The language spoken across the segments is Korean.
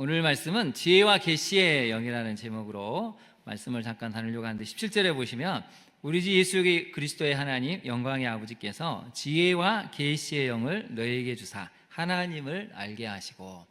오늘 말씀은 지혜와 계시의 영이라는 제목으로 말씀을 잠깐 나누려고 하는데 17절에 보시면 우리 주 예수 그리스도의 하나님 영광의 아버지께서 지혜와 계시의 영을 너희에게 주사 하나님을 알게 하시고,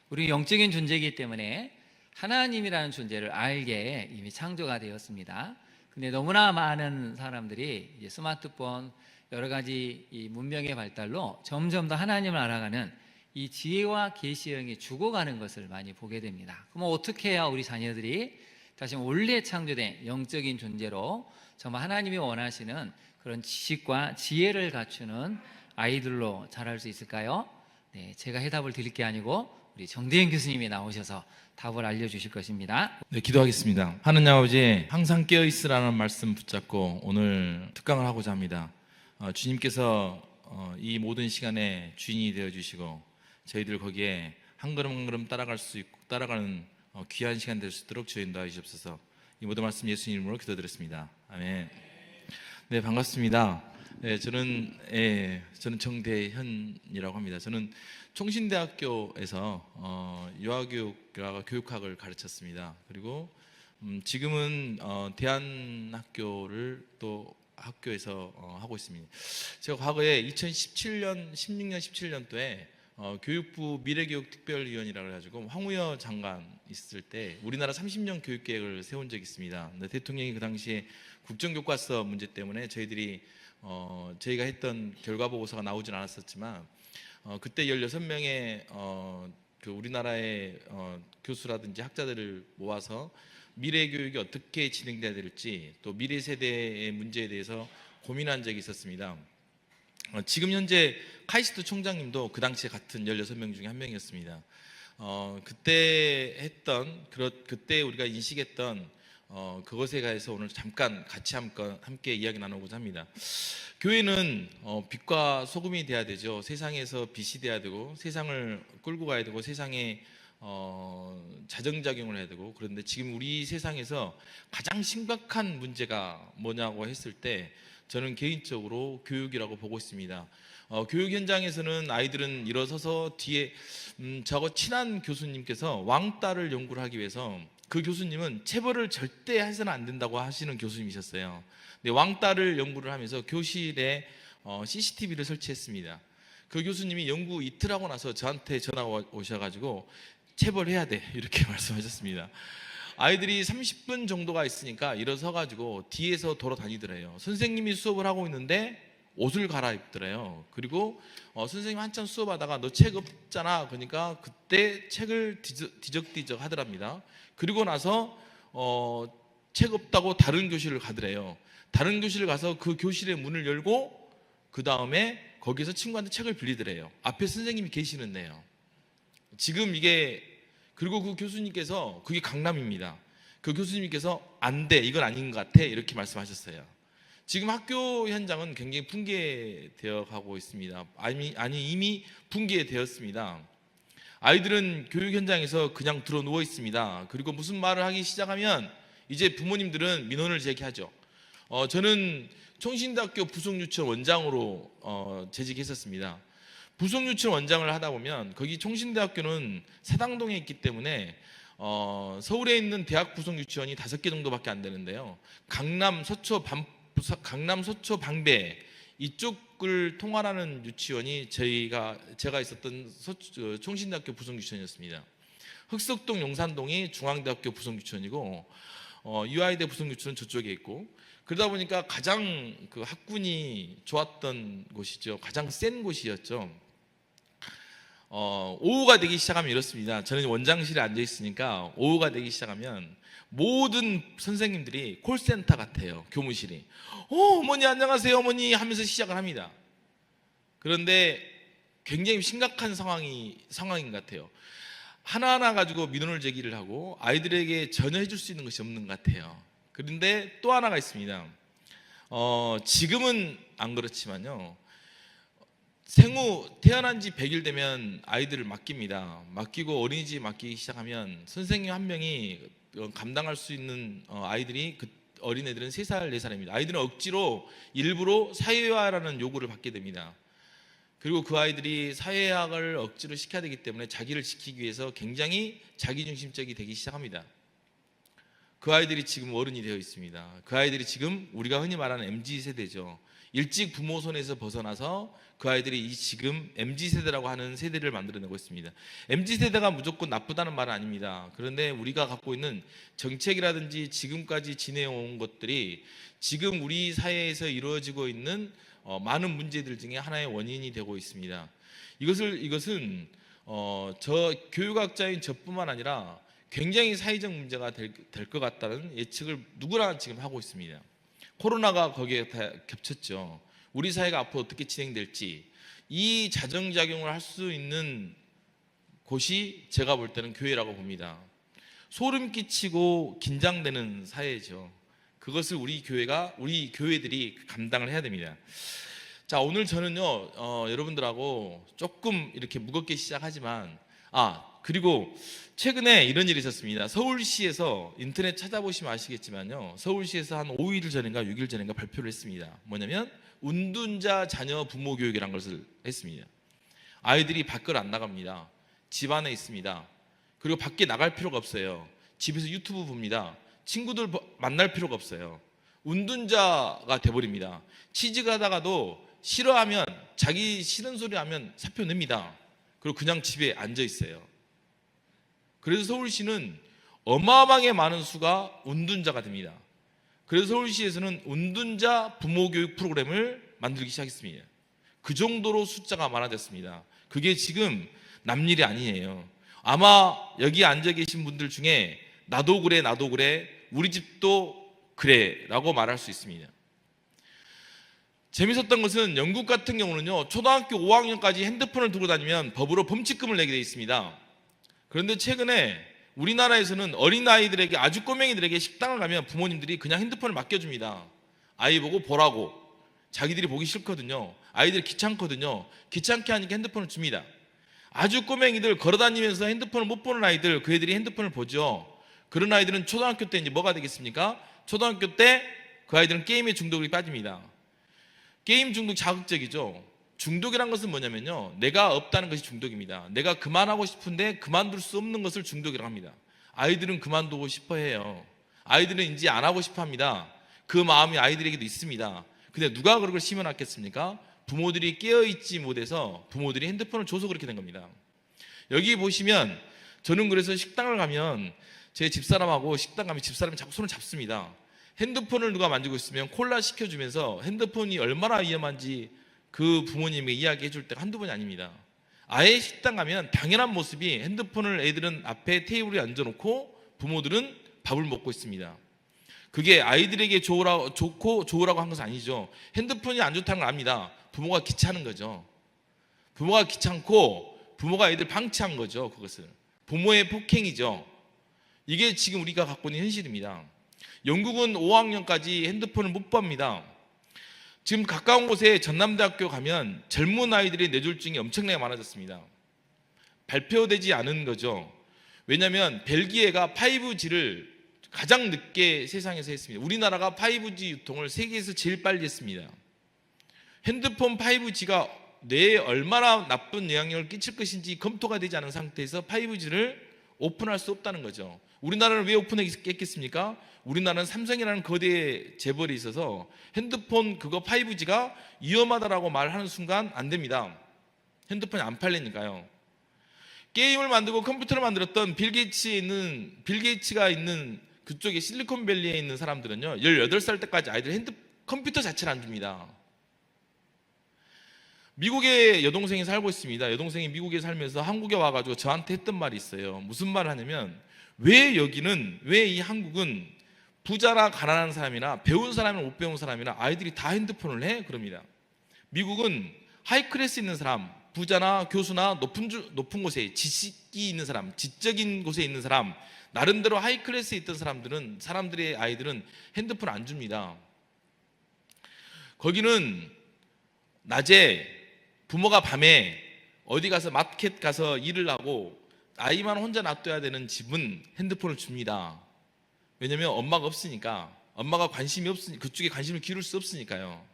우리 영적인 존재이기 때문에 하나님이라는 존재를 알게 이미 창조가 되었습니다. 근데 너무나 많은 사람들이 이제 스마트폰 여러 가지 이 문명의 발달로 점점 더 하나님을 알아가는 이 지혜와 계시의 영이 죽어가는 것을 많이 보게 됩니다. 그럼 어떻게 해야 우리 자녀들이 다시 원래 창조된 영적인 존재로 정말 하나님이 원하시는 그런 지식과 지혜를 갖추는 아이들로 자랄 수 있을까요? 네, 제가 해답을 드릴 게 아니고 우리 정대현 교수님이 나오셔서 답을 알려주실 것입니다. 네, 기도하겠습니다. 하느님 아버지, 항상 깨어있으라는 말씀 붙잡고 오늘 특강을 하고자 합니다. 주님께서 이 모든 시간에 주인이 되어주시고 저희들 거기에 한 걸음 한 걸음 따라갈 수 있고 따라가는 귀한 시간 될 수 있도록 주여 인도하여 주옵소서. 이 모든 말씀 예수 이름으로 기도드렸습니다. 아멘. 네, 반갑습니다. 네, 저는 정대현이라고 합니다. 저는 총신대학교에서 유아교육과 교육학을 가르쳤습니다. 그리고 지금은 대한학교를 또 학교에서 하고 있습니다. 제가 과거에 2016년, 17년도에 교육부 미래교육특별위원이라고 해가지고 황우여 장관 있을 때 우리나라 30년 교육계획을 세운 적이 있습니다. 근데 대통령이 그 당시에 국정교과서 문제 때문에 저희가 했던 결과보고서가 나오진 않았었지만 그때 16명의 그 우리나라의 교수라든지 학자들을 모아서 미래 교육이 어떻게 진행돼야 될지 또 미래 세대의 문제에 대해서 고민한 적이 있었습니다. 지금 현재 카이스트 총장님도 그 당시에 같은 16명 중에 한 명이었습니다. 그때 우리가 인식했던 그것에 대해서 오늘 잠깐 같이 함께 이야기 나누고자 합니다. 교회는 빛과 소금이 돼야 되죠. 세상에서 빛이 돼야 되고 세상을 끌고 가야 되고 세상에 자정작용을 해야 되고, 그런데 지금 우리 세상에서 가장 심각한 문제가 뭐냐고 했을 때 저는 개인적으로 교육이라고 보고 있습니다. 교육 현장에서는 아이들은 일어서서 뒤에 저하고 친한 교수님께서 왕따를 연구를 하기 위해서, 그 교수님은 체벌을 절대 해서는 안 된다고 하시는 교수님이셨어요. 근데 왕따를 연구를 하면서 교실에 CCTV를 설치했습니다. 그 교수님이 연구 이틀 하고 나서 저한테 전화가 오셔가지고 체벌해야 돼 이렇게 말씀하셨습니다. 아이들이 30분 정도가 있으니까 일어서가지고 뒤에서 돌아다니더래요. 선생님이 수업을 하고 있는데 옷을 갈아입더래요. 그리고 선생님 한참 수업하다가 너 책 없잖아. 그러니까 그때 책을 뒤적뒤적 하더랍니다. 그리고 나서 책 없다고 다른 교실을 가더래요. 다른 교실을 가서 그 교실의 문을 열고 그 다음에 거기서 친구한테 책을 빌리더래요. 앞에 선생님이 계시는데요. 지금 그리고 그 교수님께서, 그게 강남입니다. 그 교수님께서 안 돼, 이건 아닌 것 같아 이렇게 말씀하셨어요. 지금 학교 현장은 굉장히 붕괴되어 가고 있습니다. 아니 이미 붕괴되었습니다. 아이들은 교육 현장에서 그냥 들어 누워 있습니다. 그리고 무슨 말을 하기 시작하면 이제 부모님들은 민원을 제기하죠. 저는 총신대학교 부속유치원 원장으로 재직했었습니다. 부속유치원 원장을 하다 보면 거기 총신대학교는 사당동에 있기 때문에 서울에 있는 대학 부속유치원이 5개 정도밖에 안 되는데요. 강남, 서초, 방배 이쪽을 통할하는 유치원이 제가 있었던 총신대학교 부속유치원이었습니다. 흑석동, 용산동이 중앙대학교 부속유치원이고 유아이대 부속유치원 저쪽에 있고, 그러다 보니까 가장 그 학군이 좋았던 곳이죠. 가장 센 곳이었죠. 오후가 되기 시작하면 이렇습니다. 저는 원장실에 앉아 있으니까 오후가 되기 시작하면 모든 선생님들이 콜센터 같아요. 교무실이 어머니 안녕하세요 어머니 하면서 시작을 합니다. 그런데 굉장히 심각한 상황인 것 같아요. 하나하나 가지고 민원을 제기를 하고 아이들에게 전혀 해줄 수 있는 것이 없는 것 같아요. 그런데 또 하나가 있습니다. 지금은 안 그렇지만요, 태어난 지 100일 되면 아이들을 맡기고 어린이집 맡기기 시작하면 선생님 한 명이 감당할 수 있는 아이들이, 그 어린애들은 3살, 4살입니다. 아이들은 억지로 일부러 사회화라는 요구를 받게 됩니다. 그리고 그 아이들이 사회학을 억지로 시켜야 되기 때문에 자기를 지키기 위해서 굉장히 자기중심적이 되기 시작합니다. 그 아이들이 지금 어른이 되어 있습니다. 그 아이들이 지금 우리가 흔히 말하는 MZ세대죠. 일찍 부모 손에서 벗어나서 그 아이들이 이 지금 MZ세대라고 하는 세대를 만들어내고 있습니다. MZ세대가 무조건 나쁘다는 말은 아닙니다. 그런데 우리가 갖고 있는 정책이라든지 지금까지 지내온 것들이 지금 우리 사회에서 이루어지고 있는 많은 문제들 중에 하나의 원인이 되고 있습니다. 이것은 저 교육학자인 저뿐만 아니라 굉장히 사회적 문제가 될 것 같다는 예측을 누구나 지금 하고 있습니다. 코로나가 거기에 다 겹쳤죠. 우리 사회가 앞으로 어떻게 진행될지 이 자정작용을 할 수 있는 곳이 제가 볼 때는 교회라고 봅니다. 소름 끼치고 긴장되는 사회죠. 그것을 우리 교회들이 감당을 해야 됩니다. 자, 오늘 저는요 여러분들하고 조금 이렇게 무겁게 시작하지만 그리고 최근에 이런 일이 있었습니다. 서울시에서 인터넷 찾아보시면 아시겠지만요, 서울시에서 한 5일 전인가 6일 전인가 발표를 했습니다. 뭐냐면 운둔자 자녀 부모 교육이라는 것을 했습니다. 아이들이 밖을 안 나갑니다. 집 안에 있습니다. 그리고 밖에 나갈 필요가 없어요. 집에서 유튜브 봅니다. 친구들 만날 필요가 없어요. 운둔자가 돼버립니다. 취직하다가도 싫어하면, 자기 싫은 소리 하면 사표 냅니다. 그리고 그냥 집에 앉아 있어요. 그래서 서울시는 어마어마하게 많은 수가 운둔자가 됩니다. 그래서 서울시에서는 운둔자 부모 교육 프로그램을 만들기 시작했습니다. 그 정도로 숫자가 많아졌습니다. 그게 지금 남일이 아니에요. 아마 여기 앉아 계신 분들 중에 나도 그래, 우리 집도 그래 라고 말할 수 있습니다. 재밌었던 것은 영국 같은 경우는요, 초등학교 5학년까지 핸드폰을 들고 다니면 법으로 범칙금을 내게 되어 있습니다. 그런데 최근에 우리나라에서는 어린아이들에게, 아주 꼬맹이들에게 식당을 가면 부모님들이 그냥 핸드폰을 맡겨줍니다. 아이 보고 보라고. 자기들이 보기 싫거든요. 아이들이 귀찮거든요. 귀찮게 하니까 핸드폰을 줍니다. 아주 꼬맹이들 걸어다니면서 핸드폰을 못 보는 아이들, 그 애들이 핸드폰을 보죠. 그런 아이들은 초등학교 때 이제 뭐가 되겠습니까? 초등학교 때 그 아이들은 게임에 중독이 빠집니다. 게임 중독 자극적이죠. 중독이란 것은 뭐냐면요, 내가 없다는 것이 중독입니다. 내가 그만하고 싶은데 그만둘 수 없는 것을 중독이라고 합니다. 아이들은 그만두고 싶어 해요. 아이들은 이제 안 하고 싶어 합니다. 그 마음이 아이들에게도 있습니다. 근데 누가 그걸 심어놨겠습니까? 부모들이 깨어있지 못해서 부모들이 핸드폰을 줘서 그렇게 된 겁니다. 여기 보시면 저는 그래서 식당을 가면 제 집사람하고 식당 가면 집사람이 자꾸 손을 잡습니다. 핸드폰을 누가 만지고 있으면 콜라 시켜주면서 핸드폰이 얼마나 위험한지 그 부모님에게 이야기해 줄 때가 한두 번이 아닙니다. 아예 식당 가면 당연한 모습이 핸드폰을 애들은 앞에 테이블에 앉아놓고 부모들은 밥을 먹고 있습니다. 그게 아이들에게 좋고 좋으라고 한 것은 아니죠. 핸드폰이 안 좋다는 걸 압니다. 부모가 귀찮은 거죠. 부모가 귀찮고 부모가 애들 방치한 거죠. 그것을 부모의 폭행이죠. 이게 지금 우리가 갖고 있는 현실입니다. 영국은 5학년까지 핸드폰을 못 봅니다. 지금 가까운 곳에 전남대학교 가면 젊은 아이들의 뇌졸중이 엄청나게 많아졌습니다. 발표되지 않은 거죠. 왜냐하면 벨기에가 5G를 가장 늦게 세상에서 했습니다. 우리나라가 5G 유통을 세계에서 제일 빨리 했습니다. 핸드폰 5G가 뇌에 얼마나 나쁜 영향력을 끼칠 것인지 검토가 되지 않은 상태에서 5G를 오픈할 수 없다는 거죠. 우리나라는 왜 오픈했겠습니까? 우리나라는 삼성이라는 거대 재벌이 있어서 핸드폰 그거 5G가 위험하다라고 말하는 순간 안 됩니다. 핸드폰이 안 팔리니까요. 게임을 만들고 컴퓨터를 만들었던 빌 게이츠가 있는 그쪽에 실리콘밸리에 있는 사람들은요, 18살 때까지 아이들 컴퓨터 자체를 안 줍니다. 미국에 여동생이 살고 있습니다. 여동생이 미국에 살면서 한국에 와가지고 저한테 했던 말이 있어요. 무슨 말을 하냐면, 왜 이 한국은 부자나 가난한 사람이나 배운 사람이나 못 배운 사람이나 아이들이 다 핸드폰을 해? 그럽니다. 미국은 하이클래스 있는 사람, 부자나 교수나 높은 곳에 지식이 있는 사람, 지적인 곳에 있는 사람, 나름대로 하이클래스에 있던 사람들의 아이들은 핸드폰 안 줍니다. 거기는 낮에 부모가 밤에 어디 가서 마켓 가서 일을 하고 아이만 혼자 놔둬야 되는 집은 핸드폰을 줍니다. 왜냐하면 엄마가 없으니까, 엄마가 그쪽에 관심을 기울일 수 없으니까요.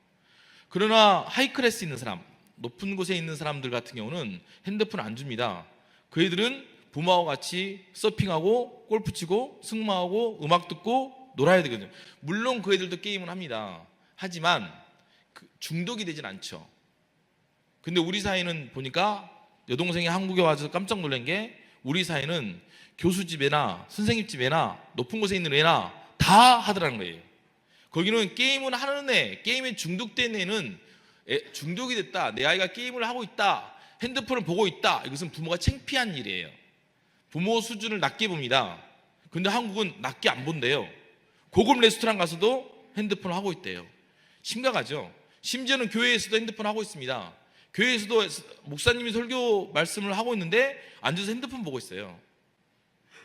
그러나 하이클래스 있는 사람, 높은 곳에 있는 사람들 같은 경우는 핸드폰을 안 줍니다. 그 애들은 부모하고 같이 서핑하고 골프 치고 승마하고 음악 듣고 놀아야 되거든요. 물론 그 애들도 게임을 합니다. 하지만 중독이 되진 않죠. 근데 우리 사회는 보니까 여동생이 한국에 와서 깜짝 놀란 게 우리 사회는 교수 집에나 선생님 집에나 높은 곳에 있는 애나 다 하더라는 거예요. 거기는 게임을 하는 애, 게임에 중독된 애는 중독이 됐다, 내 아이가 게임을 하고 있다, 핸드폰을 보고 있다, 이것은 부모가 창피한 일이에요. 부모 수준을 낮게 봅니다. 근데 한국은 낮게 안 본대요. 고급 레스토랑 가서도 핸드폰을 하고 있대요. 심각하죠. 심지어는 교회에서도 핸드폰 하고 있습니다. 교회에서도 목사님이 설교 말씀을 하고 있는데 앉아서 핸드폰 보고 있어요.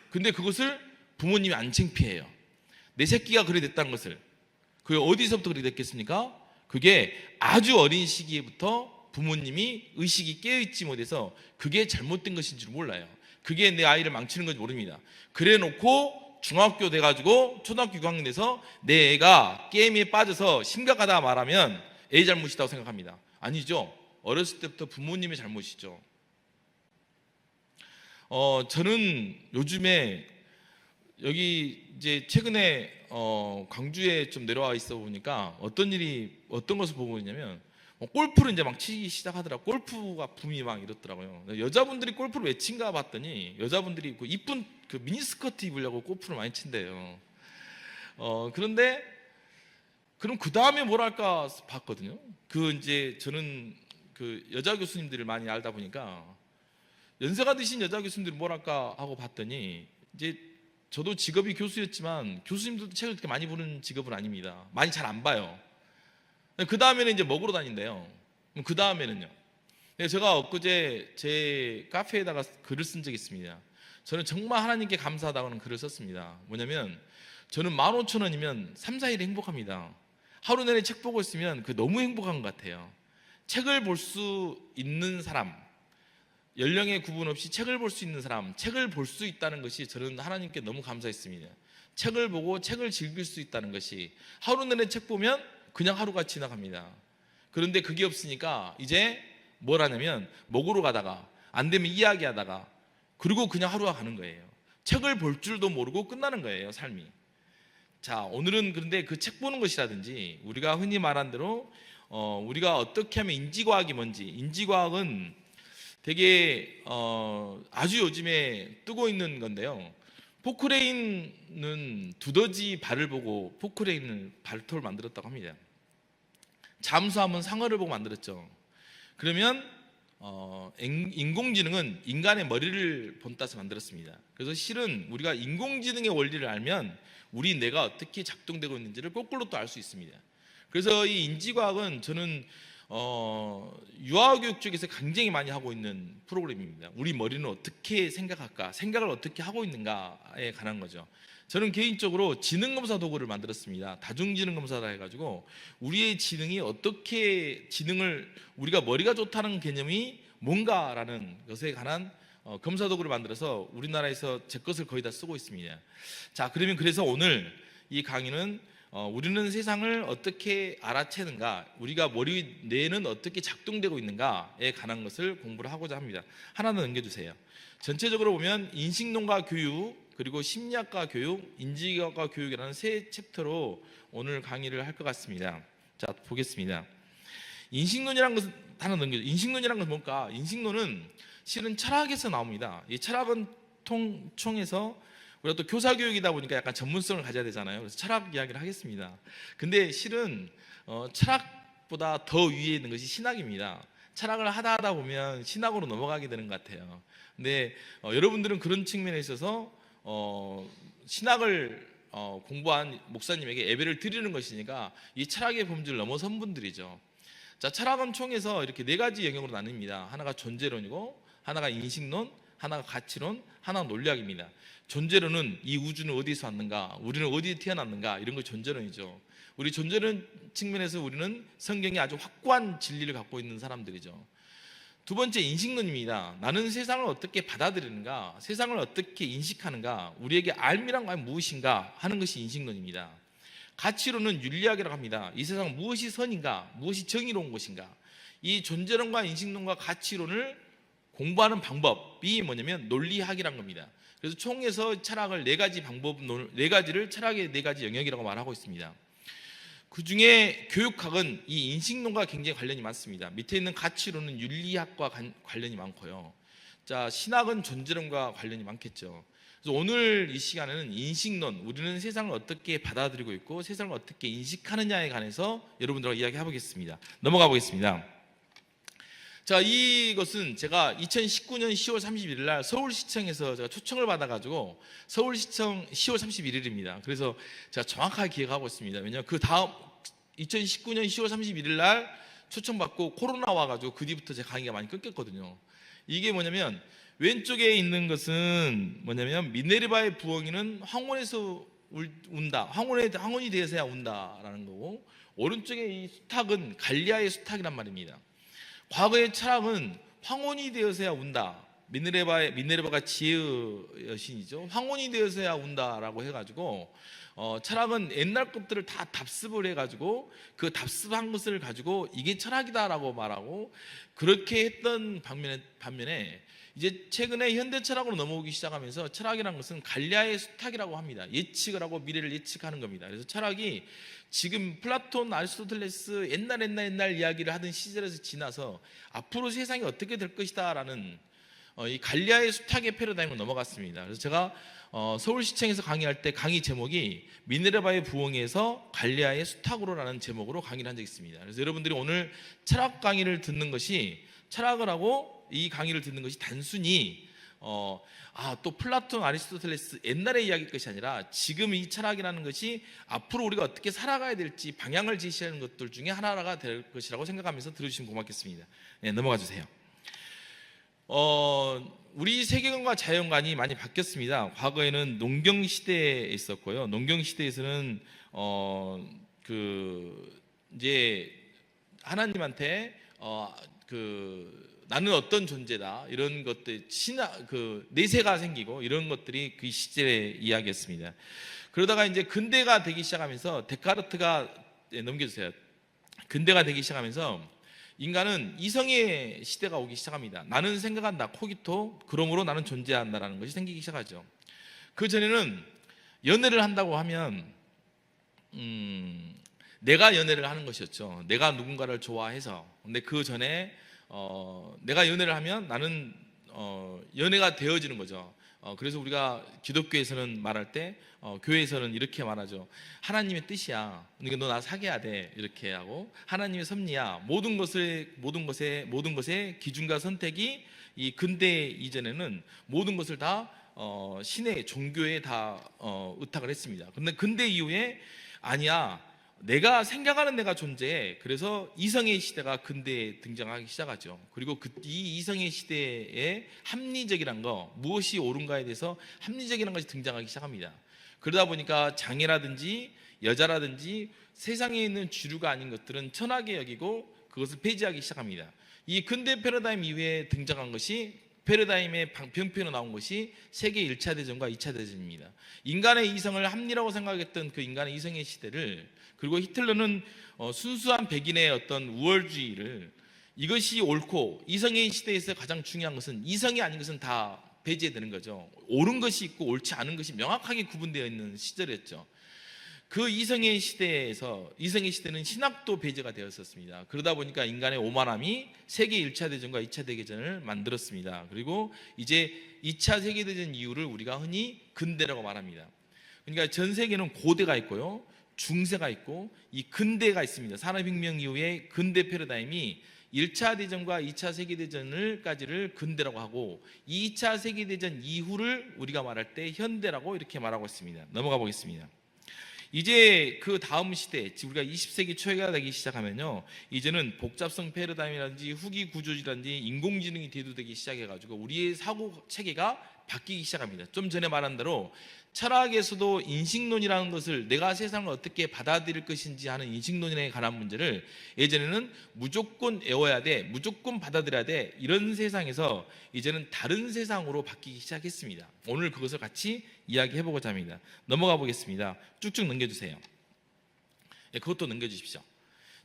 근데 그것을 부모님이 안 창피해요. 내 새끼가 그래 됐다는 것을. 그게 어디서부터 그래 됐겠습니까? 그게 아주 어린 시기부터 부모님이 의식이 깨어있지 못해서 그게 잘못된 것인 줄 몰라요. 그게 내 아이를 망치는 건지 모릅니다. 그래 놓고 중학교 돼가지고 초등학교 6학년 돼서 내 애가 게임에 빠져서 심각하다 말하면 애 잘못이라고 생각합니다. 아니죠. 어렸을 때부터 부모님의 잘못이죠. 저는 요즘에 여기 이제 최근에 광주에 좀 내려와 있어 보니까 어떤 것을 보고 있냐면 골프를 이제 막 치기 시작하더라고요. 골프가 붐이 막 이렇더라고요. 여자분들이 골프를 왜 친가 봤더니 여자분들이 그 이쁜 그 미니스커트 입으려고 골프를 많이 친대요. 그런데 그럼 그 다음에 뭘 할까 봤거든요. 이제 저는 그 여자 교수님들을 많이 알다 보니까 연세가 드신 여자 교수님들이 뭘 할까 하고 봤더니 이제 저도 직업이 교수였지만 교수님들도 책을 그렇게 많이 보는 직업은 아닙니다. 많이 잘 안 봐요. 그 다음에는 이제 먹으러 다닌대요. 그 다음에는요. 제가 엊그제 제 카페에다가 글을 쓴 적이 있습니다. 저는 정말 하나님께 감사하다고는 글을 썼습니다. 뭐냐면 저는 15,000원이면 3, 4일에 행복합니다. 하루 내내 책 보고 있으면 그 너무 행복한 것 같아요. 책을 볼 수 있는 사람, 연령의 구분 없이 책을 볼 수 있는 사람, 책을 볼 수 있다는 것이 저는 하나님께 너무 감사했습니다. 책을 보고 책을 즐길 수 있다는 것이, 하루 내내 책 보면 그냥 하루가 지나갑니다. 그런데 그게 없으니까 이제 뭘 하냐면 먹으러 가다가 안 되면 이야기하다가 그리고 그냥 하루가 가는 거예요. 책을 볼 줄도 모르고 끝나는 거예요, 삶이. 자, 오늘은 그런데 그 책 보는 것이라든지 우리가 흔히 말한 대로 우리가 어떻게 하면 인지과학이 뭔지, 인지과학은 되게 아주 요즘에 뜨고 있는 건데요. 포크레인은 두더지 발을 보고 포크레인을 발톱을 만들었다고 합니다. 잠수함은 상어를 보고 만들었죠. 그러면 인공지능은 인간의 머리를 본따서 만들었습니다. 그래서 실은 우리가 인공지능의 원리를 알면 우리 뇌가 어떻게 작동되고 있는지를 거꾸로 또 알 수 있습니다. 그래서 이 인지과학은 저는 유아교육 쪽에서 굉장히 많이 하고 있는 프로그램입니다. 우리 머리는 어떻게 생각할까, 생각을 어떻게 하고 있는가에 관한 거죠. 저는 개인적으로 지능검사 도구를 만들었습니다. 다중지능검사라 해가지고 우리의 지능이 어떻게 우리가 머리가 좋다는 개념이 뭔가라는 것에 관한 검사 도구를 만들어서 우리나라에서 제 것을 거의 다 쓰고 있습니다. 자, 그러면 그래서 오늘 이 강의는 우리는 세상을 어떻게 알아채는가, 우리가 뇌는 어떻게 작동되고 있는가에 관한 것을 공부를 하고자 합니다. 하나 더 넘겨주세요. 전체적으로 보면 인식론과 교육, 그리고 심리학과 교육, 인지학과 교육이라는 세 챕터로 오늘 강의를 할 것 같습니다. 자, 보겠습니다. 인식론이라는 것은 하나 넘겨주세요. 인식론이라는 것은 뭘까? 인식론은 실은 철학에서 나옵니다. 이 철학은 총에서 우리가 또 교사교육이다 보니까 약간 전문성을 가져야 되잖아요. 그래서 철학 이야기를 하겠습니다. 근데 실은 철학보다 더 위에 있는 것이 신학입니다. 철학을 하다 보면 신학으로 넘어가게 되는 것 같아요. 근데 여러분들은 그런 측면에 있어서 신학을 공부한 목사님에게 예배를 드리는 것이니까 이 철학의 범주를 넘어선 분들이죠. 자, 철학은 총에서 이렇게 네 가지 영역으로 나뉩니다. 하나가 존재론이고, 하나가 인식론, 하나가 가치론, 하나가 논리학입니다. 존재론은 이 우주는 어디서 왔는가, 우리는 어디에 태어났는가, 이런 거 존재론이죠. 우리 존재론 측면에서 우리는 성경에 아주 확고한 진리를 갖고 있는 사람들이죠. 두 번째, 인식론입니다. 나는 세상을 어떻게 받아들이는가, 세상을 어떻게 인식하는가, 우리에게 알미란 과연 무엇인가 하는 것이 인식론입니다. 가치론은 윤리학이라고 합니다. 이 세상은 무엇이 선인가, 무엇이 정의로운 것인가, 이 존재론과 인식론과 가치론을 공부하는 방법이 뭐냐면 논리학이란 겁니다. 그래서 총에서 철학을 네 가지를 철학의 네 가지 영역이라고 말하고 있습니다. 그 중에 교육학은 이 인식론과 굉장히 관련이 많습니다. 밑에 있는 가치론은 윤리학과 관련이 많고요. 자, 신학은 존재론과 관련이 많겠죠. 그래서 오늘 이 시간에는 인식론, 우리는 세상을 어떻게 받아들이고 있고 세상을 어떻게 인식하느냐에 관해서 여러분들과 이야기해 보겠습니다. 넘어가 보겠습니다. 자, 이것은 제가 2019년 10월 31일 날 서울시청에서 제가 초청을 받아가지고 서울시청 10월 31일입니다. 그래서 제가 정확하게 기억하고 있습니다. 왜냐하면 그 다음 2019년 10월 31일 날 초청받고 코로나 와가지고 그 뒤부터 제 강의가 많이 끊겼거든요. 이게 뭐냐면 왼쪽에 있는 것은 뭐냐면 미네르바의 부엉이는 황혼에서 운다. 황혼이 되어서야 운다라는 거고, 오른쪽에 이 수탉은 갈리아의 수탉이란 말입니다. 과거의 철학은 황혼이 되어서야 운다. 미네르바가 지혜의 여신이죠. 황혼이 되어서야 운다라고 해가지고 철학은 옛날 것들을 다 답습을 해가지고 그 답습한 것을 가지고 이게 철학이다라고 말하고 그렇게 했던 반면에 이제 최근에 현대 철학으로 넘어오기 시작하면서 철학이라는 것은 갈리아의 수탉이라고 합니다. 예측을 하고 미래를 예측하는 겁니다. 그래서 철학이 지금 플라톤, 아리스토텔레스 옛날 이야기를 하던 시절에서 지나서 앞으로 세상이 어떻게 될 것이다라는 이 갈리아의 수탉의 패러다임으로 넘어갔습니다. 그래서 제가 서울시청에서 강의할 때 강의 제목이 미네르바의 부엉이에서 갈리아의 수탉으로라는 제목으로 강의를 한 적이 있습니다. 그래서 여러분들이 오늘 철학 강의를 듣는 것이 철학을 하고 이 강의를 듣는 것이 단순히 또 플라톤, 아리스토텔레스 옛날의 이야기일 것이 아니라 지금 이 철학이라는 것이 앞으로 우리가 어떻게 살아가야 될지 방향을 제시하는 것들 중에 하나가 될 것이라고 생각하면서 들어주시면 고맙겠습니다. 네, 넘어가 주세요. 우리 세계관과 자연관이 많이 바뀌었습니다. 과거에는 농경 시대에 있었고요. 농경 시대에서는 이제 하나님한테 나는 어떤 존재다 이런 것들 내세가 생기고 이런 것들이 그 시절의 이야기였습니다. 그러다가 이제 근대가 되기 시작하면서 데카르트가 넘겨주세요. 근대가 되기 시작하면서 인간은 이성의 시대가 오기 시작합니다. 나는 생각한다, 코기토, 그러므로 나는 존재한다라는 것이 생기기 시작하죠. 그 전에는 연애를 한다고 하면 내가 연애를 하는 것이었죠. 내가 누군가를 좋아해서. 근데 그 전에 내가 연애를 하면 나는 연애가 되어지는 거죠. 그래서 우리가 기독교에서는 말할 때 교회에서는 이렇게 말하죠. 하나님의 뜻이야. 그러니까 너 나 사귀어야 돼. 이렇게 하고 하나님의 섭리야. 모든 것의 기준과 선택이 이 근대 이전에는 모든 것을 다 신의 종교에 다 의탁을 했습니다. 근데 근대 이후에 아니야. 내가 생각하는 내가 존재해. 그래서 이성의 시대가 근대에 등장하기 시작하죠. 그리고 이 이성의 시대에 합리적이란 거, 무엇이 옳은가에 대해서 합리적이라는 것이 등장하기 시작합니다. 그러다 보니까 장애라든지 여자라든지 세상에 있는 주류가 아닌 것들은 천하게 여기고 그것을 폐지하기 시작합니다. 이 근대 패러다임 이후에 등장한 것이 패러다임의 병폐로 나온 것이 세계 1차 대전과 2차 대전입니다. 인간의 이성을 합리라고 생각했던 그 인간의 이성의 시대를, 그리고 히틀러는 순수한 백인의 어떤 우월주의를, 이것이 옳고 이성의 시대에서 가장 중요한 것은 이성이 아닌 것은 다 배제되는 거죠. 옳은 것이 있고 옳지 않은 것이 명확하게 구분되어 있는 시절이었죠. 그 이성의 시대는 신학도 배제가 되었었습니다. 그러다 보니까 인간의 오만함이 세계 1차 대전과 2차 대전을 만들었습니다. 그리고 이제 2차 세계대전 이후를 우리가 흔히 근대라고 말합니다. 그러니까 전 세계는 고대가 있고요, 중세가 있고 이 근대가 있습니다. 산업혁명 이후에 근대 패러다임이 1차 대전과 2차 세계대전을까지를 근대라고 하고 2차 세계대전 이후를 우리가 말할 때 현대라고 이렇게 말하고 있습니다. 넘어가 보겠습니다. 이제 그 다음 시대, 우리가 20세기 초가 되기 시작하면요, 이제는 복잡성 패러다임이라든지 후기 구조라든지 인공지능이 대두되기 시작해가지고 우리의 사고 체계가 바뀌기 시작합니다. 좀 전에 말한 대로 철학에서도 인식론이라는 것을 내가 세상을 어떻게 받아들일 것인지 하는 인식론에 관한 문제를 예전에는 무조건 외워야 돼, 무조건 받아들여야 돼, 이런 세상에서 이제는 다른 세상으로 바뀌기 시작했습니다. 오늘 그것을 같이 이야기해 보고자 합니다. 넘어가 보겠습니다. 쭉쭉 넘겨주세요. 그것도 넘겨주십시오.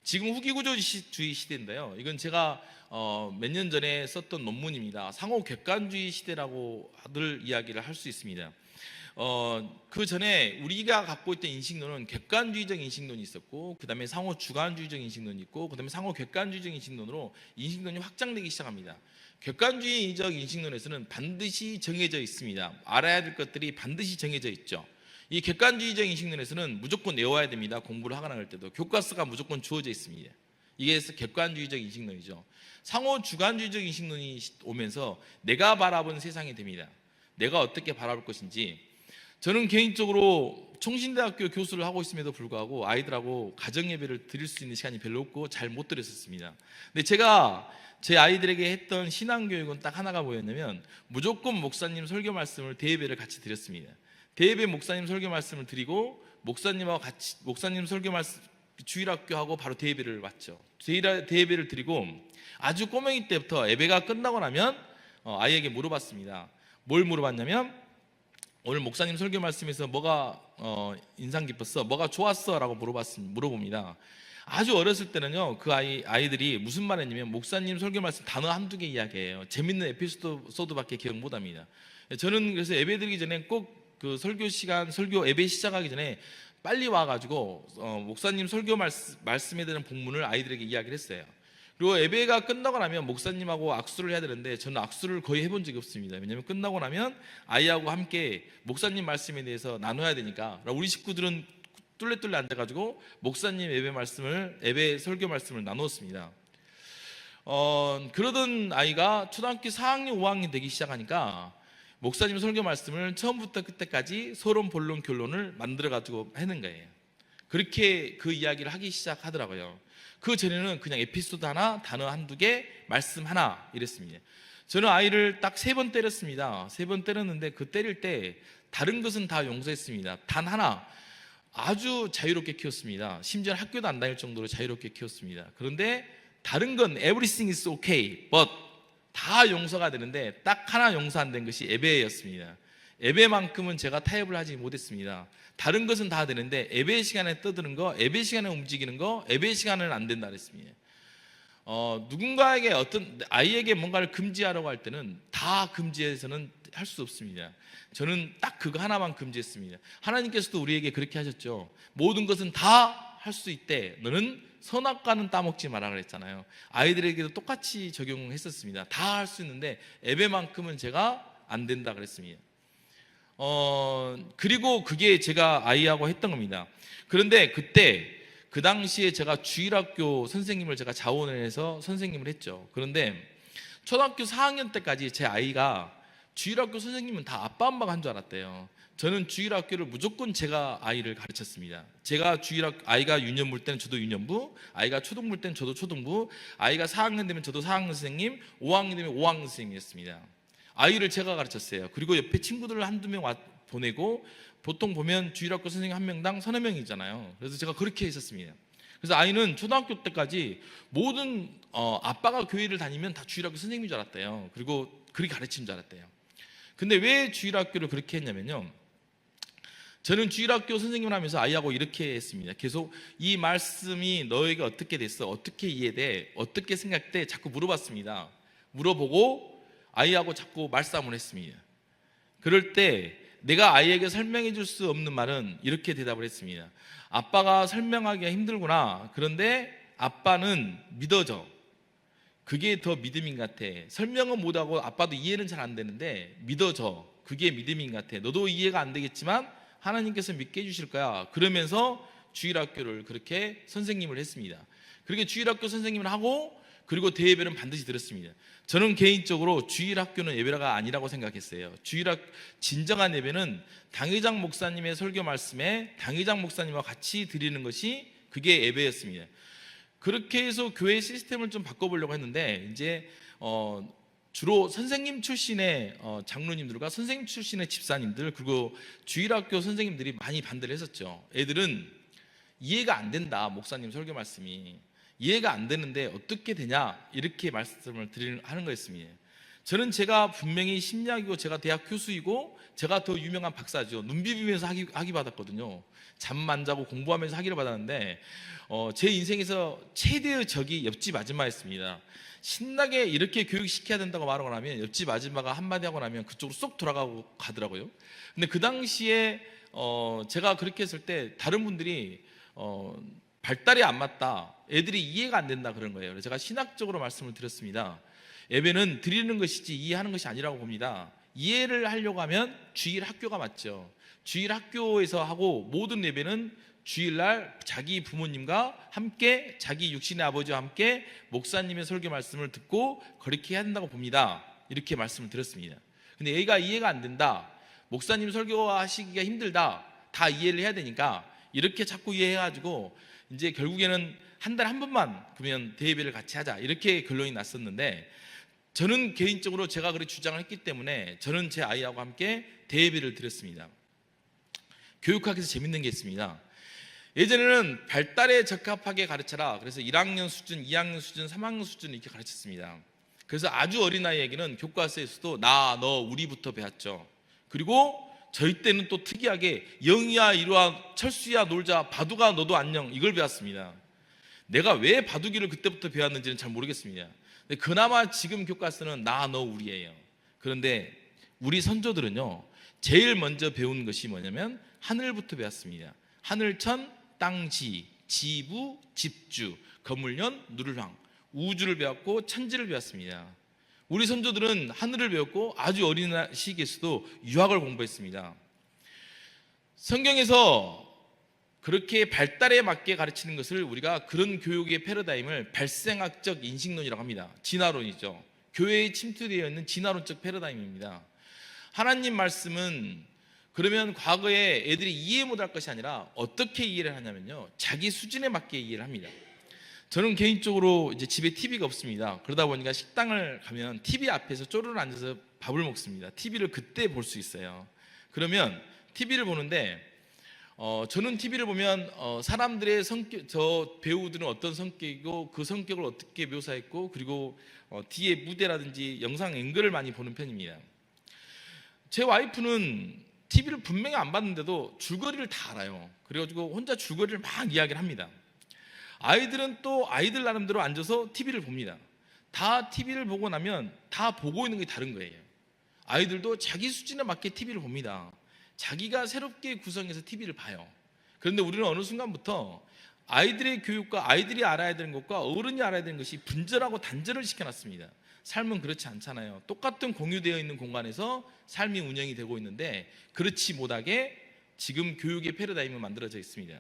지금 후기구조주의 시대인데요. 이건 제가 몇 년 전에 썼던 논문입니다. 상호 객관주의 시대라고들 이야기를 할 수 있습니다. 그 전에 우리가 갖고 있던 인식론은 객관주의적 인식론이 있었고, 그 다음에 상호 주관주의적 인식론이 있고, 그 다음에 상호 객관주의적 인식론으로 인식론이 확장되기 시작합니다. 객관주의적 인식론에서는 반드시 정해져 있습니다. 알아야 될 것들이 반드시 정해져 있죠. 이 객관주의적 인식론에서는 무조건 외워야 됩니다. 공부를 하거나 할 때도 교과서가 무조건 주어져 있습니다. 이게 객관주의적 인식론이죠. 상호 주관주의적 인식론이 오면서 내가 바라본 세상이 됩니다. 내가 어떻게 바라볼 것인지. 저는 개인적으로 총신대학교 교수를 하고 있음에도 불구하고 아이들하고 가정예배를 드릴 수 있는 시간이 별로 없고 잘 못 드렸었습니다. 근데 제가 제 아이들에게 했던 신앙교육은 딱 하나가 뭐였냐면, 무조건 목사님 설교 말씀을 대예배를 같이 드렸습니다. 대예배 목사님 설교 말씀을 드리고, 목사님하고 같이 목사님 설교 말씀 주일학교하고 바로 대예배를 왔죠. 대예배를 드리고 아주 꼬맹이 때부터 예배가 끝나고 나면 아이에게 물어봤습니다. 뭘 물어봤냐면, 오늘 목사님 설교 말씀에서 뭐가 인상 깊었어? 뭐가 좋았어? 라고 물어봅니다. 아주 어렸을 때는요, 그 아이들이 무슨 말 했냐면, 목사님 설교 말씀 단어 한두 개 이야기해요. 재밌는 에피소드밖에 기억 못 합니다. 저는 그래서 예배 드리기 전에 꼭 그 설교 시간, 설교 예배 시작하기 전에 빨리 와가지고 목사님 설교 말씀에 대한 본문을 아이들에게 이야기를 했어요. 그리고 예배가 끝나고 나면 목사님하고 악수를 해야 되는데, 저는 악수를 거의 해본 적이 없습니다. 왜냐하면 끝나고 나면 아이하고 함께 목사님 말씀에 대해서 나눠야 되니까. 우리 식구들은 뚫레뚫레 앉아가지고 목사님 예배 설교 말씀을 나누었습니다. 그러던 아이가 초등학교 4학년 5학년 되기 시작하니까 목사님 설교 말씀을 처음부터 끝까지 서론 본론 결론을 만들어 가지고 하는 거예요. 그렇게 그 이야기를 하기 시작하더라고요. 그 전에는 그냥 에피소드 하나, 단어 한두 개, 말씀 하나 이랬습니다. 저는 아이를 딱 3번 때렸습니다. 3번 때렸는데 그 때릴 때 다른 것은 다 용서했습니다. 단 하나, 아주 자유롭게 키웠습니다. 심지어 학교도 안 다닐 정도로 자유롭게 키웠습니다. 그런데 다른 건 everything is okay, but 다 용서가 되는데 딱 하나 용서 안 된 것이 예배였습니다. 예배만큼은 제가 타협을 하지 못했습니다. 다른 것은 다 되는데 예배 시간에 떠드는 거, 예배 시간에 움직이는 거, 예배 시간은 안 된다 그랬습니다. 누군가에게 어떤 아이에게 뭔가를 금지하려고 할 때는 다 금지해서는 할 수 없습니다. 저는 딱 그거 하나만 금지했습니다. 하나님께서도 우리에게 그렇게 하셨죠. 모든 것은 다 할 수 있대. 너는 선악과는 따먹지 마라 그랬잖아요. 아이들에게도 똑같이 적용했었습니다. 다 할 수 있는데 예배만큼은 제가 안 된다 그랬습니다. 그리고 그게 제가 아이하고 했던 겁니다. 그런데 그때 그 당시에 제가 주일학교 선생님을 제가 자원을 해서 선생님을 했죠. 그런데 초등학교 4학년 때까지 제 아이가 주일학교 선생님은 다 아빠 엄마가 한 줄 알았대요. 저는 주일학교를 무조건 제가 아이를 가르쳤습니다. 제가 아이가 유년부일 때는 저도 유년부, 아이가 초등부일 때는 저도 초등부, 아이가 4학년 되면 저도 4학년 선생님, 5학년 되면 5학년 선생님이었습니다. 아이를 제가 가르쳤어요. 그리고 옆에 친구들을 한두 명 보내고, 보통 보면 주일학교 선생님 한 명당 서너 명이잖아요. 그래서 제가 그렇게 했었습니다. 그래서 아이는 초등학교 때까지 모든 아빠가 교회를 다니면 다 주일학교 선생님인 줄 알았대요. 그리고 그렇게 가르치는 줄 알았대요. 근데 왜 주일학교를 그렇게 했냐면요, 저는 주일학교 선생님을 하면서 아이하고 이렇게 했습니다. 계속 이 말씀이 너에게 어떻게 됐어? 어떻게 이해돼? 어떻게 생각돼? 자꾸 물어봤습니다. 물어보고 아이하고 자꾸 말싸움을 했습니다. 그럴 때 내가 아이에게 설명해 줄 수 없는 말은 이렇게 대답을 했습니다. 아빠가 설명하기가 힘들구나. 그런데 아빠는 믿어져. 그게 더 믿음인 것 같아. 설명은 못하고 아빠도 이해는 잘 안 되는데 믿어져. 그게 믿음인 것 같아. 너도 이해가 안 되겠지만 하나님께서 믿게 해주실 거야. 그러면서 주일학교를 그렇게 선생님을 했습니다. 그렇게 주일학교 선생님을 하고, 그리고 대예배는 반드시 들었습니다. 저는 개인적으로 주일학교는 예배가 아니라고 생각했어요. 진정한 예배는 당회장 목사님의 설교 말씀에 당회장 목사님과 같이 드리는 것이 그게 예배였습니다. 그렇게 해서 교회 시스템을 좀 바꿔보려고 했는데, 이제 주로 선생님 출신의 장로님들과 선생님 출신의 집사님들, 그리고 주일학교 선생님들이 많이 반대를 했었죠. 애들은 이해가 안 된다, 목사님 설교 말씀이 이해가 안 되는데 어떻게 되냐, 이렇게 말씀을 하는 거였습니다. 저는 제가 분명히 심리학이고 제가 대학 교수이고 제가 더 유명한 박사죠. 눈 비비면서 학위 받았거든요. 잠 안 자고 공부하면서 학위를 받았는데 제 인생에서 최대의 적이 옆집 아줌마였습니다. 신나게 이렇게 교육시켜야 된다고 말하고 나면 옆집 아줌마가 한마디 하고 나면 그쪽으로 쏙 돌아가고 가더라고요. 근데 그 당시에 제가 그렇게 했을 때 다른 분들이 발달이 안 맞다, 애들이 이해가 안 된다 그런 거예요. 그래서 제가 신학적으로 말씀을 드렸습니다. 예배는 드리는 것이지 이해하는 것이 아니라고 봅니다. 이해를 하려고 하면 주일 학교가 맞죠. 주일 학교에서 하고 모든 예배는 주일날 자기 부모님과 함께 자기 육신의 아버지와 함께 목사님의 설교 말씀을 듣고 그렇게 해야 된다고 봅니다. 이렇게 말씀을 드렸습니다. 근데 얘가 이해가 안 된다, 목사님 설교하시기가 힘들다, 다 이해를 해야 되니까 이렇게 자꾸 이해해가지고 이제 결국에는 한 달에 한 번만 그러면 대예배를 같이 하자, 이렇게 결론이 났었는데, 저는 개인적으로 제가 그렇게 주장을 했기 때문에 저는 제 아이하고 함께 대예배를 드렸습니다. 교육학에서 재밌는 게 있습니다. 예전에는 발달에 적합하게 가르쳐라, 그래서 1학년 수준, 2학년 수준, 3학년 수준 이렇게 가르쳤습니다. 그래서 아주 어린 아이에게는 교과서에서도 나, 너, 우리부터 배웠죠. 그리고 저희 때는 또 특이하게 영희야 이리와, 철수야 놀자, 바둑아 너도 안녕, 이걸 배웠습니다. 내가 왜 바둑이를 그때부터 배웠는지는 잘 모르겠습니다. 근데 그나마 지금 교과서는 나, 너, 우리예요. 그런데 우리 선조들은요, 제일 먼저 배운 것이 뭐냐면 하늘부터 배웠습니다. 하늘천, 땅지, 지부, 집주, 거물년, 누를황, 우주를 배웠고 천지를 배웠습니다. 우리 선조들은 하늘을 배웠고 아주 어린 시기에서도 유학을 공부했습니다. 성경에서 그렇게 발달에 맞게 가르치는 것을 우리가 그런 교육의 패러다임을 발생학적 인식론이라고 합니다. 진화론이죠. 교회에 침투되어 있는 진화론적 패러다임입니다. 하나님 말씀은 그러면 과거에 애들이 이해 못할 것이 아니라 어떻게 이해를 하냐면요, 자기 수준에 맞게 이해를 합니다. 저는 개인적으로 이제 집에 TV가 없습니다. 그러다 보니까 식당을 가면 TV 앞에서 쪼르르 앉아서 밥을 먹습니다. TV를 그때 볼 수 있어요. 그러면 TV를 보는데 저는 TV를 보면 사람들의 성격, 저 배우들은 어떤 성격이고 그 성격을 어떻게 묘사했고 그리고 뒤에 무대라든지 영상 앵글을 많이 보는 편입니다. 제 와이프는 TV를 분명히 안 봤는데도 줄거리를 다 알아요. 그래가지고 혼자 줄거리를 막 이야기를 합니다. 아이들은 또 아이들 나름대로 앉아서 TV를 봅니다. 다 TV를 보고 나면 다 보고 있는 게 다른 거예요. 아이들도 자기 수준에 맞게 TV를 봅니다. 자기가 새롭게 구성해서 TV를 봐요. 그런데 우리는 어느 순간부터 아이들의 교육과 아이들이 알아야 되는 것과 어른이 알아야 되는 것이 분절하고 단절을 시켜놨습니다. 삶은 그렇지 않잖아요. 똑같은 공유되어 있는 공간에서 삶이 운영이 되고 있는데 그렇지 못하게 지금 교육의 패러다임은 만들어져 있습니다.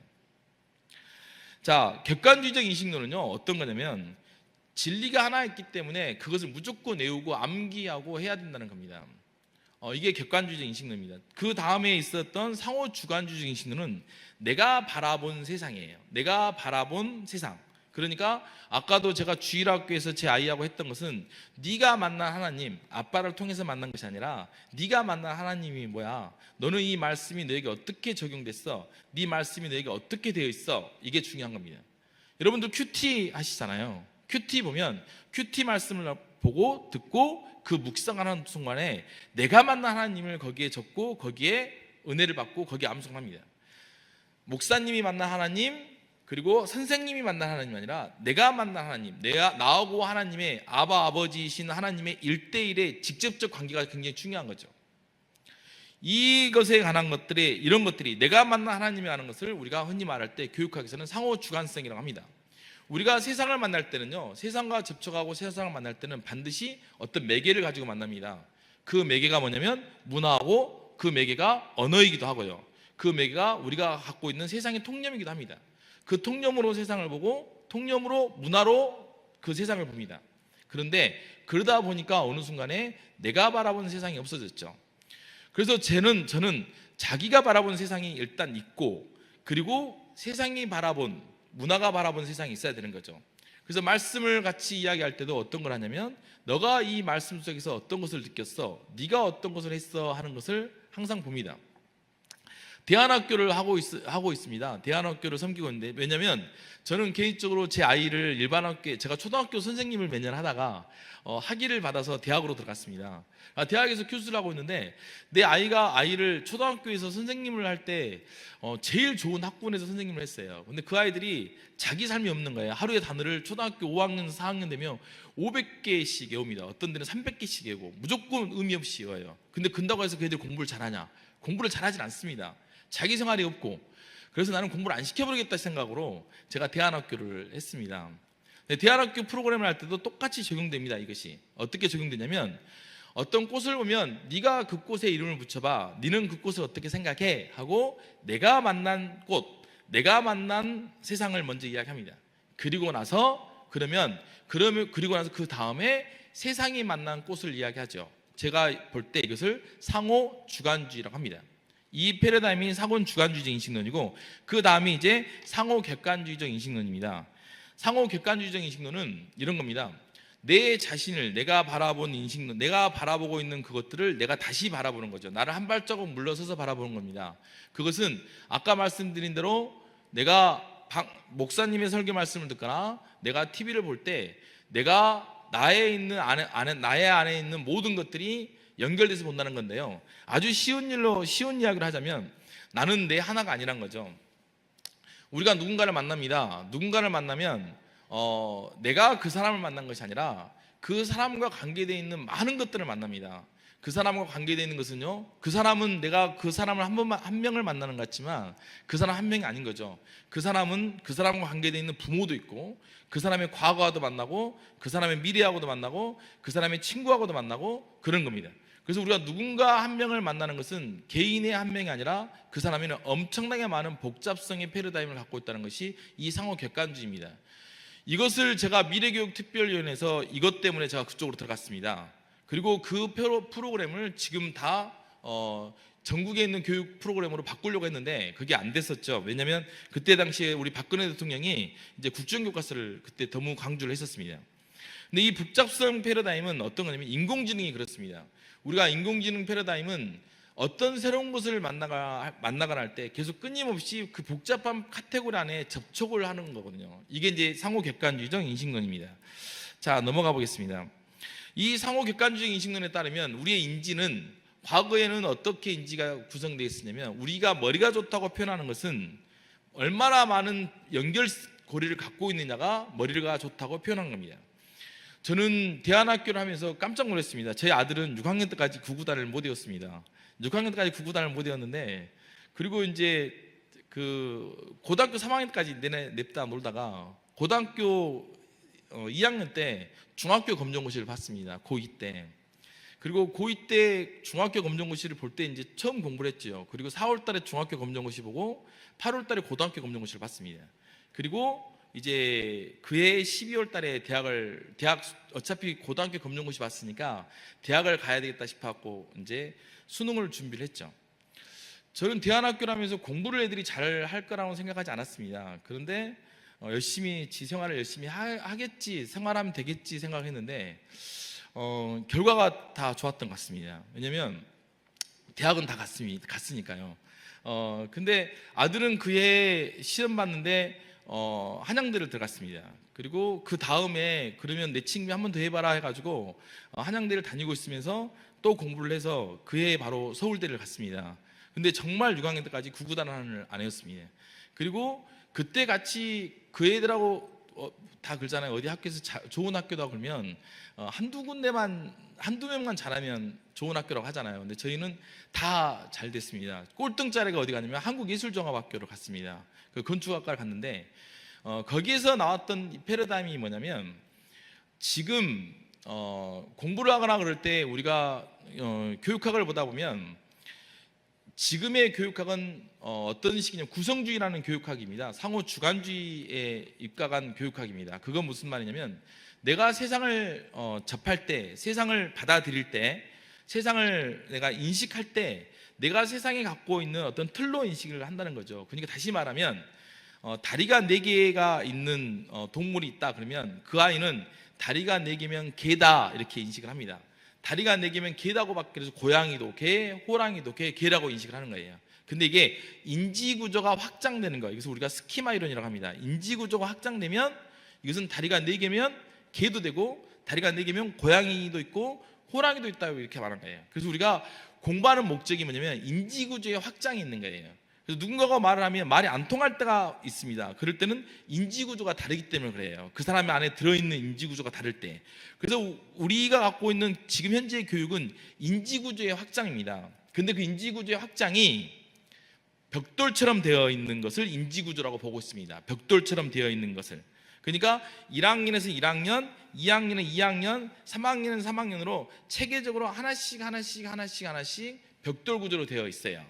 자, 객관주의적 인식론은요, 어떤 거냐면 진리가 하나 있기 때문에 그것을 무조건 외우고 암기하고 해야 된다는 겁니다. 이게 객관주의적 인식론입니다. 그 다음에 있었던 상호주관주의적 인식론은 내가 바라본 세상이에요. 내가 바라본 세상. 그러니까 아까도 제가 주일학교에서 제 아이하고 했던 것은 네가 만난 하나님, 아빠를 통해서 만난 것이 아니라 네가 만난 하나님이 뭐야, 너는 이 말씀이 너에게 어떻게 적용됐어, 네 말씀이 너에게 어떻게 되어 있어, 이게 중요한 겁니다. 여러분들 큐티 하시잖아요. 큐티 보면 큐티 말씀을 보고 듣고 그 묵상하는 순간에 내가 만난 하나님을 거기에 적고 거기에 은혜를 받고 거기에 암송합니다. 목사님이 만난 하나님, 그리고 선생님이 만난 하나님이 아니라 내가 만난 하나님, 내가 나하고 하나님의 아버지이신 하나님의 1대1의 직접적 관계가 굉장히 중요한 거죠. 이것에 관한 것들이, 이런 것들이 내가 만난 하나님이라는 것을 우리가 흔히 말할 때 교육학에서는 상호주관성이라고 합니다. 우리가 세상을 만날 때는요, 세상과 접촉하고 세상을 만날 때는 반드시 어떤 매개를 가지고 만납니다. 그 매개가 뭐냐면 문화하고 그 매개가 언어이기도 하고요, 그 매개가 우리가 갖고 있는 세상의 통념이기도 합니다. 그 통념으로 세상을 보고 통념으로 문화로 그 세상을 봅니다. 그런데 그러다 보니까 어느 순간에 내가 바라본 세상이 없어졌죠. 그래서 저는 자기가 바라본 세상이 일단 있고, 그리고 세상이 바라본, 문화가 바라본 세상이 있어야 되는 거죠. 그래서 말씀을 같이 이야기할 때도 어떤 걸 하냐면 너가 이 말씀 속에서 어떤 것을 느꼈어, 네가 어떤 것을 했어 하는 것을 항상 봅니다. 대안학교를 하고 있습니다. 대안학교를 섬기고 있는데, 왜냐면 저는 개인적으로 제 아이를 일반 학교에, 제가 초등학교 선생님을 몇 년 하다가 학위를 받아서 대학으로 들어갔습니다. 대학에서 교수를 하고 있는데, 내 아이를 초등학교에서 선생님을 할 때 제일 좋은 학군에서 선생님을 했어요. 근데 그 아이들이 자기 삶이 없는 거예요. 하루에 단어를 초등학교 5학년, 4학년 되면 500개씩 외웁니다. 어떤 데는 300개씩 외우고 무조건 의미 없이 외워요. 근데 근다고 해서 그 애들이 공부를 잘하냐? 공부를 잘하진 않습니다. 자기 생활이 없고. 그래서 나는 공부를 안 시켜버리겠다 생각으로 제가 대안학교를 했습니다. 대안학교 프로그램을 할 때도 똑같이 적용됩니다. 이것이 어떻게 적용되냐면, 어떤 꽃을 보면 네가 그 꽃에 이름을 붙여봐, 네는 그 꽃을 어떻게 생각해? 하고 내가 만난 꽃, 내가 만난 세상을 먼저 이야기합니다. 그리고 나서 그 다음에 세상이 만난 꽃을 이야기하죠. 제가 볼 때 이것을 상호 주관주의라고 합니다. 이 패러다임이 상호 주관주의적 인식론이고, 그 다음이 이제 상호 객관주의적 인식론입니다. 상호 객관주의적 인식론은 이런 겁니다. 내 자신을 내가 바라본 인식론, 내가 바라보고 있는 그것들을 내가 다시 바라보는 거죠. 나를 한 발자국 물러서서 바라보는 겁니다. 그것은 아까 말씀드린 대로 내가 목사님의 설교 말씀을 듣거나 내가 TV를 볼 때 내가 나의 안에 있는 모든 것들이 연결돼서 본다는 건데요. 아주 쉬운 이야기를 하자면, 나는 내 하나가 아니란 거죠. 우리가 누군가를 만납니다. 누군가를 만나면 내가 그 사람을 만난 것이 아니라 그 사람과 관계되어 있는 많은 것들을 만납니다. 그 사람과 관계되어 있는 것은요, 그 사람은 내가 그 사람을 한 명을 만나는 것 같지만 그 사람 한 명이 아닌 거죠. 그 사람은 그 사람과 관계되어 있는 부모도 있고, 그 사람의 과거와도 만나고, 그 사람의 미래하고도 만나고, 그 사람의 친구하고도 만나고, 그런 겁니다. 그래서 우리가 누군가 한 명을 만나는 것은 개인의 한 명이 아니라 그 사람에는 엄청나게 많은 복잡성의 패러다임을 갖고 있다는 것이 이 상호 객관주의입니다. 이것을 제가 미래교육특별위원회에서 이것 때문에 제가 그쪽으로 들어갔습니다. 그리고 그 프로그램을 지금 다 전국에 있는 교육 프로그램으로 바꾸려고 했는데 그게 안 됐었죠. 왜냐하면 그때 당시에 우리 박근혜 대통령이 이제 국정교과서를 그때 너무 강조를 했었습니다. 근데 이 복잡성 패러다임은 어떤 거냐면, 인공지능이 그렇습니다. 우리가 인공지능 패러다임은 어떤 새로운 것을 만나거나 할 때 계속 끊임없이 그 복잡한 카테고리 안에 접촉을 하는 거거든요. 이게 이제 상호 객관주의적 인식론입니다. 자, 넘어가 보겠습니다. 이 상호 객관주의적 인식론에 따르면 우리의 인지는, 과거에는 어떻게 인지가 구성되어 있었냐면, 우리가 머리가 좋다고 표현하는 것은 얼마나 많은 연결고리를 갖고 있느냐가 머리가 좋다고 표현한 겁니다. 저는 대안학교를 하면서 깜짝 놀랐습니다. 제 아들은 6학년 때까지 구구단을 못 외웠습니다. 6학년 때까지 구구단을 못 외웠는데, 그리고 이제 그 고등학교 3학년 때까지 냅다 놀다가 고등학교 2학년 때 중학교 검정고시를 봤습니다. 고2 때. 그리고 고2 때 중학교 검정고시를 볼 때 이제 처음 공부를 했죠. 그리고 4월 달에 중학교 검정고시 보고 8월 달에 고등학교 검정고시를 봤습니다. 그리고 이제 그해 12월 달에 대학 어차피 고등학교 검정고시 봤으니까 대학을 가야 되겠다 싶어갖고 이제 수능을 준비를 했죠. 저는 대안학교라면서 공부를 애들이 잘 할 거라고 생각하지 않았습니다. 그런데 열심히 지 생활을 열심히 하겠지, 생활하면 되겠지 생각했는데 결과가 다 좋았던 것 같습니다. 왜냐면 대학은 다 갔으니까요. 근데 아들은 그해 시험 봤는데 한양대를 들어갔습니다. 그리고 그 다음에 그러면 내 친구 한 번 더 해봐라 해가지고 한양대를 다니고 있으면서 또 공부를 해서 그해 바로 서울대를 갔습니다. 근데 정말 6학년 때까지 구구단을 안 했습니다. 그리고 그때 같이 그 애들하고 다 그러잖아요. 어디 학교에서 좋은 학교다 그러면 한두 명만 잘하면 좋은 학교라고 하잖아요. 근데 저희는 다 잘 됐습니다. 꼴등짜리가 어디 갔냐면 한국예술종합학교를 갔습니다. 그 건축학과를 갔는데 거기에서 나왔던 이 패러다임이 뭐냐면, 지금 공부를 하거나 그럴 때 우리가 교육학을 보다 보면, 지금의 교육학은 어떤 식이냐면 구성주의라는 교육학입니다. 상호 주관주의에 입각한 교육학입니다. 그건 무슨 말이냐면, 내가 세상을 접할 때, 세상을 받아들일 때, 세상을 내가 인식할 때 내가 세상에 갖고 있는 어떤 틀로 인식을 한다는 거죠. 그러니까 다시 말하면 다리가 4개가 있는 동물이 있다 그러면 그 아이는 다리가 4개면 개다 이렇게 인식을 합니다. 다리가 4개면 개라고 밖에 그래서 고양이도 개, 호랑이도 개, 개라고 인식을 하는 거예요. 근데 이게 인지구조가 확장되는 거예요. 그래서 우리가 스키마 이론이라고 합니다. 인지구조가 확장되면 이것은 다리가 4개면 개도 되고 다리가 4개면 고양이도 있고 호랑이도 있다고 이렇게 말하는 거예요. 그래서 우리가 공부하는 목적이 뭐냐면 인지구조의 확장이 있는 거예요. 그래서 누군가가 말을 하면 말이 안 통할 때가 있습니다. 그럴 때는 인지구조가 다르기 때문에 그래요. 그 사람의 안에 들어있는 인지구조가 다를 때. 그래서 우리가 갖고 있는 지금 현재의 교육은 인지구조의 확장입니다. 근데 그 인지구조의 확장이 벽돌처럼 되어 있는 것을 인지구조라고 보고 있습니다. 벽돌처럼 되어 있는 것을. 그러니까 1학년에서 1학년, 2학년은 2학년, 3학년은 3학년으로 체계적으로 하나씩 벽돌 구조로 되어 있어요.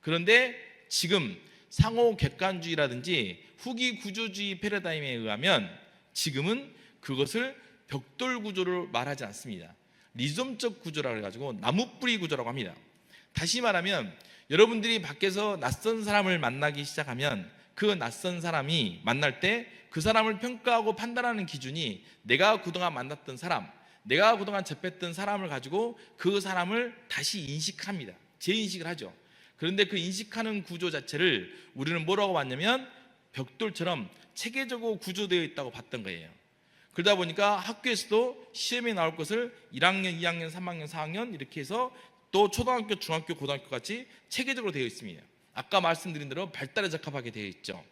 그런데 지금 상호 객관주의라든지 후기 구조주의 패러다임에 의하면 지금은 그것을 벽돌 구조를 말하지 않습니다. 리즘적 구조라고 해가지고 나무뿌리 구조라고 합니다. 다시 말하면 여러분들이 밖에서 낯선 사람을 만나기 시작하면 그 낯선 사람이 만날 때 그 사람을 평가하고 판단하는 기준이 내가 그동안 만났던 사람, 내가 그동안 접했던 사람을 가지고 그 사람을 다시 인식합니다. 재인식을 하죠. 그런데 그 인식하는 구조 자체를 우리는 뭐라고 봤냐면 벽돌처럼 체계적으로 구조되어 있다고 봤던 거예요. 그러다 보니까 학교에서도 시험에 나올 것을 1학년, 2학년, 3학년, 4학년 이렇게 해서 또 초등학교, 중학교, 고등학교 같이 체계적으로 되어 있습니다. 아까 말씀드린 대로 발달에 적합하게 되어 있죠.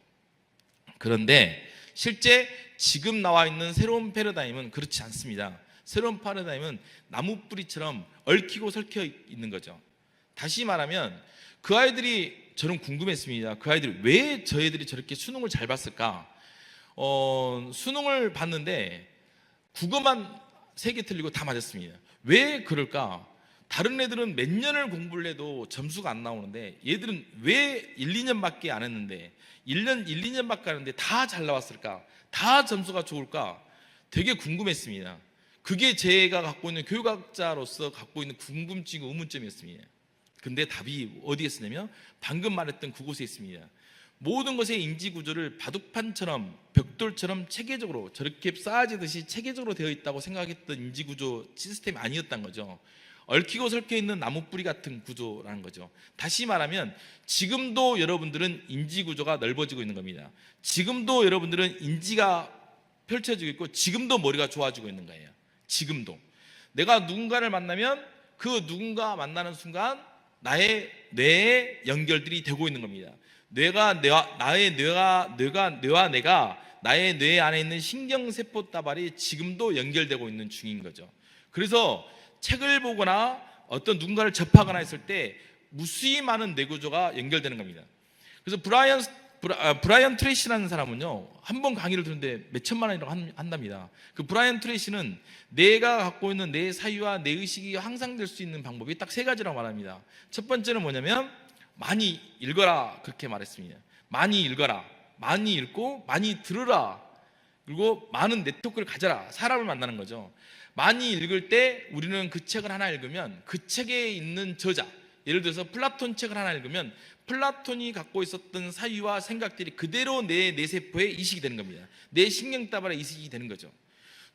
그런데 실제 지금 나와 있는 새로운 패러다임은 그렇지 않습니다. 새로운 패러다임은 나무뿌리처럼 얽히고 설켜 있는 거죠. 다시 말하면 그 아이들이 저는 궁금했습니다. 그 아이들이 왜 저 애들이 저렇게 수능을 잘 봤을까? 수능을 봤는데 국어만 3개 틀리고 다 맞았습니다. 왜 그럴까? 다른 애들은 몇 년을 공부를 해도 점수가 안 나오는데 얘들은 왜 1, 2년밖에 안 했는데 1, 2년밖에 안 했는데 다 잘 나왔을까? 다 점수가 좋을까? 되게 궁금했습니다. 그게 제가 갖고 있는 교육학자로서 갖고 있는 궁금증, 의문점이었습니다. 근데 답이 어디에 있었냐면 방금 말했던 그곳에 있습니다. 모든 것의 인지구조를 바둑판처럼 벽돌처럼 체계적으로 저렇게 쌓아지듯이 체계적으로 되어 있다고 생각했던 인지구조 시스템이 아니었던 거죠. 얽히고 설켜 있는 나무뿌리 같은 구조라는 거죠. 다시 말하면 지금도 여러분들은 인지구조가 넓어지고 있는 겁니다. 지금도 여러분들은 인지가 펼쳐지고 있고 지금도 머리가 좋아지고 있는 거예요. 지금도 내가 누군가를 만나면 그 누군가 만나는 순간 나의 뇌에 연결들이 되고 있는 겁니다. 뇌와 내가 나의 뇌 안에 있는 신경세포 따발이 지금도 연결되고 있는 중인 거죠. 그래서 책을 보거나 어떤 누군가를 접하거나 했을 때 무수히 많은 뇌구조가 연결되는 겁니다. 그래서 브라이언 트레이시라는 사람은요, 한 번 강의를 듣는데 몇 천만 원이라고 한답니다. 그 브라이언 트레이시는 내가 갖고 있는 내 사유와 내 의식이 향상될 수 있는 방법이 딱 3가지라고 말합니다. 첫 번째는 뭐냐면 많이 읽어라, 그렇게 말했습니다. 많이 읽어라, 많이 읽고 많이 들으라, 그리고 많은 네트워크를 가져라. 사람을 만나는 거죠. 많이 읽을 때 우리는 그 책을 하나 읽으면 그 책에 있는 저자, 예를 들어서 플라톤 책을 하나 읽으면 플라톤이 갖고 있었던 사유와 생각들이 그대로 내 뇌세포에 이식이 되는 겁니다. 내 신경따발에 이식이 되는 거죠.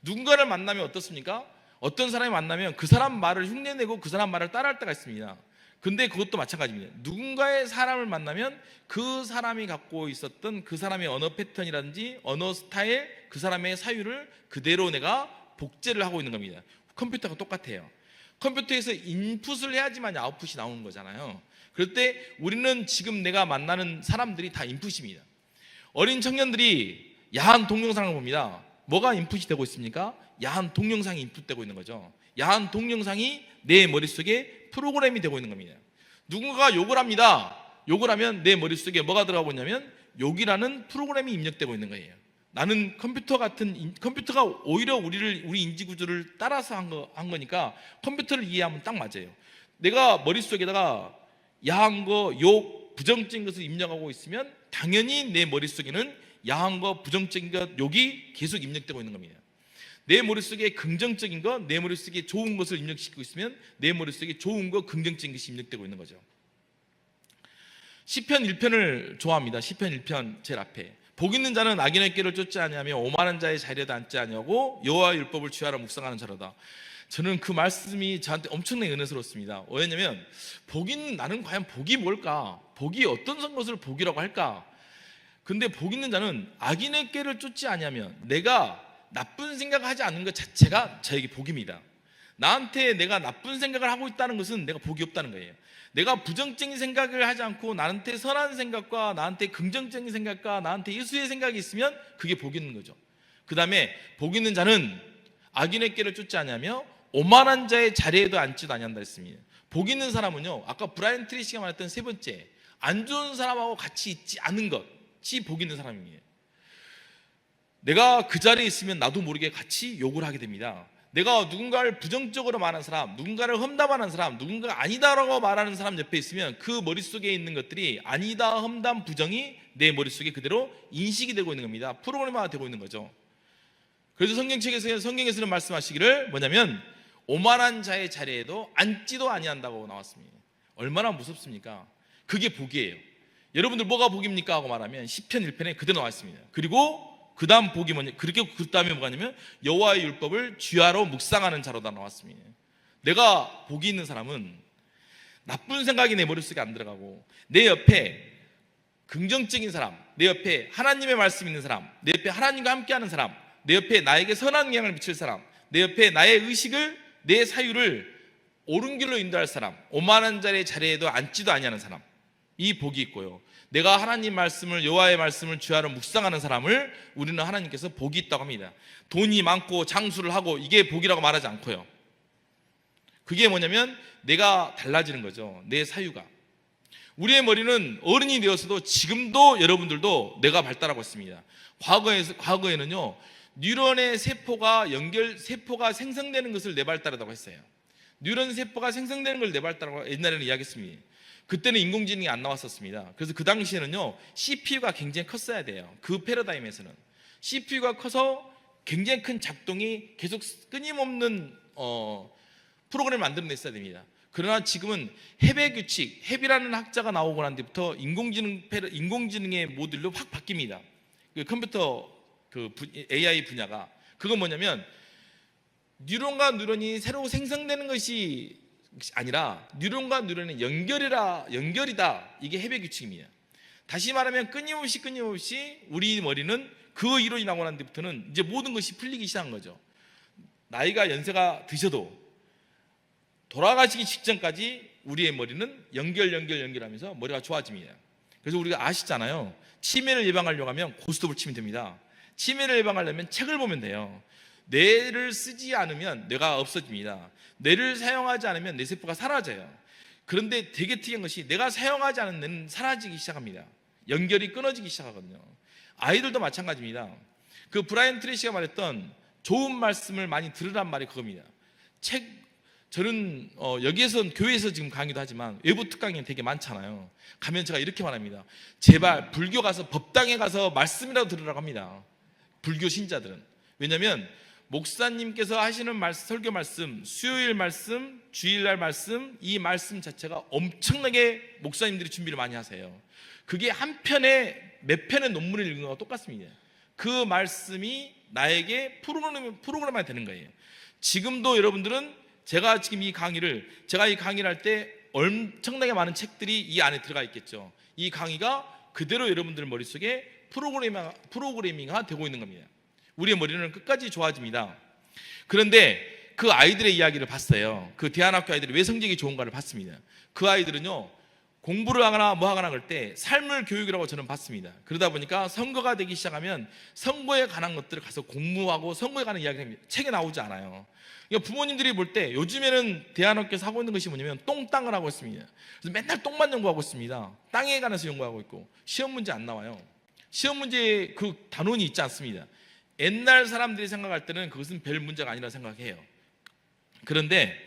누군가를 만나면 어떻습니까? 어떤 사람이 만나면 그 사람 말을 흉내내고 그 사람 말을 따라할 때가 있습니다. 근데 그것도 마찬가지입니다. 누군가의 사람을 만나면 그 사람이 갖고 있었던 그 사람의 언어 패턴이라든지 언어 스타일, 그 사람의 사유를 그대로 내가 복제를 하고 있는 겁니다. 컴퓨터가 똑같아요. 컴퓨터에서 인풋을 해야지만 아웃풋이 나오는 거잖아요. 그럴 때 우리는 지금 내가 만나는 사람들이 다 인풋입니다. 어린 청년들이 야한 동영상을 봅니다. 뭐가 인풋이 되고 있습니까? 야한 동영상이 인풋되고 있는 거죠. 야한 동영상이 내 머릿속에 프로그램이 되고 있는 겁니다. 누군가가 욕을 합니다. 욕을 하면 내 머릿속에 뭐가 들어가고 있냐면 욕이라는 프로그램이 입력되고 있는 거예요. 나는 컴퓨터가 오히려 우리 인지구조를 따라서 한 거니까 컴퓨터를 이해하면 딱 맞아요. 내가 머릿속에다가 야한 거, 욕, 부정적인 것을 입력하고 있으면 당연히 내 머릿속에는 야한 거, 부정적인 것, 욕이 계속 입력되고 있는 겁니다. 내 머릿속에 긍정적인 것, 내 머릿속에 좋은 것을 입력시키고 있으면 내 머릿속에 좋은 것, 긍정적인 것이 입력되고 있는 거죠. 시편 1편을 좋아합니다. 시편 1편 제일 앞에 복 있는 자는 악인의 길을 쫓지 아니하며 오만한 자의 자리에도 앉지 아니하고 여호와의 율법을 취하라 묵상하는 자로다. 저는 그 말씀이 저한테 엄청나게 은혜스러웠습니다. 왜냐면 나는 과연 복이 뭘까? 복이 어떤 것을 복이라고 할까? 근데 복 있는 자는 악인의 꾀를 쫓지 아니하면, 내가 나쁜 생각을 하지 않는 것 자체가 저에게 복입니다. 나한테 내가 나쁜 생각을 하고 있다는 것은 내가 복이 없다는 거예요. 내가 부정적인 생각을 하지 않고 나한테 선한 생각과 나한테 긍정적인 생각과 나한테 예수의 생각이 있으면 그게 복 있는 거죠. 그 다음에 복 있는 자는 악인의 꾀를 쫓지 아니하며 오만한 자의 자리에도 앉지도 아니한다 했습니다. 복 있는 사람은요, 아까 브라이언 트레이시가 말했던 세 번째, 안 좋은 사람하고 같이 있지 않은 것이 복 있는 사람입니다. 내가 그 자리에 있으면 나도 모르게 같이 욕을 하게 됩니다. 내가 누군가를 부정적으로 말하는 사람, 누군가를 험담하는 사람, 누군가가 아니다라고 말하는 사람 옆에 있으면 그 머릿속에 있는 것들이 아니다, 험담, 부정이 내 머릿속에 그대로 인식이 되고 있는 겁니다. 프로그램화가 되고 있는 거죠. 그래서 성경에서는 말씀하시기를 뭐냐면 오만한 자의 자리에도 앉지도 아니한다고 나왔습니다. 얼마나 무섭습니까? 그게 복이에요. 여러분들 뭐가 복입니까? 하고 말하면 시편 1편에 그대로 나와 있습니다. 그리고 그 다음 복이 뭐냐? 그 다음에 뭐가 있냐면 여호와의 율법을 주야로 묵상하는 자로다 나왔습니다. 내가 복이 있는 사람은 나쁜 생각이 내 머릿속에 안 들어가고, 내 옆에 긍정적인 사람, 내 옆에 하나님의 말씀 있는 사람, 내 옆에 하나님과 함께하는 사람, 내 옆에 나에게 선한 영향을 미칠 사람, 내 옆에 나의 의식을, 내 사유를 옳은 길로 인도할 사람, 오만한 자의 자리에도 앉지도 아니하는 사람, 이 복이 있고요. 내가 하나님 말씀을, 여호와의 말씀을 주야로 묵상하는 사람을 우리는 하나님께서 복이 있다고 합니다. 돈이 많고 장수를 하고 이게 복이라고 말하지 않고요. 그게 뭐냐면 내가 달라지는 거죠. 내 사유가. 우리의 머리는 어른이 되어서도 지금도 여러분들도 뇌가 발달하고 있습니다. 과거에는요, 뉴런의 세포가 생성되는 것을 뇌발달하다고 했어요. 뉴런 세포가 생성되는 걸 뇌발달하고 옛날에는 이야기했습니다. 그때는 인공지능이 안 나왔었습니다. 그래서 그 당시에는요, CPU가 굉장히 컸어야 돼요. 그 패러다임에서는 CPU가 커서 굉장히 큰 작동이 계속 끊임없는 프로그램을 만들어냈어야 됩니다. 그러나 지금은 헤베 규칙, 헤비라는 학자가 나오고 난 뒤부터 인공지능의 모듈로 확 바뀝니다. 그 컴퓨터 AI 분야가. 그건 뭐냐면 뉴런과 뉴런이 새로 생성되는 것이 아니라 뉴런과 뉴런의 연결이다. 이게 헤베 규칙입니다. 다시 말하면 끊임없이 우리 머리는 그 이론이 나고 난 뒤부터는 이제 모든 것이 풀리기 시작한 거죠. 나이가 연세가 드셔도 돌아가시기 직전까지 우리의 머리는 연결하면서 머리가 좋아집니다. 그래서 우리가 아시잖아요. 치매를 예방하려고 하면 고스톱을 치면 됩니다. 치매를 예방하려면 책을 보면 돼요. 뇌를 쓰지 않으면 뇌가 없어집니다. 뇌를 사용하지 않으면 뇌세포가 사라져요. 그런데 되게 특이한 것이 내가 사용하지 않은 뇌는 사라지기 시작합니다. 연결이 끊어지기 시작하거든요. 아이들도 마찬가지입니다. 그 브라이언 트레이시가 말했던 좋은 말씀을 많이 들으란 말이 그겁니다. 저는 여기에선 교회에서 지금 강의도 하지만 외부 특강이 되게 많잖아요. 가면 제가 이렇게 말합니다. 제발 불교 가서 법당에 가서 말씀이라도 들으라고 합니다. 불교 신자들은. 왜냐하면 목사님께서 하시는 설교 말씀, 수요일 말씀, 주일날 말씀, 이 말씀 자체가 엄청나게 목사님들이 준비를 많이 하세요. 그게 한 편에 몇 편의 논문을 읽는 거와 똑같습니다. 그 말씀이 나에게 프로그램이 되는 거예요. 지금도 여러분들은 제가 이 강의를 할 때 엄청나게 많은 책들이 이 안에 들어가 있겠죠. 이 강의가 그대로 여러분들 머릿속에 프로그래밍화 되고 있는 겁니다. 우리의 머리는 끝까지 좋아집니다. 그런데 그 아이들의 이야기를 봤어요. 그 대안학교 아이들이 왜 성적이 좋은가를 봤습니다. 그 아이들은요, 공부를 하거나 뭐 하거나 그럴 때 삶을 교육이라고 저는 봤습니다. 그러다 보니까 선거가 되기 시작하면 선거에 관한 것들을 가서 공부하고 선거에 관한 이야기를 합니다. 책에 나오지 않아요. 그러니까 부모님들이 볼 때 요즘에는 대안학교에서 하고 있는 것이 뭐냐면 똥땅을 하고 있습니다. 그래서 맨날 똥만 연구하고 있습니다. 땅에 관해서 연구하고 있고 시험 문제 안 나와요. 시험 문제에 그 단원이 있지 않습니다. 옛날 사람들이 생각할 때는 그것은 별 문제가 아니라 생각해요. 그런데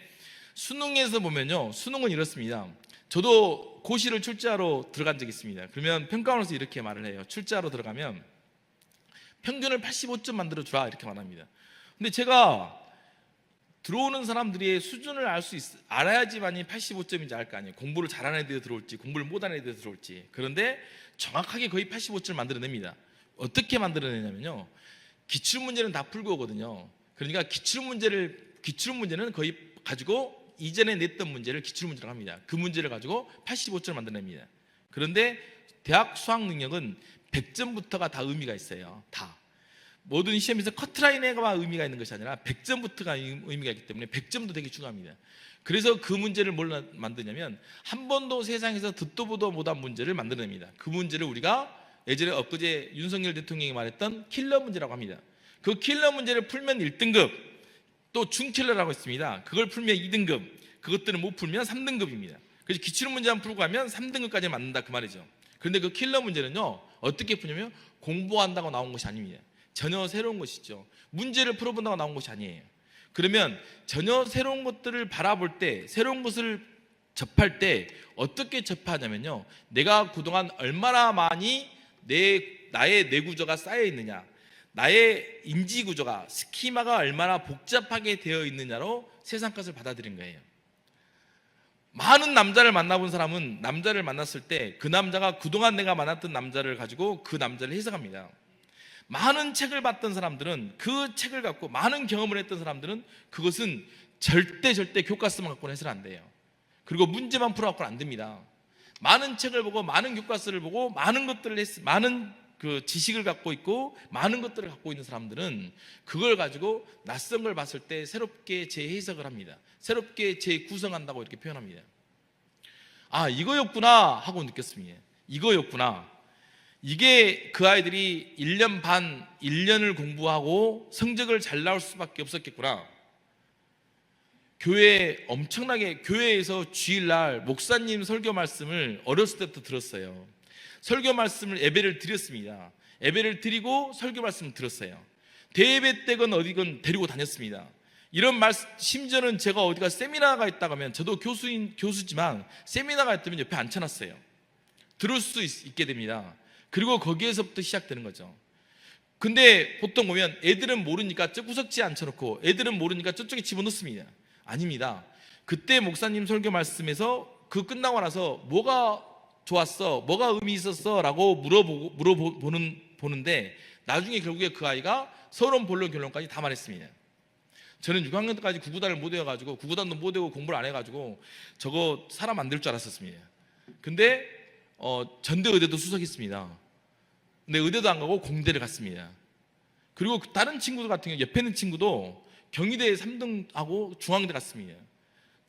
수능에서 보면요, 수능은 이렇습니다. 저도 고시를 출제하러 들어간 적이 있습니다. 그러면 평가원에서 이렇게 말을 해요. 출제하러 들어가면 평균을 85점 만들어주라 이렇게 말합니다. 근데 제가 들어오는 사람들의 수준을 알아야지만이 85점인지 알 거 아니에요. 공부를 잘하는 애들이 들어올지 공부를 못하는 애들이 들어올지. 그런데 정확하게 거의 85점을 만들어냅니다. 어떻게 만들어내냐면요, 기출문제는 다 풀고 오거든요. 그러니까 기출문제를 기출 문제는 거의 가지고 이전에 냈던 문제를 기출 문제라고 합니다. 그 문제를 가지고 85점을 만들어냅니다. 그런데 대학 수학 능력은 100점부터가 다 의미가 있어요. 다. 모든 시험에서 커트라인에만 의미가 있는 것이 아니라 100점부터가 의미가 있기 때문에 100점도 되게 중요합니다. 그래서 그 문제를 뭘로 만드냐면 한 번도 세상에서 듣도 보도 못한 문제를 만들어냅니다. 그 문제를 우리가 예전에 엊그제 윤석열 대통령이 말했던 킬러 문제라고 합니다. 그 킬러 문제를 풀면 1등급, 또 중킬러라고 있습니다. 그걸 풀면 2등급, 그것들을 못 풀면 3등급입니다. 그래서 기출 문제만 풀고 가면 3등급까지 맞는다 그 말이죠. 그런데 그 킬러 문제는요, 어떻게 푸냐면 공부한다고 나온 것이 아닙니다. 전혀 새로운 것이죠. 문제를 풀어본다고 나온 것이 아니에요. 그러면 전혀 새로운 것들을 바라볼 때, 새로운 것을 접할 때 어떻게 접하냐면요, 내가 그동안 얼마나 많이 나의 뇌구조가 쌓여 있느냐, 나의 인지 구조가, 스키마가 얼마나 복잡하게 되어 있느냐로 세상 것을 받아들인 거예요. 많은 남자를 만나본 사람은 남자를 만났을 때 그 남자가 그동안 내가 만났던 남자를 가지고 그 남자를 해석합니다. 많은 책을 봤던 사람들은, 그 책을 갖고 많은 경험을 했던 사람들은 그것은 절대 교과서만 갖고는 해서는 안 돼요. 그리고 문제만 풀어갖고는 안 됩니다. 많은 책을 보고 많은 교과서를 보고 많은 것들을 많은 그 지식을 갖고 있고 많은 것들을 갖고 있는 사람들은 그걸 가지고 낯선 걸 봤을 때 새롭게 재해석을 합니다. 새롭게 재구성한다고 이렇게 표현합니다. 아, 이거였구나 하고 느꼈습니다. 이거였구나. 이게 그 아이들이 1년 반, 1년을 공부하고 성적을 잘 나올 수밖에 없었겠구나. 교회에서 주일날 목사님 설교 말씀을 어렸을 때부터 들었어요. 설교 말씀을 예배를 드렸습니다. 예배를 드리고 설교 말씀을 들었어요. 대예배 때건 어디건 데리고 다녔습니다. 이런 심지어는 제가 어디가 세미나가 있다고 하면, 저도 교수지만 세미나가 있다면 옆에 앉혀놨어요. 들을 수 있게 됩니다. 그리고 거기에서부터 시작되는 거죠. 근데 보통 보면 애들은 모르니까 저 구석지에 앉혀놓고 애들은 모르니까 저쪽에 집어넣습니다. 아닙니다. 그때 목사님 설교 말씀에서 그 끝나고 나서 뭐가 좋았어, 뭐가 의미 있었어 라고 물어보는데 나중에 결국에 그 아이가 서론 본론 결론까지 다 말했습니다. 저는 6학년 때까지 구구단을 못 외워가지고, 구구단도 못 외우고 공부를 안 해가지고 저거 사람 안 될 줄 알았었습니다. 근데 전대 의대도 수석했습니다. 근데 의대도 안 가고 공대를 갔습니다. 그리고 다른 친구들 같은 경우, 옆에 있는 친구도 경희대 3등하고 중앙대 갔습니다.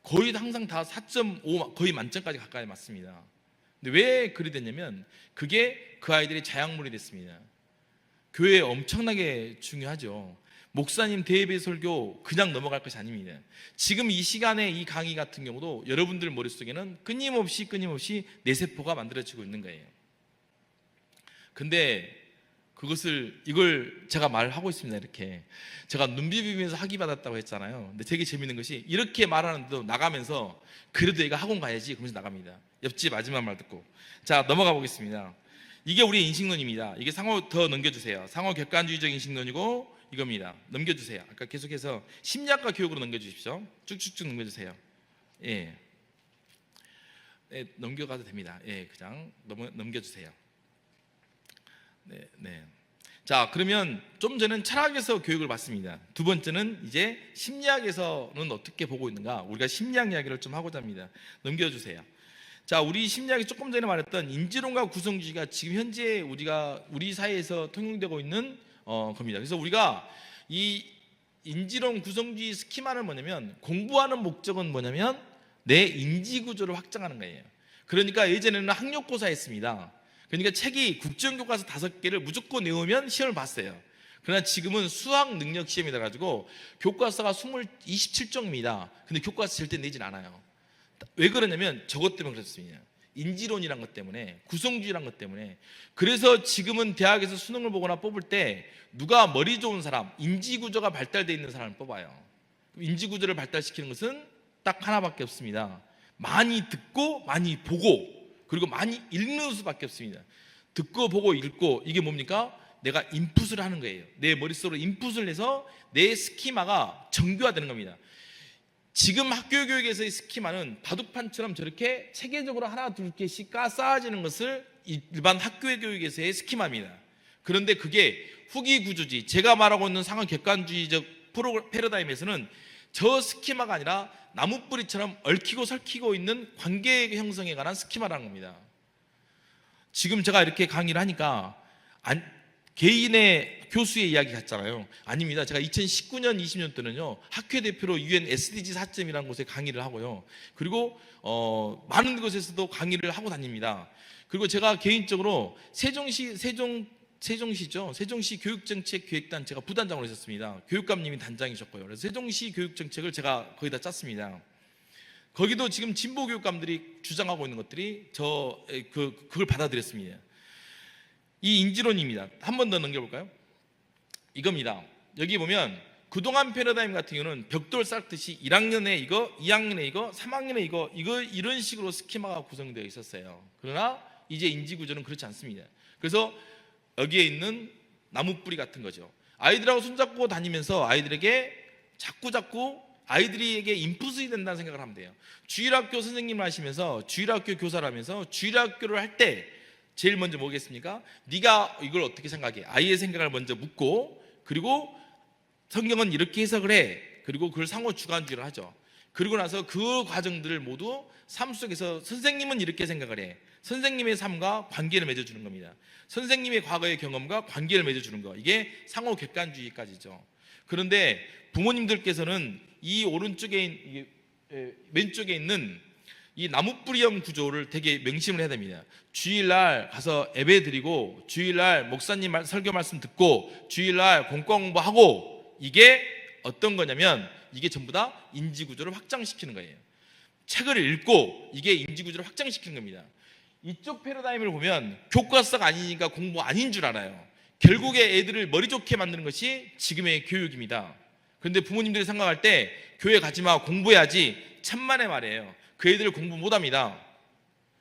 거의 항상 다 4.5, 거의 만점까지 가까이 맞습니다. 근데 왜 그리 됐냐면 그게 그 아이들의 자양분이 됐습니다. 교회에 엄청나게 중요하죠. 목사님 대예배 설교 그냥 넘어갈 것이 아닙니다. 지금 이 시간에 이 강의 같은 경우도 여러분들 머릿속에는 끊임없이 뇌세포가 만들어지고 있는 거예요. 근데 이걸 제가 말하고 있습니다. 이렇게 제가 눈 비비면서 학위 받았다고 했잖아요. 근데 되게 재밌는 것이, 이렇게 말하는데도 나가면서 그래도 얘가 학원 가야지 그러면서 나갑니다. 옆집 마지막 말 듣고. 자, 넘어가 보겠습니다. 이게 우리 인식론입니다. 이게 상호 더 넘겨주세요. 상호 객관주의적 인식론이고 이겁니다. 넘겨주세요. 아까 계속해서 심리학과 교육으로 넘겨주십시오. 쭉쭉쭉 넘겨주세요. 예, 넘겨가도 됩니다. 예, 그냥 넘겨주세요. 네. 자, 그러면 좀 전에는 철학에서 교육을 받습니다. 두 번째는 이제 심리학에서는 어떻게 보고 있는가, 우리가 심리학 이야기를 좀 하고자 합니다. 넘겨주세요. 자, 우리 심리학이 조금 전에 말했던 인지론과 구성주의가 지금 현재 우리 사회에서 통용되고 있는 겁니다. 그래서 우리가 이 인지론 구성주의 스키마는 뭐냐면, 공부하는 목적은 뭐냐면 내 인지 구조를 확장하는 거예요. 그러니까 예전에는 학력고사 했습니다. 그러니까 책이 국정교과서 5개를 무조건 외우면 시험을 봤어요. 그러나 지금은 수학 능력 시험이라 가지고 교과서가 27종입니다. 근데 교과서 절대 내진 않아요. 왜 그러냐면 저것 때문에 그렇습니다. 인지론이란 것 때문에, 구성주의란 것 때문에. 그래서 지금은 대학에서 수능을 보거나 뽑을 때 누가 머리 좋은 사람, 인지구조가 발달되어 있는 사람을 뽑아요. 인지구조를 발달시키는 것은 딱 하나밖에 없습니다. 많이 듣고 많이 보고, 그리고 많이 읽는 수밖에 없습니다. 듣고 보고 읽고, 이게 뭡니까? 내가 인풋을 하는 거예요. 내 머릿속으로 인풋을 해서 내 스키마가 정교화되는 겁니다. 지금 학교 교육에서의 스키마는 바둑판처럼 저렇게 체계적으로 하나 둘 개씩 쌓아지는 것을 일반 학교 교육에서의 스키마입니다. 그런데 그게 후기 구조지, 제가 말하고 있는 상호 객관주의적 패러다임에서는 저 스키마가 아니라 나무뿌리처럼 얽히고 설키고 있는 관계 형성에 관한 스키마라는 겁니다. 지금 제가 이렇게 강의를 하니까 개인의 교수의 이야기 같잖아요. 아닙니다. 제가 2019년, 20년 때는요, 학회 대표로 UN SDG 4.이라는 곳에 강의를 하고요. 그리고 많은 곳에서도 강의를 하고 다닙니다. 그리고 제가 개인적으로 세종시 교육정책기획단 제가 부단장으로 있었습니다. 교육감님이 단장이셨고요. 그래서 세종시 교육정책을 제가 거기다 짰습니다. 거기도 지금 진보 교육감들이 주장하고 있는 것들이 그걸 받아들였습니다. 이 인지론입니다. 한 번 더 넘겨볼까요? 이겁니다. 여기 보면 그동안 패러다임 같은 경우는 벽돌 쌓듯이 1학년에 이거, 2학년에 이거, 3학년에 이거 이런 식으로 스키마가 구성되어 있었어요. 그러나 이제 인지구조는 그렇지 않습니다. 그래서 여기에 있는 나무뿌리 같은 거죠. 아이들하고 손잡고 다니면서 아이들에게 자꾸 아이들에게 인풋이 된다는 생각을 하면 돼요. 주일학교 선생님을 하시면서 주일학교 교사를 하면서 주일학교를 할 때 제일 먼저 뭐겠습니까? 네가 이걸 어떻게 생각해? 아이의 생각을 먼저 묻고, 그리고 성경은 이렇게 해석을 해. 그리고 그걸 상호 주관주의를 하죠. 그리고 나서 그 과정들을 모두 삶 속에서 선생님은 이렇게 생각을 해. 선생님의 삶과 관계를 맺어주는 겁니다. 선생님의 과거의 경험과 관계를 맺어주는 거, 이게 상호 객관주의까지죠. 그런데 부모님들께서는 이 왼쪽에 있는 이 나무뿌리형 구조를 되게 명심을 해야 됩니다. 주일날 가서 예배 드리고, 주일날 목사님 설교 말씀 듣고, 주일날 공과공부하고, 이게 어떤 거냐면 이게 전부 다 인지구조를 확장시키는 거예요. 책을 읽고 이게 인지구조를 확장시키는 겁니다. 이쪽 패러다임을 보면 교과서가 아니니까 공부 아닌 줄 알아요. 결국에 애들을 머리 좋게 만드는 것이 지금의 교육입니다. 그런데 부모님들이 생각할 때 교회 가지 마, 공부해야지, 천만의 말이에요. 그 애들 공부 못합니다.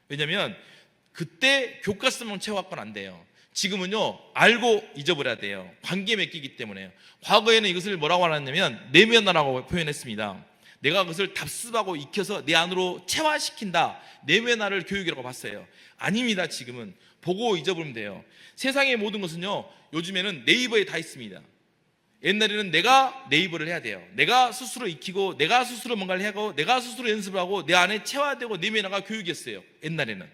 왜냐하면 그때 교과서만 채워갖고는 안 돼요. 지금은요, 알고 잊어버려야 돼요. 관계 맺기기 때문에요. 과거에는 이것을 뭐라고 하냐면 내면화라고 표현했습니다. 내가 그것을 답습하고 익혀서 내 안으로 체화시킨다, 내면화를 교육이라고 봤어요. 아닙니다. 지금은 보고 잊어버리면 돼요. 세상의 모든 것은요, 요즘에는 네이버에 다 있습니다. 옛날에는 내가 네이버를 해야 돼요. 내가 스스로 익히고, 내가 스스로 뭔가를 하고, 내가 스스로 연습을 하고, 내 안에 체화되고 내면화가 교육이었어요. 옛날에는.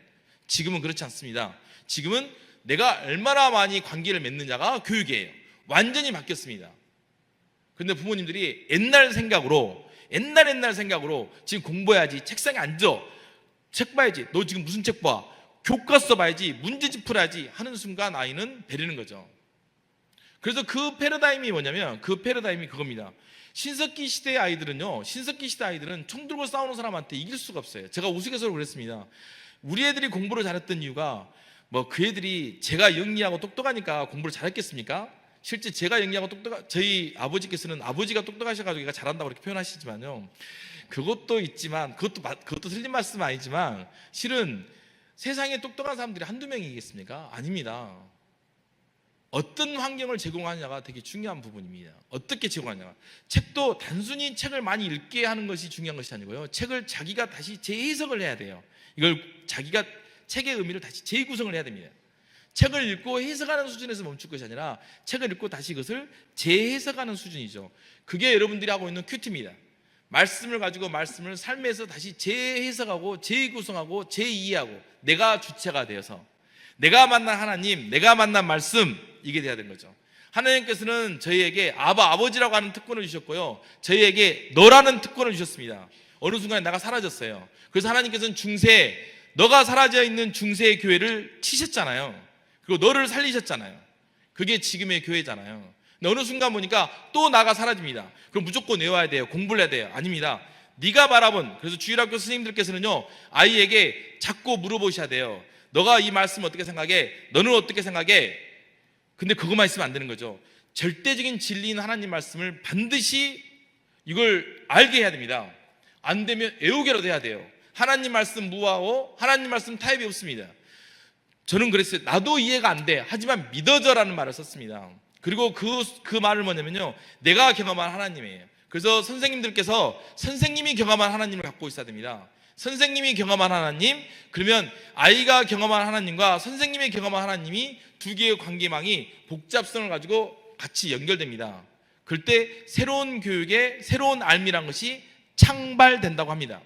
지금은 그렇지 않습니다. 지금은 내가 얼마나 많이 관계를 맺느냐가 교육이에요. 완전히 바뀌었습니다. 그런데 부모님들이 옛날 생각으로 지금 공부해야지, 책상에 앉아, 책 봐야지, 너 지금 무슨 책 봐, 교과서 봐야지, 문제집 풀어야지 하는 순간 아이는 베리는 거죠. 그래서 그 패러다임이 뭐냐면, 그 패러다임이 그겁니다. 신석기 시대의 아이들은요, 신석기 시대 아이들은 총 들고 싸우는 사람한테 이길 수가 없어요. 제가 우스갯소리로 그랬습니다. 우리 애들이 공부를 잘했던 이유가 그 애들이 제가 영리하고 똑똑하니까 공부를 잘했겠습니까? 실제 제가 영리하고 저희 아버지께서는 아버지가 똑똑하셔가지고 얘가 잘한다고 그렇게 표현하시지만요, 그것도 있지만, 그것도 틀린 말씀은 아니지만, 실은 세상에 똑똑한 사람들이 한두 명이겠습니까? 아닙니다. 어떤 환경을 제공하느냐가 되게 중요한 부분입니다. 어떻게 제공하느냐. 책도 단순히 책을 많이 읽게 하는 것이 중요한 것이 아니고요, 책을 자기가 다시 재해석을 해야 돼요. 이걸 자기가 책의 의미를 다시 재구성을 해야 됩니다. 책을 읽고 해석하는 수준에서 멈출 것이 아니라 책을 읽고 다시 그것을 재해석하는 수준이죠. 그게 여러분들이 하고 있는 큐티입니다. 말씀을 가지고 말씀을 삶에서 다시 재해석하고 재구성하고 재이해하고, 내가 주체가 되어서 내가 만난 하나님, 내가 만난 말씀, 이게 돼야 되는 거죠. 하나님께서는 저희에게 아버지라고 하는 특권을 주셨고요, 저희에게 너라는 특권을 주셨습니다. 어느 순간에 나가 사라졌어요. 그래서 하나님께서는 너가 사라져 있는 중세의 교회를 치셨잖아요. 그리고 너를 살리셨잖아요. 그게 지금의 교회잖아요. 근데 어느 순간 보니까 또 나가 사라집니다. 그럼 무조건 외워야 돼요, 공부를 해야 돼요? 아닙니다. 네가 바라본, 그래서 주일학교 선생님들께서는요, 아이에게 자꾸 물어보셔야 돼요. 너가 이 말씀 어떻게 생각해? 너는 어떻게 생각해? 근데 그것만 있으면 안 되는 거죠. 절대적인 진리인 하나님 말씀을 반드시 이걸 알게 해야 됩니다. 안 되면 외우게라도 해야 돼요. 하나님 말씀 무화호, 하나님 말씀 타협이 없습니다. 저는 그랬어요. 나도 이해가 안 돼, 하지만 믿어져라는 말을 썼습니다. 그리고 그 말을 뭐냐면요, 내가 경험한 하나님이에요. 그래서 선생님들께서 선생님이 경험한 하나님을 갖고 있어야 됩니다. 선생님이 경험한 하나님, 그러면 아이가 경험한 하나님과 선생님이 경험한 하나님이 두 개의 관계망이 복잡성을 가지고 같이 연결됩니다. 그때 새로운 교육의 새로운 알미란 것이 창발된다고 합니다.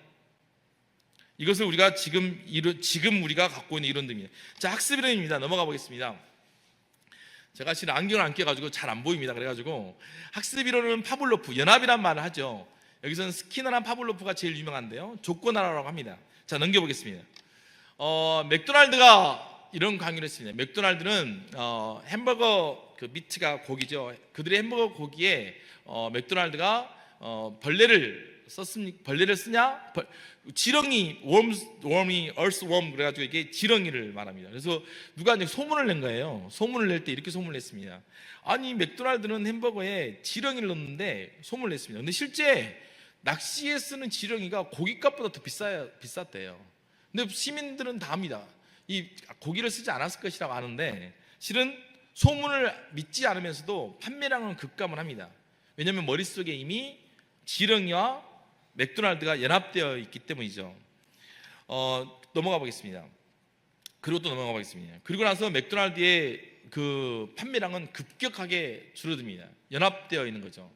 이것을 우리가 지금 우리가 갖고 있는 이론들입니다. 자, 학습 이론입니다. 넘어가 보겠습니다. 제가 실은 안경을 안 껴가지고 잘 안 보입니다. 그래가지고 학습 이론은 파블로프, 연합이란 말을 하죠. 여기서는 스키너랑 파블로프가 제일 유명한데요. 조건하라고 합니다. 자, 넘겨보겠습니다. 맥도날드가 이런 강의를 했습니다. 맥도날드는 햄버거 그 미트가 고기죠. 그들의 햄버거 고기에 맥도날드가 벌레를 쓰냐? 지렁이, worm이 earthworm 그래가지고 이게 지렁이를 말합니다. 그래서 누가 이제 소문을 낸 거예요. 소문을 낼 때 이렇게 소문을 냈습니다. 아니, 맥도날드는 햄버거에 지렁이를 넣는데 소문을 냈습니다. 근데 실제 낚시에 쓰는 지렁이가 고깃값보다 더 비쌌대요. 근데 시민들은 다 압니다. 이 고기를 쓰지 않았을 것이라고 아는데 실은 소문을 믿지 않으면서도 판매량은 급감을 합니다. 왜냐하면 머릿속에 이미 지렁이와 맥도날드가 연합되어 있기 때문이죠. 넘어가 보겠습니다. 그리고 또 넘어가 보겠습니다. 그리고 나서 맥도날드의 그 판매량은 급격하게 줄어듭니다. 연합되어 있는 거죠.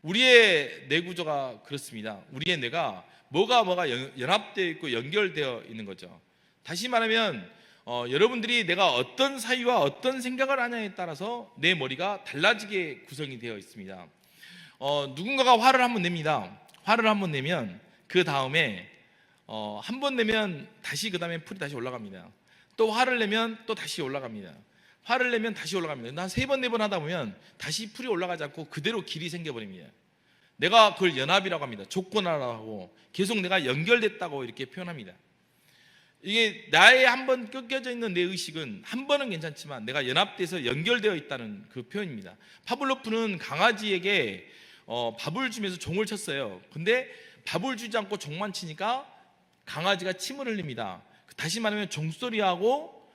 우리의 뇌 구조가 그렇습니다. 우리의 뇌가 뭐가 연합되어 있고 연결되어 있는 거죠. 다시 말하면 여러분들이 내가 어떤 사유와 어떤 생각을 하냐에 따라서 내 머리가 달라지게 구성이 되어 있습니다. 누군가가 화를 한번 냅니다. 화를 한번 내면 그 다음에 한 번 내면 다시 그 다음에 풀이 다시 올라갑니다. 또 화를 내면 또 다시 올라갑니다. 화를 내면 다시 올라갑니다. 한 3번, 4번 하다 보면 다시 풀이 올라가지 않고 그대로 길이 생겨버립니다. 내가 그걸 연합이라고 합니다. 조건하라고 하고 계속 내가 연결됐다고 이렇게 표현합니다. 이게 나의 한번 꺾여져 있는 내 의식은 한 번은 괜찮지만 내가 연합돼서 연결되어 있다는 그 표현입니다. 파블로프는 강아지에게 밥을 주면서 종을 쳤어요. 근데 밥을 주지 않고 종만 치니까 강아지가 침을 흘립니다. 다시 말하면 종소리하고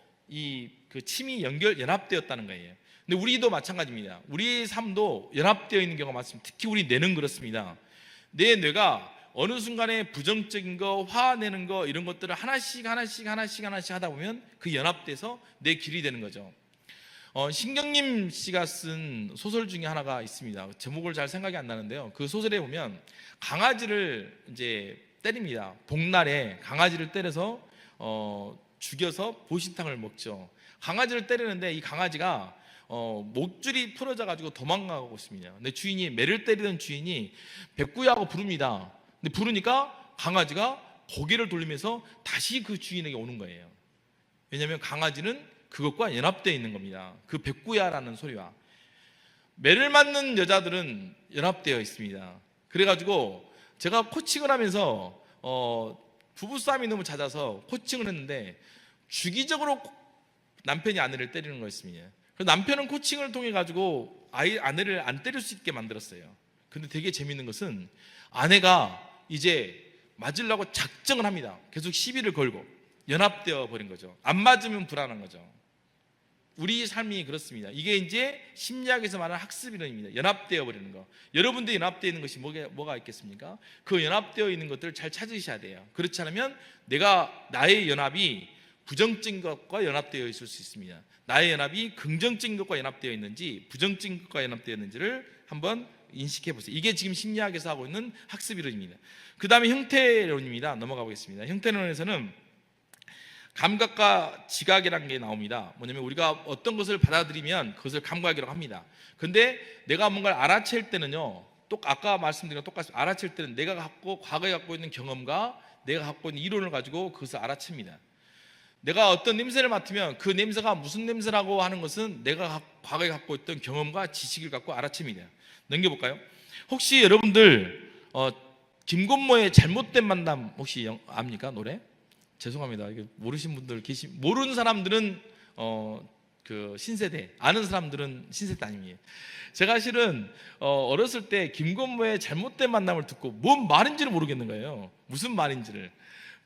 그 침이 연합되었다는 거예요. 근데 우리도 마찬가지입니다. 우리 삶도 연합되어 있는 경우가 많습니다. 특히 우리 뇌는 그렇습니다. 내 뇌가 어느 순간에 부정적인 거, 화내는 거 이런 것들을 하나씩 하다 보면 그 연합돼서 내 길이 되는 거죠. 신경림 씨가 쓴 소설 중에 하나가 있습니다. 제목을 잘 생각이 안 나는데요. 그 소설에 보면 강아지를 이제 때립니다. 복날에 강아지를 때려서 죽여서 보신탕을 먹죠. 강아지를 때리는데 이 강아지가 목줄이 풀어져 가지고 도망가고 있습니다. 근데 주인이 매를 때리던 주인이 백구야하고 부릅니다. 근데 부르니까 강아지가 고개를 돌리면서 다시 그 주인에게 오는 거예요. 왜냐하면 강아지는 그것과 연합되어 있는 겁니다. 그 백구야라는 소리와. 매를 맞는 여자들은 연합되어 있습니다. 그래가지고 제가 코칭을 하면서 부부싸움이 너무 잦아서 코칭을 했는데 주기적으로 남편이 아내를 때리는 거였습니다. 그래서 남편은 코칭을 통해 가지고 아내를 안 때릴 수 있게 만들었어요. 근데 되게 재밌는 것은 아내가 이제 맞으려고 작정을 합니다. 계속 시비를 걸고 연합되어 버린 거죠. 안 맞으면 불안한 거죠. 우리 삶이 그렇습니다. 이게 이제 심리학에서 말하는 학습 이론입니다. 연합되어 버리는 거. 여러분들이 연합되어 있는 것이 뭐가 있겠습니까? 그 연합되어 있는 것들을 잘 찾으셔야 돼요. 그렇지 않으면 나의 연합이 부정적인 것과 연합되어 있을 수 있습니다. 나의 연합이 긍정적인 것과 연합되어 있는지 부정적인 것과 연합되어 있는지를 한번 인식해 보세요. 이게 지금 심리학에서 하고 있는 학습 이론입니다. 그 다음에 형태론입니다. 넘어가 보겠습니다. 형태론에서는 감각과 지각이라는 게 나옵니다. 뭐냐면 우리가 어떤 것을 받아들이면 그것을 감각이라고 합니다. 근데 내가 뭔가를 알아챌 때는요, 아까 말씀드린 것 똑같습니다. 알아챌 때는 과거에 갖고 있는 경험과 내가 갖고 있는 이론을 가지고 그것을 알아챕니다. 내가 어떤 냄새를 맡으면 그 냄새가 무슨 냄새라고 하는 것은 내가 과거에 갖고 있던 경험과 지식을 갖고 알아챕니다. 넘겨볼까요? 혹시 여러분들 김건모의 잘못된 만남 혹시 압니까? 노래? 죄송합니다. 이게 모르신 분들 모르는 사람들은 그 신세대, 아는 사람들은 신세대 아닙니다. 제가 실은 어렸을 때 김건모의 잘못된 만남을 듣고 뭔 말인지를 모르겠는 거예요. 무슨 말인지를.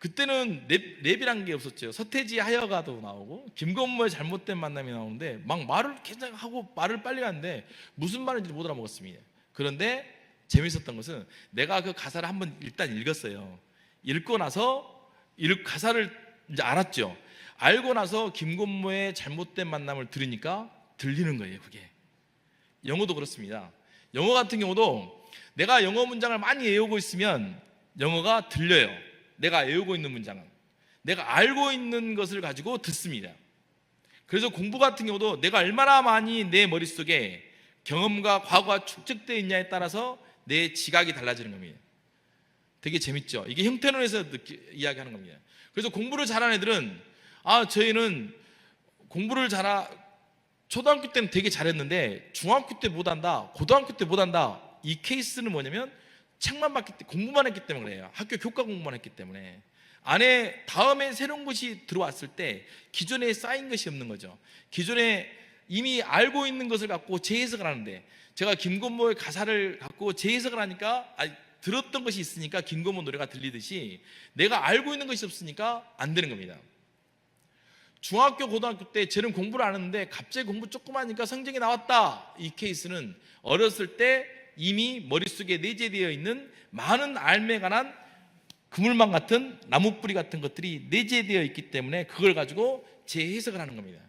그때는 랩이란 게 없었죠. 서태지 하여가도 나오고 김건모의 잘못된 만남이 나오는데 막 말을 계속 하고 말을 빨리 하는데 무슨 말인지 못 알아먹었습니다. 그런데 재밌었던 것은 내가 그 가사를 한번 일단 읽었어요. 읽고 나서 가사를 이제 알았죠. 알고 나서 김건모의 잘못된 만남을 들으니까 들리는 거예요. 그게 영어도 그렇습니다. 영어 같은 경우도 내가 영어 문장을 많이 외우고 있으면 영어가 들려요. 내가 외우고 있는 문장은 내가 알고 있는 것을 가지고 듣습니다. 그래서 공부 같은 경우도 내가 얼마나 많이 내 머릿속에 경험과 과거가 축적되어 있냐에 따라서 내 지각이 달라지는 겁니다. 되게 재밌죠. 이게 형태론에서 이야기하는 겁니다. 그래서 공부를 잘하는 애들은 저희는 공부를 초등학교 때는 되게 잘했는데 중학교 때 못한다, 고등학교 때 못한다. 이 케이스는 뭐냐면 책만 봤기 때문에, 공부만 했기 때문에 그래요. 학교 교과 공부만 했기 때문에. 안에 다음에 새로운 것이 들어왔을 때 기존에 쌓인 것이 없는 거죠. 기존에 이미 알고 있는 것을 갖고 재해석을 하는데, 제가 김건모의 가사를 갖고 재해석을 하니까 들었던 것이 있으니까 김건모 노래가 들리듯이 내가 알고 있는 것이 없으니까 안 되는 겁니다. 중학교 고등학교 때 저는 공부를 안 했는데 갑자기 공부 조금 하니까 성적이 나왔다. 이 케이스는 어렸을 때 이미 머릿속에 내재되어 있는 많은 알매 관한 그물망 같은 나무뿌리 같은 것들이 내재되어 있기 때문에 그걸 가지고 재해석을 하는 겁니다.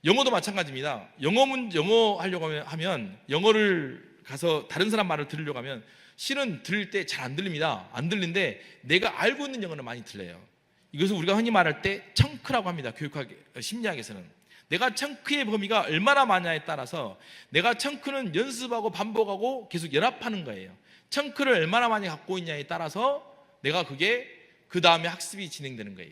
영어도 마찬가지입니다. 영어 하려고 하면 영어를 가서 다른 사람 말을 들으려고 하면 실은 들을 때 잘 안 들립니다. 안 들리는데 내가 알고 있는 영어는 많이 들려요. 이것을 우리가 흔히 말할 때 청크라고 합니다. 심리학에서는 내가 청크의 범위가 얼마나 많냐에 따라서 내가 청크는 연습하고 반복하고 계속 연합하는 거예요. 청크를 얼마나 많이 갖고 있냐에 따라서 내가 그게 그 다음에 학습이 진행되는 거예요.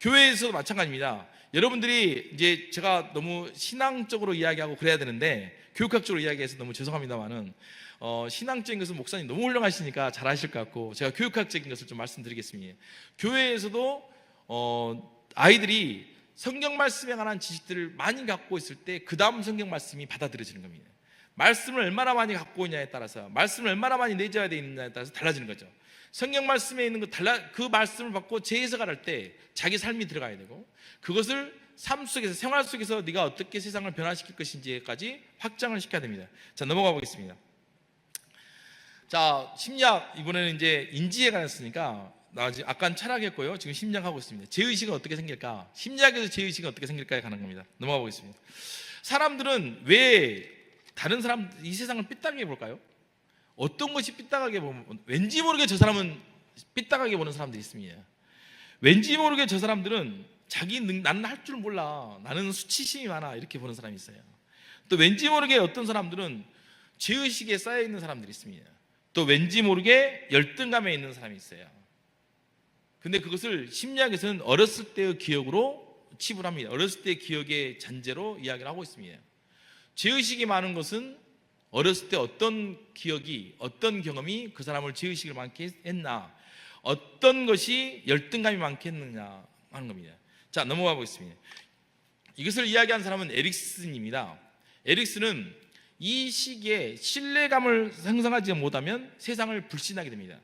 교회에서도 마찬가지입니다. 여러분들이 이제 제가 너무 신앙적으로 이야기하고 그래야 되는데 교육학적으로 이야기해서 너무 죄송합니다만은 신앙적인 것은 목사님 너무 훌륭하시니까 잘 하실 것 같고 제가 교육학적인 것을 좀 말씀드리겠습니다. 교회에서도 아이들이 성경 말씀에 관한 지식들을 많이 갖고 있을 때 그 다음 성경 말씀이 받아들여지는 겁니다. 말씀을 얼마나 많이 갖고 있냐에 따라서, 말씀을 얼마나 많이 내줘야 되느냐에 따라서 달라지는 거죠. 성경 말씀에 있는 그 말씀을 받고 재해석을 할 때 자기 삶이 들어가야 되고, 그것을 삶 속에서, 생활 속에서 네가 어떻게 세상을 변화시킬 것인지까지 확장을 시켜야 됩니다. 자, 넘어가 보겠습니다. 자, 심리학, 이번에는 이제 인지에 관했으니까 나 지금 아까 철학했고요. 지금 심리학하고 있습니다. 제의식은 어떻게 생길까? 심리학에서 제의식은 어떻게 생길까에 관한 겁니다. 넘어가 보겠습니다. 사람들은 왜 다른 사람, 이 세상을 삐딱하게 볼까요? 어떤 것이 삐딱하게 보면, 왠지 모르게 저 사람은 삐딱하게 보는 사람들이 있습니다. 왠지 모르게 저 사람들은 나는 할 줄 몰라, 나는 수치심이 많아, 이렇게 보는 사람이 있어요. 또 왠지 모르게 어떤 사람들은 죄의식에 쌓여 있는 사람들이 있습니다. 또 왠지 모르게 열등감에 있는 사람이 있어요. 근데 그것을 심리학에서는 어렸을 때의 기억으로 치부합니다. 어렸을 때의 기억의 잔재로 이야기를 하고 있습니다. 죄의식이 많은 것은 어렸을 때 어떤 기억이, 어떤 경험이 그 사람을 죄의식을 많게 했나, 어떤 것이 열등감이 많게 했느냐 하는 겁니다. 자, 넘어가 보겠습니다. 이것을 이야기한 사람은 에릭슨입니다. 에릭슨은 이 시기에 신뢰감을 형성하지 못하면 세상을 불신하게 됩니다.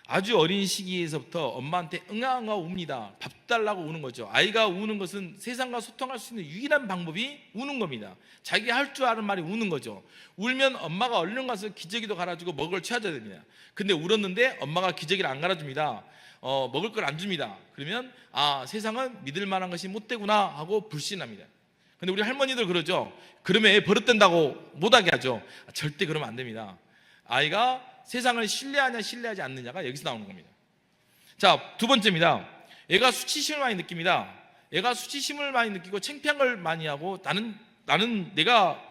아주 어린 시기에서부터 엄마한테 응아응아 웁니다. 밥 달라고 우는 거죠. 아이가 우는 것은 세상과 소통할 수 있는 유일한 방법이 우는 겁니다. 자기가 할 줄 아는 말이 우는 거죠. 울면 엄마가 얼른 가서 기저귀도 갈아주고 먹을 걸 채워줘야 됩니다. 근데 울었는데 엄마가 기저귀를 안 갈아줍니다. 먹을 걸 안 줍니다. 그러면 세상은 믿을 만한 것이 못 되구나 하고 불신합니다. 근데 우리 할머니들 그러죠. 그러면 애 버릇된다고 못하게 하죠. 절대 그러면 안 됩니다. 아이가 세상을 신뢰하냐 신뢰하지 않느냐가 여기서 나오는 겁니다. 자, 두 번째입니다. 애가 수치심을 많이 느낍니다. 애가 수치심을 많이 느끼고 창피한 걸 많이 하고 나는 내가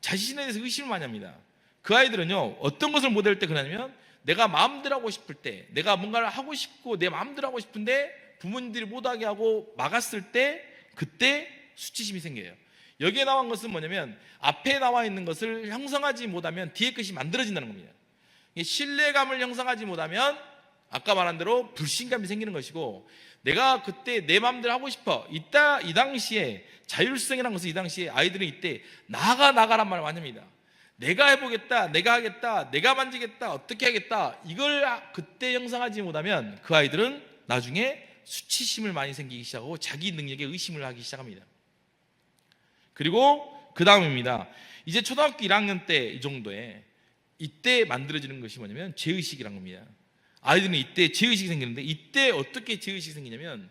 자신에 대해서 의심을 많이 합니다. 그 아이들은요, 어떤 것을 못할 때 그러냐면 내가 마음대로 하고 싶을 때, 내가 뭔가를 하고 싶고 내 마음대로 하고 싶은데 부모님들이 못하게 하고 막았을 때 그때 수치심이 생겨요. 여기에 나온 것은 뭐냐면 앞에 나와 있는 것을 형성하지 못하면 뒤에 것이 만들어진다는 겁니다. 신뢰감을 형성하지 못하면 아까 말한 대로 불신감이 생기는 것이고, 내가 그때 내 마음대로 하고 싶어, 이 당시에 자율성이라는 것은 이 당시에 아이들은 이때 나가란 말을 많이 합니다. 내가 해보겠다, 내가 하겠다, 내가 만지겠다, 어떻게 하겠다, 이걸 그때 형성하지 못하면 그 아이들은 나중에 수치심을 많이 생기기 시작하고 자기 능력에 의심을 하기 시작합니다. 그리고 그 다음입니다. 이제 초등학교 1학년 때 이 정도에 이때 만들어지는 것이 뭐냐면 죄의식이란 겁니다. 아이들은 이때 죄의식이 생기는데, 이때 어떻게 죄의식이 생기냐면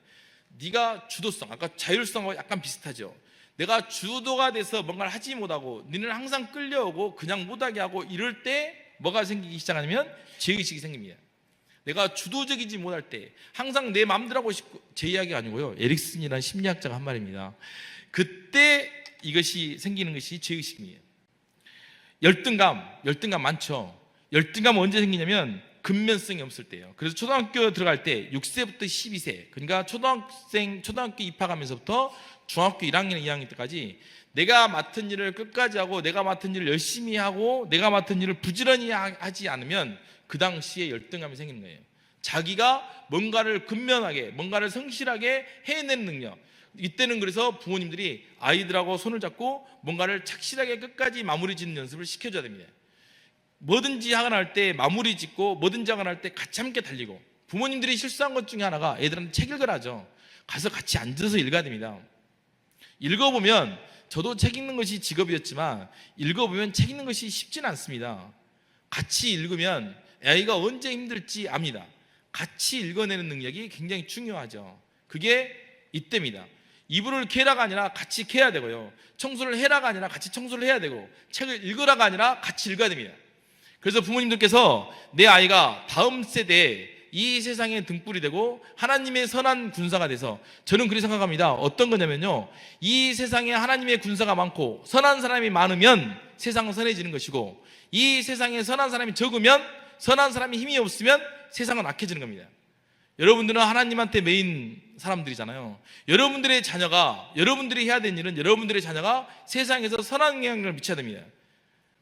네가 주도성, 아까 자율성하고 약간 비슷하죠. 내가 주도가 돼서 뭔가를 하지 못하고 너는 항상 끌려오고 그냥 못하게 하고 이럴 때 뭐가 생기기 시작하냐면 죄의식이 생깁니다. 내가 주도적이지 못할 때 항상 내 마음대로 하고 싶고, 제 이야기가 아니고요, 에릭슨이라는 심리학자가 한 말입니다. 그때 이것이 생기는 것이 죄의식이에요. 열등감 많죠. 열등감 언제 생기냐면 근면성이 없을 때예요. 그래서 초등학교 들어갈 때 6세부터 12세, 그러니까 초등학교 입학하면서부터 중학교 1학년, 2학년 때까지 내가 맡은 일을 끝까지 하고 내가 맡은 일을 열심히 하고 내가 맡은 일을 부지런히 하지 않으면 그 당시에 열등감이 생기는 거예요. 자기가 뭔가를 근면하게, 뭔가를 성실하게 해내는 능력. 이때는 그래서 부모님들이 아이들하고 손을 잡고 뭔가를 착실하게 끝까지 마무리 짓는 연습을 시켜줘야 됩니다. 뭐든지 하거나 할 때 마무리 짓고 뭐든지 하거나 할 때 같이 함께 달리고, 부모님들이 실수한 것 중에 하나가 애들한테 책 읽으라죠. 가서 같이 앉아서 읽어야 됩니다. 읽어보면, 저도 책 읽는 것이 직업이었지만 읽어보면 책 읽는 것이 쉽지는 않습니다. 같이 읽으면 아이가 언제 힘들지 압니다. 같이 읽어내는 능력이 굉장히 중요하죠. 그게 이때입니다. 이불을 개라가 아니라 같이 개야 되고요, 청소를 해라가 아니라 같이 청소를 해야 되고, 책을 읽으라가 아니라 같이 읽어야 됩니다. 그래서 부모님들께서 내 아이가 다음 세대에 이 세상의 등불이 되고 하나님의 선한 군사가 돼서, 저는 그렇게 생각합니다. 어떤 거냐면요, 이 세상에 하나님의 군사가 많고 선한 사람이 많으면 세상은 선해지는 것이고, 이 세상에 선한 사람이 적으면, 선한 사람이 힘이 없으면 세상은 악해지는 겁니다. 여러분들은 하나님한테 매인 사람들이잖아요. 여러분들의 자녀가, 여러분들이 해야 되는 일은 여러분들의 자녀가 세상에서 선한 영향을 미쳐야 됩니다.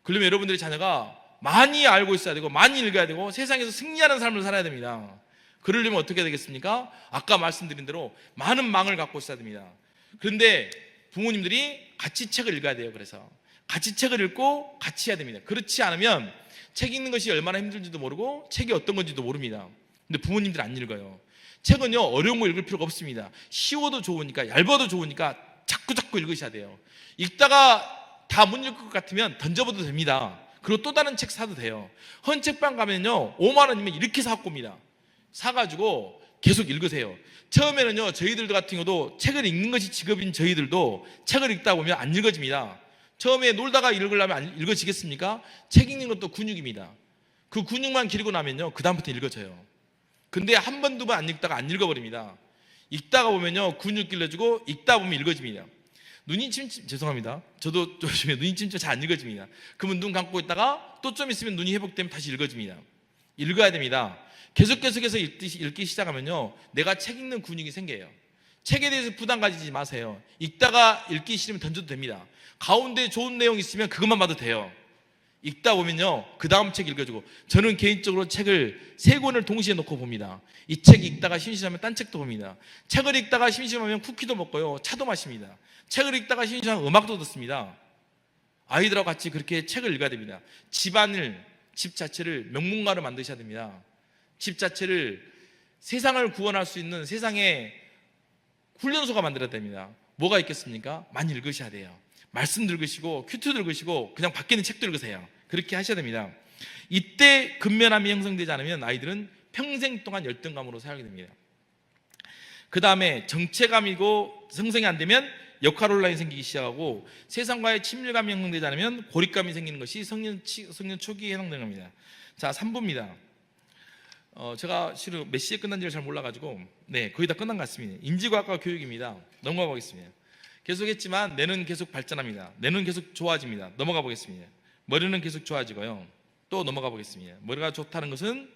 그러면 여러분들의 자녀가 많이 알고 있어야 되고 많이 읽어야 되고 세상에서 승리하는 삶을 살아야 됩니다. 그러려면 어떻게 되겠습니까? 아까 말씀드린 대로 많은 망을 갖고 있어야 됩니다. 그런데 부모님들이 같이 책을 읽어야 돼요. 그래서 같이 책을 읽고 같이 해야 됩니다. 그렇지 않으면 책 읽는 것이 얼마나 힘든지도 모르고 책이 어떤 건지도 모릅니다. 근데 부모님들이 안 읽어요. 책은요, 어려운 거 읽을 필요가 없습니다. 쉬워도 좋으니까, 얇아도 좋으니까 자꾸 읽으셔야 돼요. 읽다가 다 못 읽을 것 같으면 던져봐도 됩니다. 그리고 또 다른 책 사도 돼요. 헌책방 가면요 5만 원이면 이렇게 사갖고 옵니다. 사가지고 계속 읽으세요. 처음에는요, 저희들 같은 경우도 책을 읽는 것이 직업인 저희들도 책을 읽다 보면 안 읽어집니다. 처음에 놀다가 읽으려면 안 읽어지겠습니까? 책 읽는 것도 근육입니다. 그 근육만 기르고 나면요, 그 다음부터 읽어져요. 근데 한 번, 두 번 안 읽다가 안 읽어버립니다. 읽다가 보면요, 근육 길러지고 읽다 보면 읽어집니다. 눈이 죄송합니다. 저도 요즘에 눈이 잘 안 읽어집니다. 그러면 눈 감고 있다가 또 좀 있으면 눈이 회복되면 다시 읽어집니다. 읽어야 됩니다. 계속해서 읽기 시작하면요, 내가 책 읽는 근육이 생겨요. 책에 대해서 부담 가지지 마세요. 읽다가 읽기 싫으면 던져도 됩니다. 가운데 좋은 내용 있으면 그것만 봐도 돼요. 읽다 보면요, 그 다음 책 읽어주고, 저는 개인적으로 책을 3권을 동시에 놓고 봅니다. 이 책 읽다가 심심하면 딴 책도 봅니다. 책을 읽다가 심심하면 쿠키도 먹고요, 차도 마십니다. 책을 읽다가 심심하면 음악도 듣습니다. 아이들하고 같이 그렇게 책을 읽어야 됩니다. 집안을, 집 자체를 명문가로 만드셔야 됩니다. 집 자체를 세상을 구원할 수 있는 세상의 훈련소가 만들어야 됩니다. 뭐가 있겠습니까? 많이 읽으셔야 돼요. 말씀 읽으시고 큐트 읽으시고 그냥 밖에 있는 책도 읽으세요. 그렇게 하셔야 됩니다. 이때 근면함이 형성되지 않으면 아이들은 평생 동안 열등감으로 살게 됩니다. 그 다음에 정체감이고 형성이 안 되면 역할 혼란이 생기기 시작하고, 세상과의 친밀감이 형성되지 않으면 고립감이 생기는 것이 성년 초기에 해당되는 겁니다. 자, 3부입니다. 제가 실은 몇 시에 끝난지를 잘 몰라가지고 거의 다 끝난 것 같습니다. 인지과학과 교육입니다. 넘어가 보겠습니다. 계속했지만 뇌는 계속 발전합니다. 뇌는 계속 좋아집니다. 넘어가 보겠습니다. 머리는 계속 좋아지고요. 또 넘어가 보겠습니다. 머리가 좋다는 것은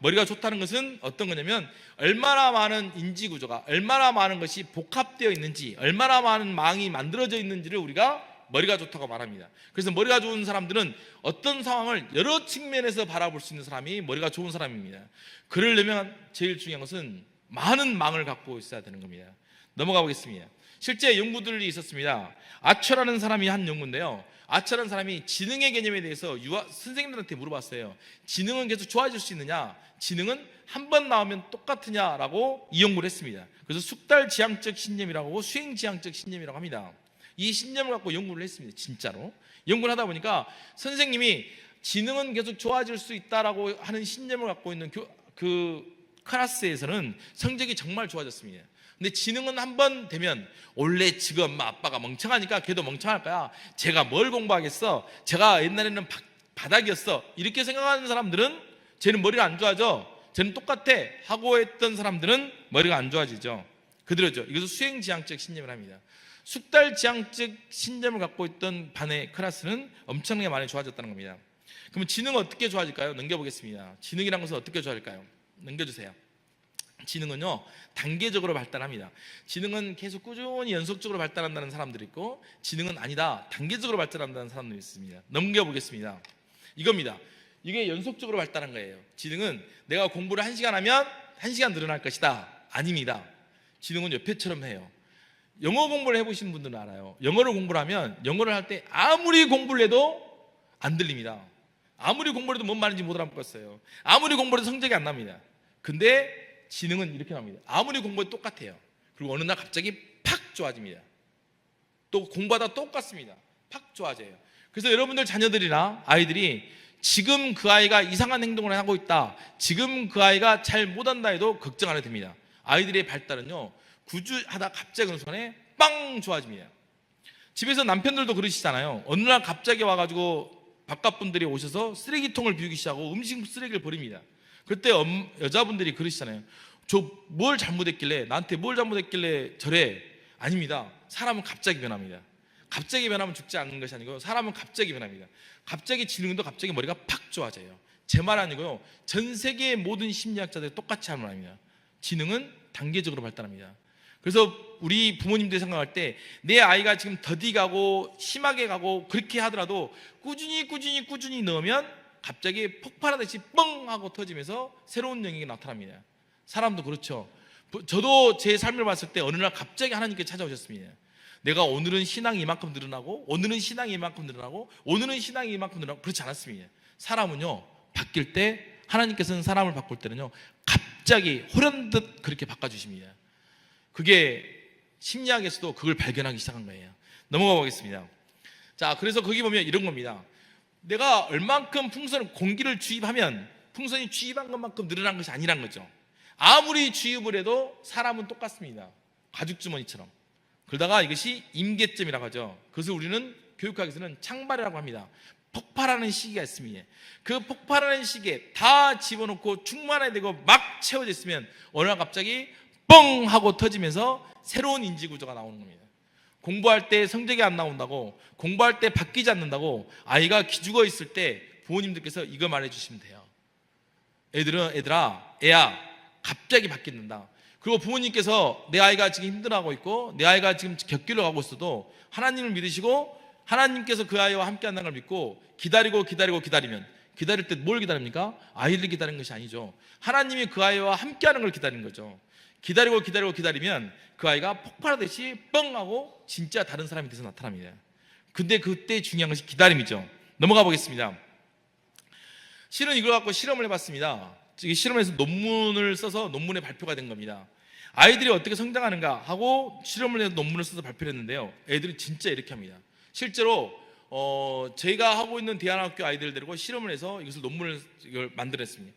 머리가 좋다는 것은 어떤 거냐면, 얼마나 많은 인지 구조가, 얼마나 많은 것이 복합되어 있는지, 얼마나 많은 망이 만들어져 있는지를 우리가 머리가 좋다고 말합니다. 그래서 머리가 좋은 사람들은 어떤 상황을 여러 측면에서 바라볼 수 있는 사람이 머리가 좋은 사람입니다. 그러려면 제일 중요한 것은 많은 망을 갖고 있어야 되는 겁니다. 넘어가 보겠습니다. 실제 연구들이 있었습니다. 아처라는 사람이 한 연구인데요, 아처라는 사람이 지능의 개념에 대해서 선생님들한테 물어봤어요. 지능은 계속 좋아질 수 있느냐? 지능은 한 번 나오면 똑같으냐라고 이 연구를 했습니다. 그래서 숙달지향적 신념이라고 하고 수행지향적 신념이라고 합니다. 이 신념을 갖고 연구를 했습니다. 진짜로 연구를 하다 보니까 선생님이 지능은 계속 좋아질 수 있다라고 하는 신념을 갖고 있는 그 클래스에서는 성적이 정말 좋아졌습니다. 근데 지능은 한 번 되면 원래 지금 엄마 아빠가 멍청하니까 걔도 멍청할 거야. 제가 뭘 공부하겠어? 제가 옛날에는 바닥이었어. 이렇게 생각하는 사람들은 쟤는 머리가 안 좋아져. 쟤는 똑같아 하고 했던 사람들은 머리가 안 좋아지죠. 그대로죠. 이것은 수행지향적 신념을 합니다. 숙달지향적 신념을 갖고 있던 반의 클래스는 엄청나게 많이 좋아졌다는 겁니다. 그러면 지능은 어떻게 좋아질까요? 넘겨보겠습니다. 지능이라는 것은 어떻게 좋아질까요? 넘겨주세요. 지능은요, 단계적으로 발달합니다. 지능은 계속 꾸준히 연속적으로 발달한다는 사람들이 있고, 지능은 아니다, 단계적으로 발달한다는 사람들이 있습니다. 넘겨보겠습니다. 이겁니다. 이게 연속적으로 발달한 거예요. 지능은 내가 공부를 1시간 하면 1시간 늘어날 것이다. 아닙니다. 지능은 옆에처럼 해요. 영어 공부를 해보신 분들은 알아요. 영어를 공부를 하면 영어를 할 때 아무리 공부를 해도 안 들립니다. 아무리 공부를 해도 뭔 말인지 못 알아먹겠어요. 아무리 공부를 해도 성적이 안 납니다. 근데 지능은 이렇게 나옵니다. 아무리 공부해도 똑같아요. 그리고 어느 날 갑자기 팍 좋아집니다. 또 공부하다 똑같습니다. 팍 좋아져요. 그래서 여러분들 자녀들이나 아이들이 지금 그 아이가 이상한 행동을 하고 있다, 지금 그 아이가 잘 못한다 해도 걱정 안 해도 됩니다. 아이들의 발달은요, 구주하다 갑자기 어느 순간에 빵 좋아집니다. 집에서 남편들도 그러시잖아요. 어느 날 갑자기 와가지고 바깥 분들이 오셔서 쓰레기통을 비우기 시작하고 음식 쓰레기를 버립니다. 그때 여자분들이 그러시잖아요. 저 뭘 잘못했길래, 나한테 뭘 잘못했길래 저래. 아닙니다. 사람은 갑자기 변합니다. 갑자기 변하면 죽지 않는 것이 아니고 사람은 갑자기 변합니다. 갑자기 지능도 갑자기 머리가 팍 좋아져요. 제 말 아니고요, 전 세계의 모든 심리학자들이 똑같이 하는 말입니다. 지능은 단계적으로 발달합니다. 그래서 우리 부모님들이 생각할 때 내 아이가 지금 더디 가고 심하게 가고 그렇게 하더라도 꾸준히 넣으면 갑자기 폭발하듯이 뻥 하고 터지면서 새로운 영역이 나타납니다. 사람도 그렇죠. 저도 제 삶을 봤을 때 어느 날 갑자기 하나님께 찾아오셨습니다. 내가 오늘은 신앙이 이만큼 늘어나고, 오늘은 신앙이 이만큼 늘어나고, 오늘은 신앙이 이만큼 늘어나고, 그렇지 않았습니다. 사람은요, 바뀔 때, 하나님께서는 사람을 바꿀 때는요, 갑자기 호련듯 그렇게 바꿔주십니다. 그게 심리학에서도 그걸 발견하기 시작한 거예요. 넘어가 보겠습니다. 자, 그래서 거기 보면 이런 겁니다. 내가 얼만큼 공기를 주입하면 풍선이 주입한 것만큼 늘어난 것이 아니란 거죠. 아무리 주입을 해도 사람은 똑같습니다. 가죽주머니처럼. 그러다가 이것이 임계점이라고 하죠. 그것을 우리는 교육학에서는 창발이라고 합니다. 폭발하는 시기가 있습니다. 그 폭발하는 시기에 다 집어넣고 충만해되고 막 채워져 있으면 어느 날 갑자기 뻥 하고 터지면서 새로운 인지구조가 나오는 겁니다. 공부할 때 성적이 안 나온다고, 공부할 때 바뀌지 않는다고 아이가 기죽어 있을 때 부모님들께서 이거 말해주시면 돼요. 애야 갑자기 바뀐다. 그리고 부모님께서 내 아이가 지금 힘들어하고 있고 내 아이가 지금 격기를 가고 있어도 하나님을 믿으시고 하나님께서 그 아이와 함께 한다는 걸 믿고 기다리면 기다릴 때 뭘 기다립니까? 아이를 기다리는 것이 아니죠. 하나님이 그 아이와 함께 하는 걸 기다리는 거죠. 기다리면 그 아이가 폭발하듯이 뻥 하고 진짜 다른 사람이 돼서 나타납니다. 근데 그때 중요한 것이 기다림이죠. 넘어가 보겠습니다. 실은 이걸 갖고 실험을 해봤습니다. 이 실험에서 논문을 써서 논문에 발표가 된 겁니다. 아이들이 어떻게 성장하는가 하고 실험을 해서 논문을 써서 발표를 했는데요, 애들이 진짜 이렇게 합니다. 실제로 제가 하고 있는 대안학교 아이들을 데리고 실험을 해서 이걸 만들었습니다.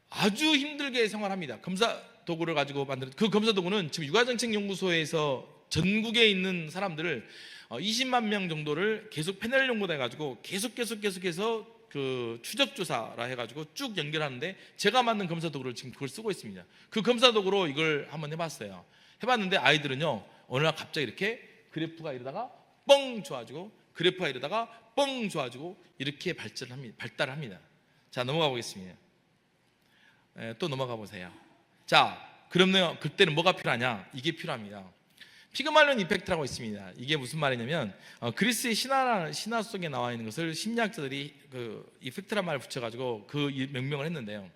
아주 힘들게 생활합니다. 검사 도구를 가지고 만든 그 검사 도구는 지금 육아정책연구소에서 전국에 있는 사람들을 20만 명 정도를 계속 패널 연구다 해가지고 계속해서 그 추적 조사라 해가지고 쭉 연결하는데 제가 만든 검사 도구를 지금 그걸 쓰고 있습니다. 그 검사 도구로 이걸 한번 해봤어요. 해봤는데 아이들은요, 어느 날 갑자기 이렇게 그래프가 이러다가 뻥 좋아지고, 그래프가 이러다가 뻥 좋아지고, 이렇게 발달을 합니다. 자, 넘어가 보겠습니다. 또 넘어가 보세요. 자, 그러면 그때는 뭐가 필요하냐? 이게 필요합니다. 피그말리온 이펙트라고 있습니다. 이게 무슨 말이냐면 그리스의 신화 속에 나와 있는 것을 심리학자들이 그 이펙트란 말을 붙여가지고 그 명명을 했는데요.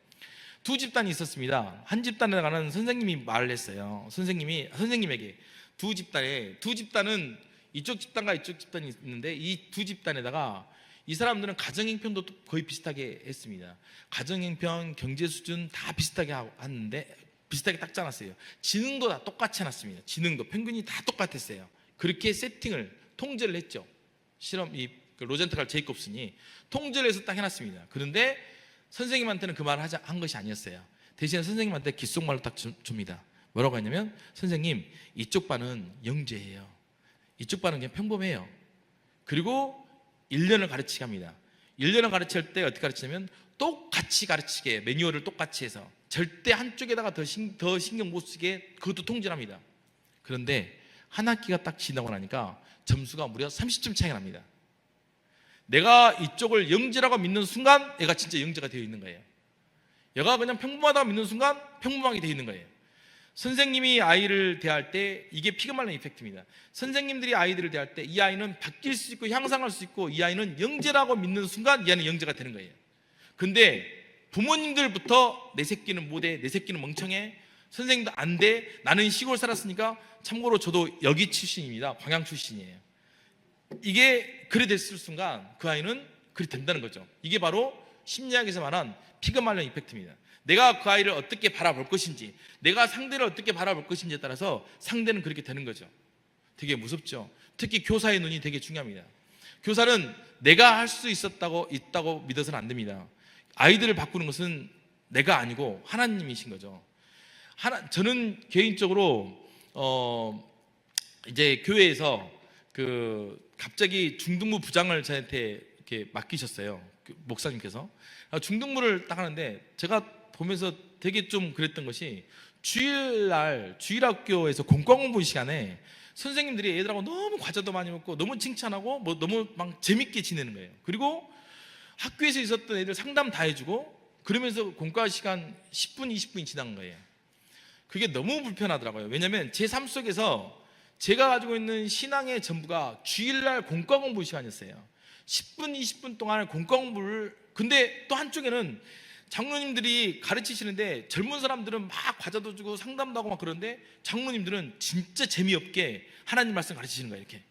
두 집단이 있었습니다. 한 집단에다가는 선생님이 말을 했어요. 선생님에게 두 집단은 이쪽 집단과 이쪽 집단이 있는데 이 두 집단에다가 이 사람들은 가정행편도 거의 비슷하게 했습니다. 가정행편, 경제 수준 다 비슷하게 하는데 비슷하게 딱 짜놨어요. 지능도 다 똑같이 해놨습니다. 지능도 평균이 다 똑같았어요. 그렇게 통제를 했죠. 로젠탈 제이콥슨이 통제를 해서 딱 해놨습니다. 그런데 선생님한테는 그 말을 한 것이 아니었어요. 대신에 선생님한테 귓속말로 딱 줍니다. 뭐라고 했냐면, 선생님 이쪽 반은 영재예요. 이쪽 반은 그냥 평범해요. 그리고 1년을 가르치게 합니다. 1년을 가르칠 때 어떻게 가르치냐면 똑같이 가르치게, 매뉴얼을 똑같이 해서 절대 한쪽에다가 더 신경 못 쓰게 그것도 통제합니다. 그런데 한 학기가 딱 지나고 나니까 점수가 무려 30점 차이가 납니다. 내가 이쪽을 영재라고 믿는 순간 얘가 진짜 영재가 되어 있는 거예요. 얘가 그냥 평범하다고 믿는 순간 평범하게 되어 있는 거예요. 선생님이 아이를 대할 때 이게 피그말린 이펙트입니다. 선생님들이 아이들을 대할 때 이 아이는 바뀔 수 있고 향상할 수 있고, 이 아이는 영재라고 믿는 순간 이 아이는 영재가 되는 거예요. 근데 부모님들부터 내 새끼는 못해, 내 새끼는 멍청해, 선생님도 안 돼, 나는 시골 살았으니까, 참고로 저도 여기 출신입니다. 광양 출신이에요. 이게 그래 됐을 순간 그 아이는 그리 된다는 거죠. 이게 바로 심리학에서 말한 피그말린 이펙트입니다. 내가 그 아이를 어떻게 바라볼 것인지, 내가 상대를 어떻게 바라볼 것인지에 따라서 상대는 그렇게 되는 거죠. 되게 무섭죠. 특히 교사의 눈이 되게 중요합니다. 교사는 내가 할 수 있다고 믿어서는 안 됩니다. 아이들을 바꾸는 것은 내가 아니고 하나님이신 거죠. 저는 개인적으로 이제 교회에서 갑자기 중등부 부장을 저한테 이렇게 맡기셨어요. 목사님께서. 중등부를 딱 하는데 제가 보면서 되게 좀 그랬던 것이, 주일학교에서 공과공부 시간에 선생님들이 애들하고 너무 과자도 많이 먹고 너무 칭찬하고 뭐 너무 막 재밌게 지내는 거예요. 그리고 학교에서 있었던 애들 상담 다 해주고, 그러면서 공과 시간 10분, 20분이 지난 거예요. 그게 너무 불편하더라고요. 왜냐하면 제 삶 속에서 제가 가지고 있는 신앙의 전부가 주일날 공과 공부 시간이었어요. 10분, 20분 동안 공과 공부를, 근데 또 한쪽에는 장로님들이 가르치시는데 젊은 사람들은 막 과자도 주고 상담도 하고 막 그러는데, 장로님들은 진짜 재미없게 하나님 말씀 가르치시는 거예요, 이렇게.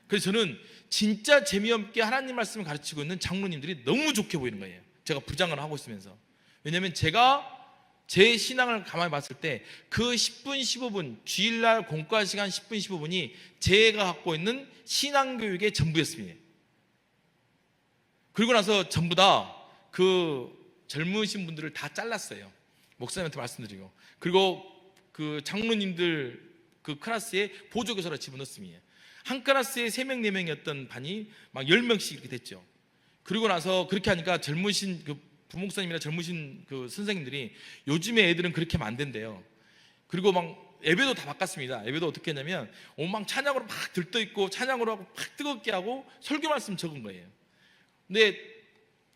그래서 저는 진짜 재미없게 하나님 말씀을 가르치고 있는 장로님들이 너무 좋게 보이는 거예요. 제가 부장을 하고 있으면서. 왜냐하면 제가 제 신앙을 가만히 봤을 때 그 10분, 15분, 주일날 공과 시간 10분, 15분이 제가 갖고 있는 신앙교육의 전부였습니다. 그리고 나서 전부 다 젊으신 분들을 다 잘랐어요. 목사님한테 말씀드리고. 그리고 그 장로님들 그 클래스에 보조교사로 집어넣습니다. 한 클래스에 3명, 4명이었던 반이 막 10명씩 이렇게 됐죠. 그리고 나서 그렇게 하니까 젊으신 부목사님이나 젊으신 선생님들이, 요즘에 애들은 그렇게 하면 안 된대요. 그리고 막 예배도 다 바꿨습니다. 예배도 어떻게 했냐면 막 찬양으로 막 들떠있고 찬양으로 하고 막 뜨겁게 하고 설교 말씀 적은 거예요. 근데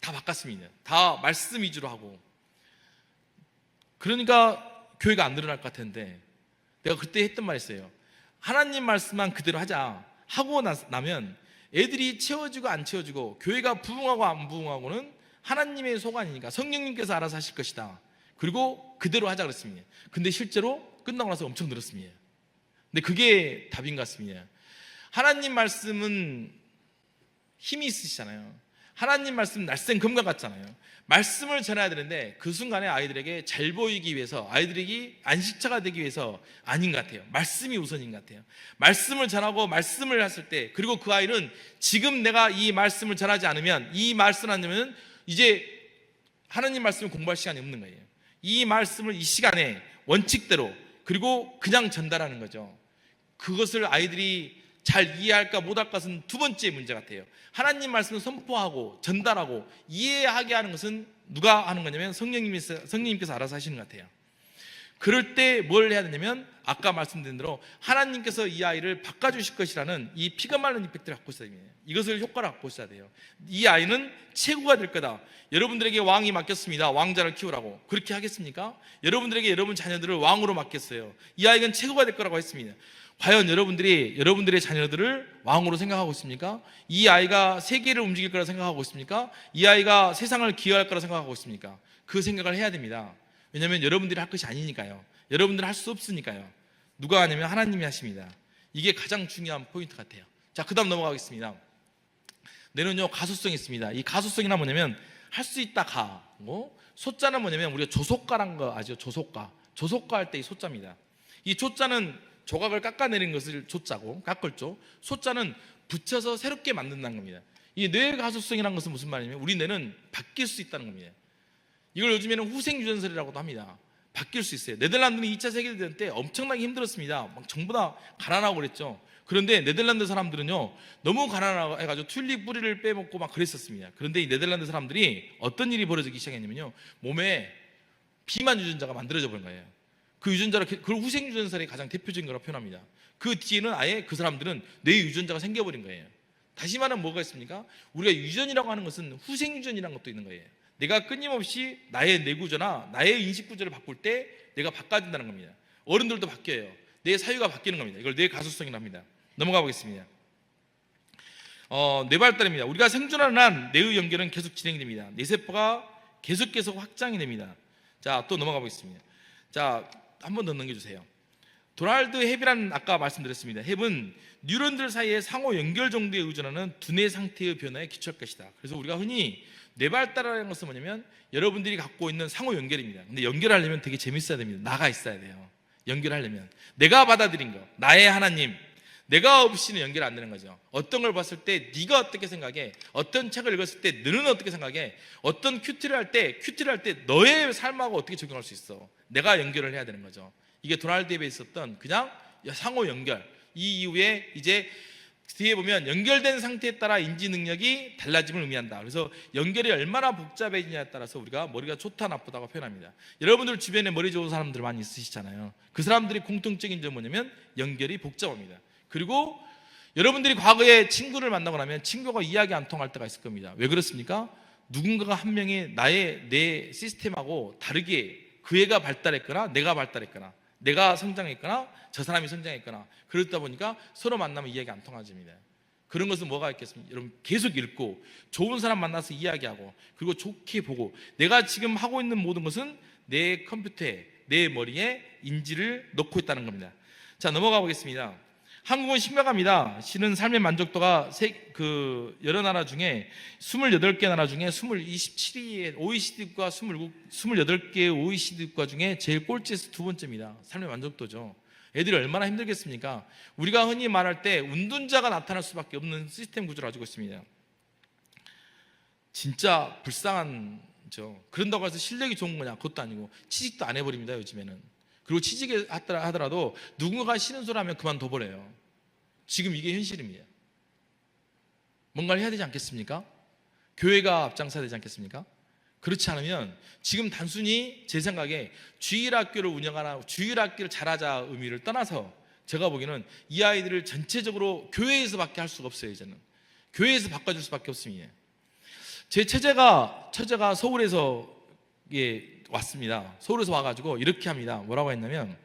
다 바꿨습니다. 다 말씀 위주로 하고. 그러니까 교회가 안 늘어날 것 같은데, 내가 그때 했던 말이 있어요. 하나님 말씀만 그대로 하자 하고 나면 애들이 채워지고 안 채워지고 교회가 부흥하고 안 부흥하고는 하나님의 소관이니까 성령님께서 알아서 하실 것이다. 그리고 그대로 하자 그랬습니다. 근데 실제로 끝나고 나서 엄청 늘었습니다. 근데 그게 답인 것 같습니다. 하나님 말씀은 힘이 있으시잖아요. 하나님 말씀은 날쌘 금과 같잖아요. 말씀을 전해야 되는데 그 순간에 아이들에게 잘 보이기 위해서, 아이들이 안식처가 되기 위해서 아닌 것 같아요. 말씀이 우선인 것 같아요. 말씀을 전하고 말씀을 했을 때, 그리고 그 아이는 지금 내가 이 말씀을 전하지 않으면, 이 말씀을 안 하면 이제 하나님 말씀을 공부할 시간이 없는 거예요. 이 말씀을 이 시간에 원칙대로, 그리고 그냥 전달하는 거죠. 그것을 아이들이 잘 이해할까 못할 것은 두 번째 문제 같아요. 하나님 말씀을 선포하고 전달하고 이해하게 하는 것은 누가 하는 거냐면 성령님께서 알아서 하시는 것 같아요. 그럴 때 뭘 해야 되냐면, 아까 말씀드린 대로 하나님께서 이 아이를 바꿔주실 것이라는 이 피가 마른 이펙트를 갖고 있어야 됩니다. 이것을 효과를 갖고 있어야 돼요. 이 아이는 최고가 될 거다. 여러분들에게 왕이 맡겼습니다. 왕자를 키우라고. 그렇게 하겠습니까? 여러분들에게 여러분 자녀들을 왕으로 맡겼어요. 이 아이는 최고가 될 거라고 했습니다. 과연 여러분들이 여러분들의 자녀들을 왕으로 생각하고 있습니까? 이 아이가 세계를 움직일 거라 생각하고 있습니까? 이 아이가 세상을 기여할 거라 생각하고 있습니까? 그 생각을 해야 됩니다. 왜냐하면 여러분들이 할 것이 아니니까요. 여러분들은 할 수 없으니까요. 누가 하냐면 하나님이 하십니다. 이게 가장 중요한 포인트 같아요. 자, 그 다음 넘어가겠습니다. 내는요, 가소성이 있습니다. 이 가소성이란 뭐냐면, 할 수 있다 가고, 소자는 뭐냐면 우리가 조속가란 거 아죠? 조속가. 조속가 할 때 이 소자입니다. 이 조자는 조각을 깎아내린 것을 조자고, 깎을조. 소자는 붙여서 새롭게 만든다는 겁니다. 이 뇌의 가소성이라는 것은 무슨 말이냐면, 우리 뇌는 바뀔 수 있다는 겁니다. 이걸 요즘에는 후생유전설이라고도 합니다. 바뀔 수 있어요. 네덜란드는 2차 세계대전 때 엄청나게 힘들었습니다. 막 전부 다 가난하고 그랬죠. 그런데 네덜란드 사람들은요, 너무 가난해가지고 튤립 뿌리를 빼먹고 막 그랬었습니다. 그런데 이 네덜란드 사람들이 어떤 일이 벌어지기 시작했냐면요, 몸에 비만 유전자가 만들어져 버린 거예요. 그 유전자를, 그걸 후생 유전설의 가장 대표적인 거라고 표현합니다. 그 뒤에는 아예 그 사람들은 뇌 유전자가 생겨버린 거예요. 다시 말하면 뭐가 있습니까? 우리가 유전이라고 하는 것은 후생 유전이라는 것도 있는 거예요. 내가 끊임없이 나의 뇌구조나 나의 인식구조를 바꿀 때 내가 바꿔진다는 겁니다. 어른들도 바뀌어요. 내 사유가 바뀌는 겁니다. 이걸 뇌 가소성이라고 합니다. 넘어가 보겠습니다. 뇌 발달입니다. 우리가 생존하는 한 뇌의 연결은 계속 진행됩니다. 뇌세포가 계속 확장이 됩니다. 자, 또 넘어가 보겠습니다. 자, 한 번 더 넘겨주세요. 도널드 헵이라는, 아까 말씀드렸습니다. 헵은 뉴런들 사이의 상호 연결 정도에 의존하는 두뇌 상태의 변화에 기초할 것이다. 그래서 우리가 흔히 뇌 발달이라는 것은 뭐냐면 여러분들이 갖고 있는 상호 연결입니다. 근데 연결하려면 되게 재밌어야 됩니다. 나가 있어야 돼요. 연결하려면 내가 받아들인 거, 나의 하나님, 내가 없이는 연결 안 되는 거죠. 어떤 걸 봤을 때 네가 어떻게 생각해, 어떤 책을 읽었을 때 너는 어떻게 생각해, 어떤 큐티를 할 때 너의 삶하고 어떻게 적용할 수 있어. 내가 연결을 해야 되는 거죠. 이게 도널드 헵에 있었던 그냥 상호 연결. 이 이후에 이제 뒤에 보면 연결된 상태에 따라 인지 능력이 달라짐을 의미한다. 그래서 연결이 얼마나 복잡해지냐에 따라서 우리가 머리가 좋다 나쁘다고 표현합니다. 여러분들 주변에 머리 좋은 사람들 많이 있으시잖아요. 그 사람들이 공통적인 점은 뭐냐면 연결이 복잡합니다. 그리고 여러분들이 과거에 친구를 만나고 나면 친구가 이야기 안 통할 때가 있을 겁니다. 왜 그렇습니까? 누군가가 한 명이 내 시스템하고 다르게 그 애가 발달했거나 내가 발달했거나 내가 성장했거나 저 사람이 성장했거나 그러다 보니까 서로 만나면 이야기 안 통하집니다. 그런 것은 뭐가 있겠습니까? 여러분, 계속 읽고 좋은 사람 만나서 이야기하고 그리고 좋게 보고 내가 지금 하고 있는 모든 것은 내 컴퓨터에, 내 머리에 인지를 넣고 있다는 겁니다. 자, 넘어가 보겠습니다. 한국은 심각합니다. 실은 삶의 만족도가 여러 나라 중에 28개 나라 중에 27위의 OECD 국가 28개의 OECD 국가 중에 제일 꼴찌에서 두 번째입니다. 삶의 만족도죠. 애들이 얼마나 힘들겠습니까? 우리가 흔히 말할 때 운둔자가 나타날 수밖에 없는 시스템 구조를 가지고 있습니다. 진짜 불쌍한죠. 그런다고 해서 실력이 좋은 거냐? 그것도 아니고 취직도 안 해버립니다, 요즘에는. 그리고 취직을 하더라도 누군가가 싫은 소리 하면 그만둬버려요. 지금 이게 현실입니다. 뭔가를 해야 되지 않겠습니까? 교회가 앞장서야 되지 않겠습니까? 그렇지 않으면 지금 단순히 제 생각에 주일학교를 운영하나 주일학교를 잘하자 의미를 떠나서 제가 보기에는 이 아이들을 전체적으로 교회에서밖에 할 수가 없어요. 이제는 교회에서 바꿔줄 수밖에 없습니다. 제 처제가 서울에서 왔습니다. 서울에서 와가지고 이렇게 합니다. 뭐라고 했냐면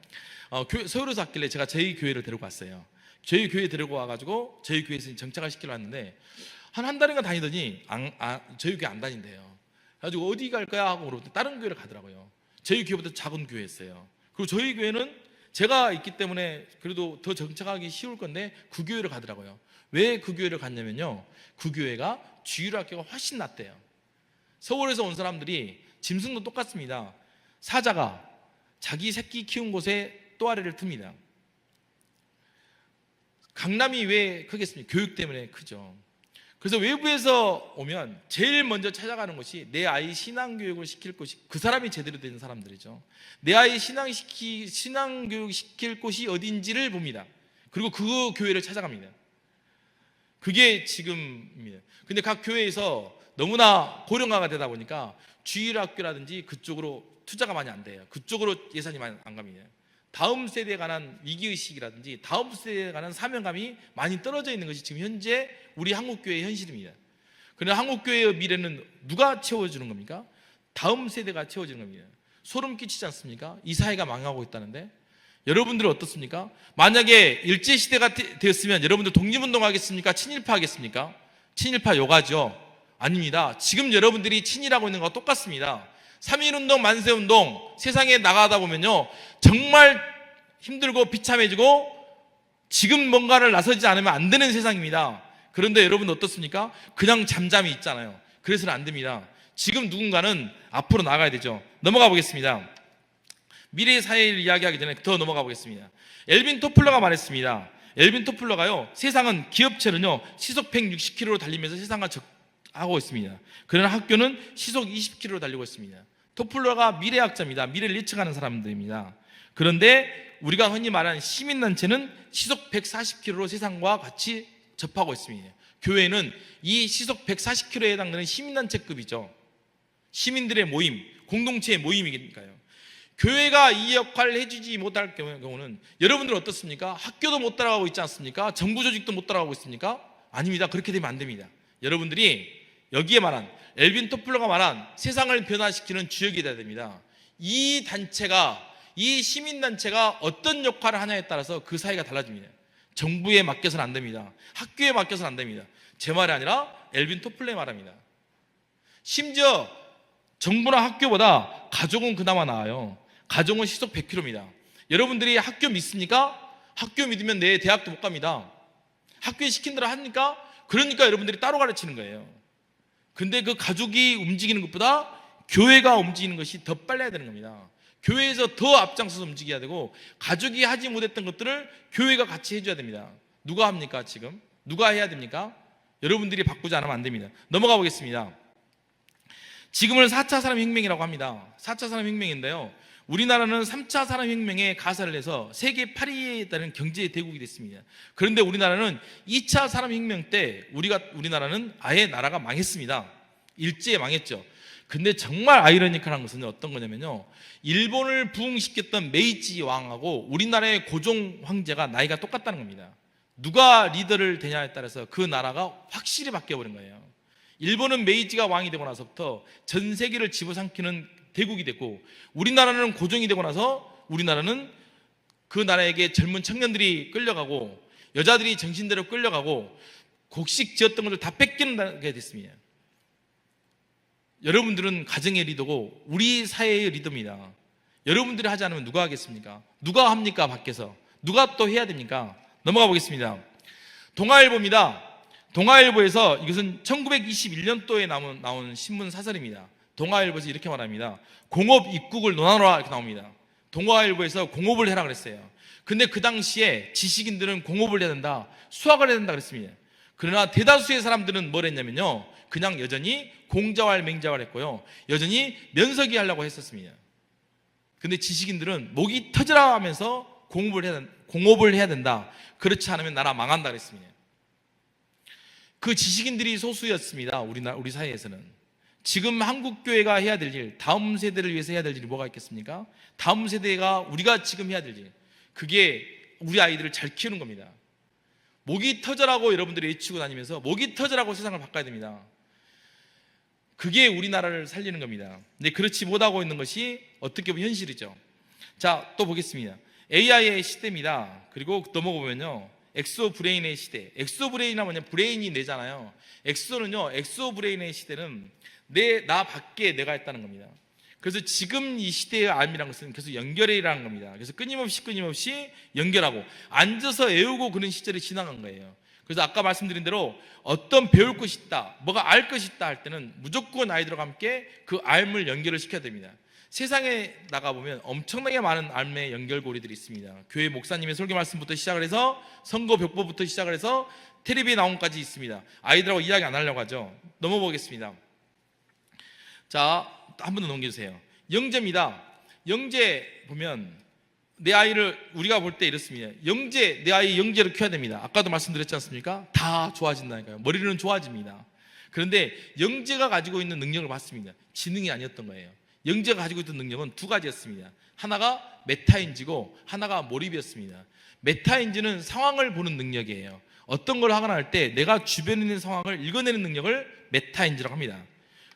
서울에서 왔길래 제가 저희 교회를 데리고 왔어요. 저희 교회 데리고 와가지고 저희 교회에서 정착을 시키러 왔는데 한 달인가 다니더니 저희 교회 안 다닌대요. 그래가지고 어디 갈 거야 하고 물어보더니 다른 교회를 가더라고요. 저희 교회보다 작은 교회였어요. 그리고 저희 교회는 제가 있기 때문에 그래도 더 정착하기 쉬울 건데 그 교회를 가더라고요. 왜 그 교회를 갔냐면요, 그 교회가 주일학교가 훨씬 낫대요. 서울에서 온 사람들이 짐승도 똑같습니다. 사자가 자기 새끼 키운 곳에 또아래를 틉니다. 강남이 왜 크겠습니까? 교육 때문에 크죠. 그래서 외부에서 오면 제일 먼저 찾아가는 것이 내 아이 신앙교육을 시킬 곳이, 그 사람이 제대로 된 사람들이죠. 내 아이 신앙교육 시킬 곳이 어딘지를 봅니다. 그리고 그 교회를 찾아갑니다. 그게 지금입니다. 근데 각 교회에서 너무나 고령화가 되다 보니까 주일학교라든지 그쪽으로 투자가 많이 안 돼요. 그쪽으로 예산이 많이 안 갑니다. 다음 세대에 관한 위기의식이라든지 다음 세대에 관한 사명감이 많이 떨어져 있는 것이 지금 현재 우리 한국교회의 현실입니다. 그러나 한국교회의 미래는 누가 채워주는 겁니까? 다음 세대가 채워주는 겁니다. 소름 끼치지 않습니까? 이 사회가 망하고 있다는데 여러분들은 어떻습니까? 만약에 일제시대가 되었으면 여러분들 독립운동 하겠습니까? 친일파 하겠습니까? 친일파 요가죠. 아닙니다. 지금 여러분들이 친일하고 있는 것과 똑같습니다. 3.1운동, 만세운동, 세상에 나가다 보면요, 정말 힘들고 비참해지고 지금 뭔가를 나서지 않으면 안 되는 세상입니다. 그런데 여러분 어떻습니까? 그냥 잠잠히 있잖아요. 그래서는 안 됩니다. 지금 누군가는 앞으로 나가야 되죠. 넘어가 보겠습니다. 미래의 사회를 이야기하기 전에 더 넘어가 보겠습니다. 엘빈 토플러가 말했습니다. 엘빈 토플러가요, 세상은, 기업체는요 시속 160km로 달리면서 세상과 하고 있습니다. 그러나 학교는 시속 20km로 달리고 있습니다. 토플러가 미래학자입니다. 미래를 예측하는 사람들입니다. 그런데 우리가 흔히 말하는 시민단체는 시속 140km로 세상과 같이 접하고 있습니다. 교회는 이 시속 140km에 해당되는 시민단체급이죠. 시민들의 모임, 공동체의 모임이니까요. 교회가 이 역할을 해주지 못할 경우는 여러분들 어떻습니까? 학교도 못 따라가고 있지 않습니까? 정부 조직도 못 따라가고 있습니까? 아닙니다. 그렇게 되면 안 됩니다. 여러분들이 여기에 말한 엘빈 토플러가 말한 세상을 변화시키는 주역이 돼야 됩니다. 이 단체가, 이 시민단체가 어떤 역할을 하냐에 따라서 그 사이가 달라집니다. 정부에 맡겨서는 안 됩니다. 학교에 맡겨서는 안 됩니다. 제 말이 아니라 엘빈 토플러의 말입니다. 심지어 정부나 학교보다 가족은 그나마 나아요. 가족은 시속 100km입니다. 여러분들이 학교 믿습니까? 학교 믿으면 내 대학도 못 갑니다. 학교에 시킨 대로 하니까, 그러니까 여러분들이 따로 가르치는 거예요. 근데 그 가족이 움직이는 것보다 교회가 움직이는 것이 더 빨라야 되는 겁니다. 교회에서 더 앞장서서 움직여야 되고, 가족이 하지 못했던 것들을 교회가 같이 해줘야 됩니다. 누가 합니까 지금? 누가 해야 됩니까? 여러분들이 바꾸지 않으면 안 됩니다. 넘어가 보겠습니다. 지금을 4차 산업혁명이라고 합니다. 4차 산업혁명인데요, 우리나라는 3차 산업혁명에 가설을 해서 세계 8위에 따른 경제 대국이 됐습니다. 그런데 우리나라는 2차 산업혁명 때 우리나라는 아예 나라가 망했습니다. 일제에 망했죠. 근데 정말 아이러니컬한 것은 어떤 거냐면요, 일본을 부흥시켰던 메이지 왕하고 우리나라의 고종 황제가 나이가 똑같다는 겁니다. 누가 리더를 되냐에 따라서 그 나라가 확실히 바뀌어버린 거예요. 일본은 메이지가 왕이 되고 나서부터 전 세계를 집어삼키는 대국이 됐고, 우리나라는 고종이 되고 나서 우리나라는 그 나라에게 젊은 청년들이 끌려가고 여자들이 정신대로 끌려가고 곡식 지었던 것을 다 뺏기게 됐습니다. 여러분들은 가정의 리더고 우리 사회의 리더입니다. 여러분들이 하지 않으면 누가 하겠습니까? 누가 합니까? 밖에서 누가 또 해야 됩니까? 넘어가 보겠습니다. 동아일보입니다. 동아일보에서, 이것은 1921년도에 나온 신문 사설입니다. 동아일보에서 이렇게 말합니다. 공업 입국을 논하노라, 이렇게 나옵니다. 동아일보에서 공업을 해라 그랬어요. 근데 그 당시에 지식인들은 공업을 해야 된다, 수학을 해야 된다 그랬습니다. 그러나 대다수의 사람들은 뭘 했냐면요, 그냥 여전히 공자왈 맹자왈 했고요, 여전히 면석이 하려고 했었습니다. 근데 지식인들은 목이 터져라 하면서 공업을 해야 된다, 그렇지 않으면 나라 망한다 그랬습니다. 그 지식인들이 소수였습니다. 우리 사회에서는. 지금 한국교회가 해야 될 일, 다음 세대를 위해서 해야 될 일이 뭐가 있겠습니까? 다음 세대가 우리가 지금 해야 될 일, 그게 우리 아이들을 잘 키우는 겁니다. 목이 터져라고 여러분들이 외치고 다니면서 목이 터져라고 세상을 바꿔야 됩니다. 그게 우리나라를 살리는 겁니다. 근데 그렇지 못하고 있는 것이 어떻게 보면 현실이죠. 자, 또 보겠습니다. AI의 시대입니다. 그리고 넘어가 보면요, 엑소 브레인의 시대. 엑소 브레인이란 뭐냐, 브레인이 뇌잖아요. 엑소 브레인의 시대는 나 밖에 내가 있다는 겁니다. 그래서 지금 이 시대의 암이라는 것은 계속 연결이라는 겁니다. 그래서 끊임없이 연결하고 앉아서 외우고 그런 시절이 지나간 거예요. 그래서 아까 말씀드린 대로 어떤 배울 것이 있다, 뭐가 알 것이 있다 할 때는 무조건 아이들과 함께 그 알을 연결을 시켜야 됩니다. 세상에 나가보면 엄청나게 많은 알의 연결고리들이 있습니다. 교회 목사님의 설교 말씀부터 시작을 해서 선거벽보부터 시작을 해서 텔레비에 나온까지 있습니다. 아이들하고 이야기 안 하려고 하죠. 넘어보겠습니다. 자, 한 번 더 넘겨주세요. 영재입니다. 영재 보면 내 아이를 우리가 볼 때 이렇습니다. 내 아이 영재로 키워야 됩니다. 아까도 말씀드렸지 않습니까? 다 좋아진다니까요. 머리는 좋아집니다. 그런데 영재가 가지고 있는 능력을 봤습니다. 지능이 아니었던 거예요. 영재가 가지고 있던 능력은 두 가지였습니다. 하나가 메타인지고 하나가 몰입이었습니다. 메타인지는 상황을 보는 능력이에요. 어떤 걸 하거나 할 때 내가 주변에 있는 상황을 읽어내는 능력을 메타인지라고 합니다.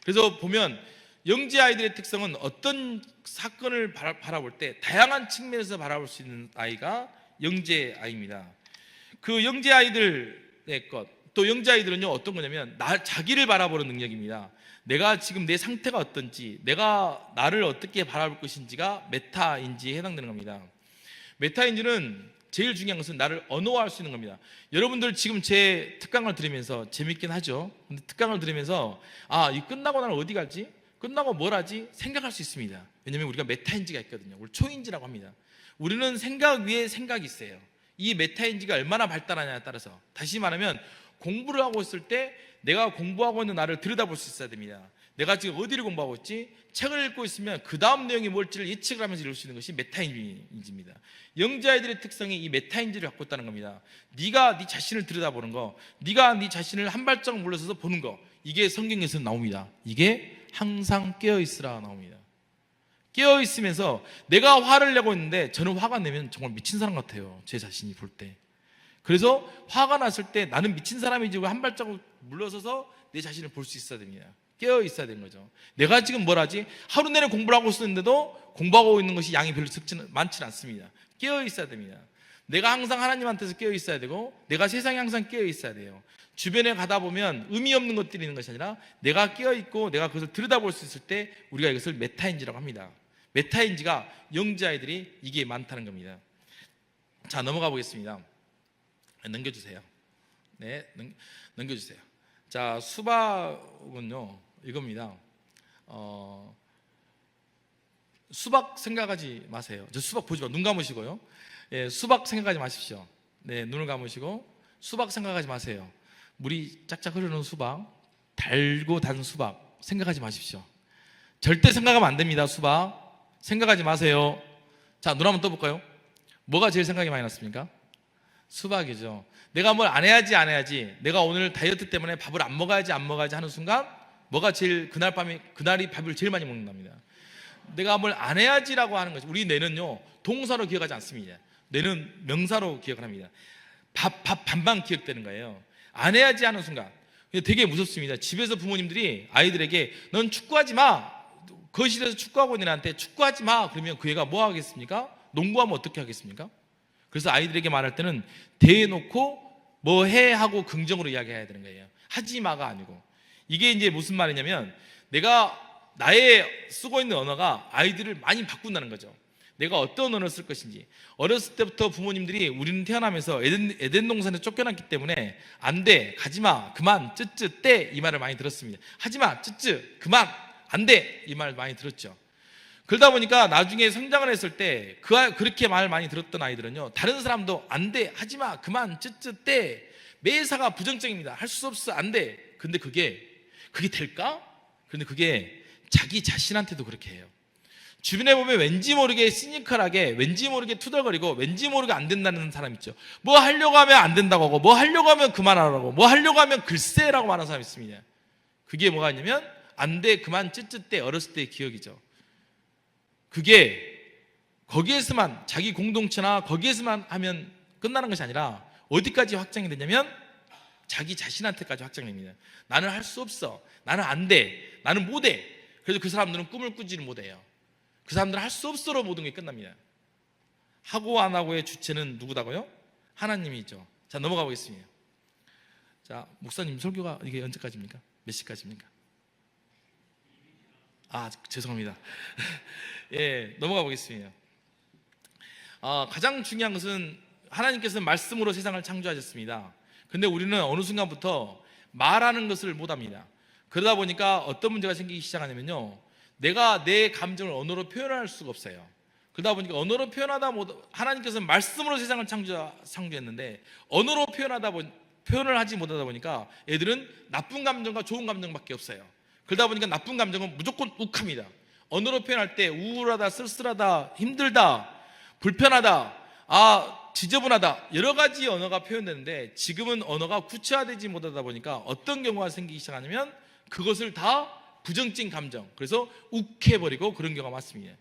그래서 보면 영재 아이들의 특성은 어떤 사건을 바라볼 때 다양한 측면에서 바라볼 수 있는 아이가 영재 아이입니다. 그 영재 아이들의 또 영재 아이들은요, 어떤 거냐면 자기를 바라보는 능력입니다. 내가 지금 내 상태가 어떤지, 내가 나를 어떻게 바라볼 것인지가 메타인지에 해당되는 겁니다. 메타인지는 제일 중요한 것은 나를 언어화할 수 있는 겁니다. 여러분들 지금 제 특강을 들으면서 재밌긴 하죠. 근데 특강을 들으면서 이 끝나고 나는 어디 갈지, 끝나고 뭘 하지 생각할 수 있습니다. 왜냐하면 우리가 메타인지가 있거든요. 우리 초인지라고 합니다. 우리는 생각 위에 생각이 있어요. 이 메타인지가 얼마나 발달하냐에 따라서, 다시 말하면 공부를 하고 있을 때 내가 공부하고 있는 나를 들여다볼 수 있어야 됩니다. 내가 지금 어디를 공부하고 있지? 책을 읽고 있으면 그 다음 내용이 뭘지를 예측을 하면서 읽을 수 있는 것이 메타인지입니다. 영자애들의 특성이 이 메타인지를 갖고 있다는 겁니다. 네가 네 자신을 들여다보는 거, 네가 네 자신을 한 발짝 물러서서 보는 거, 이게 성경에서 나옵니다. 이게 항상 깨어있으라 나옵니다. 깨어있으면서 내가 화를 내고 있는데 저는 화가 내면 정말 미친 사람 같아요. 제 자신이 볼 때. 그래서 화가 났을 때 나는 미친 사람이지 한 발자국 물러서서 내 자신을 볼 수 있어야 됩니다. 깨어 있어야 되는 거죠. 내가 지금 뭘 하지? 하루 내내 공부를 하고 있었는데도 공부하고 있는 것이 양이 별로 많지는 않습니다. 깨어 있어야 됩니다. 내가 항상 하나님한테서 깨어 있어야 되고 내가 세상에 항상 깨어 있어야 돼요. 주변에 가다 보면 의미 없는 것들이 있는 것이 아니라 내가 깨어 있고 내가 그것을 들여다볼 수 있을 때 우리가 이것을 메타인지라고 합니다. 메타인지가 영자애들이 이게 많다는 겁니다. 자, 넘어가 보겠습니다. 넘겨주세요. 네, 넘겨주세요. 자, 수박은요 이겁니다. 수박 생각하지 마세요. 저 수박 보지 마. 눈 감으시고요. 예, 수박 생각하지 마십시오. 네, 눈을 감으시고 수박 생각하지 마세요. 물이 짝짝 흐르는 수박, 달고 단 수박 생각하지 마십시오. 절대 생각하면 안 됩니다. 수박 생각하지 마세요. 자, 눈 한번 떠볼까요? 뭐가 제일 생각이 많이 났습니까? 수박이죠. 내가 뭘 안 해야지 내가 오늘 다이어트 때문에 밥을 안 먹어야지 하는 순간 뭐가 제일 그날이 밥을 제일 많이 먹는답니다. 내가 뭘 안 해야지라고 하는 거죠. 우리 뇌는요 동사로 기억하지 않습니다. 뇌는 명사로 기억을 합니다. 밥 반만 기억되는 거예요. 안 해야지 하는 순간 되게 무섭습니다. 집에서 부모님들이 아이들에게 넌 축구하지 마, 거실에서 축구하고 있는 애한테 축구하지 마 그러면 그 애가 뭐 하겠습니까? 농구하면 어떻게 하겠습니까? 그래서 아이들에게 말할 때는 대놓고 뭐 해 하고 긍정으로 이야기해야 되는 거예요. 하지 마가 아니고. 이게 이제 무슨 말이냐면 내가 나의 쓰고 있는 언어가 아이들을 많이 바꾼다는 거죠. 내가 어떤 언어를 쓸 것인지. 어렸을 때부터 부모님들이 우리는 태어나면서 에덴 동산에 쫓겨났기 때문에 안 돼, 가지마, 그만, 쯔쯔, 떼 이 말을 많이 들었습니다. 하지마, 쯔쯔, 그만, 안 돼 이 말 많이 들었죠. 그러다 보니까 나중에 성장을 했을 때 그렇게 말 많이 들었던 아이들은요 다른 사람도 안 돼, 하지마, 그만, 쯔쯔, 떼 매사가 부정적입니다. 할 수 없어, 안 돼. 근데 그게 될까? 그런데 그게 자기 자신한테도 그렇게 해요. 주변에 보면 왠지 모르게 시니컬하게 왠지 모르게 투덜거리고 왠지 모르게 안 된다는 사람 있죠. 뭐 하려고 하면 안 된다고 하고 뭐 하려고 하면 그만하라고 뭐 하려고 하면 글쎄라고 말하는 사람이 있습니다. 그게 뭐가 있냐면 안 돼, 그만, 쯔쯔, 떼 어렸을 때의 기억이죠. 그게 거기에서만 자기 공동체나 거기에서만 하면 끝나는 것이 아니라 어디까지 확장이 되냐면 자기 자신한테까지 확장됩니다. 나는 할 수 없어, 나는 안 돼, 나는 못해. 그래서 그 사람들은 꿈을 꾸지를 못해요. 그 사람들은 할 수 없어로 모든 게 끝납니다. 하고 안 하고의 주체는 누구다고요? 하나님이죠. 자, 넘어가 보겠습니다. 자, 목사님 설교가 이게 언제까지입니까? 몇 시까지입니까? 아, 죄송합니다. 예, 넘어가 보겠습니다. 가장 중요한 것은 하나님께서는 말씀으로 세상을 창조하셨습니다. 근데 우리는 어느 순간부터 말하는 것을 못합니다. 그러다 보니까 어떤 문제가 생기기 시작하냐면요 내가 내 감정을 언어로 표현할 수가 없어요. 그러다 보니까 언어로 하나님께서는 말씀으로 세상을 창조했는데 언어로 표현을 하지 못하다 보니까 애들은 나쁜 감정과 좋은 감정밖에 없어요. 그러다 보니까 나쁜 감정은 무조건 욱합니다. 언어로 표현할 때 우울하다, 쓸쓸하다, 힘들다, 불편하다, 지저분하다 여러 가지 언어가 표현되는데 지금은 언어가 구체화되지 못하다 보니까 어떤 경우가 생기기 시작하냐면 그것을 다 부정적인 감정, 그래서 욱해버리고 그런 경우가 많습니다.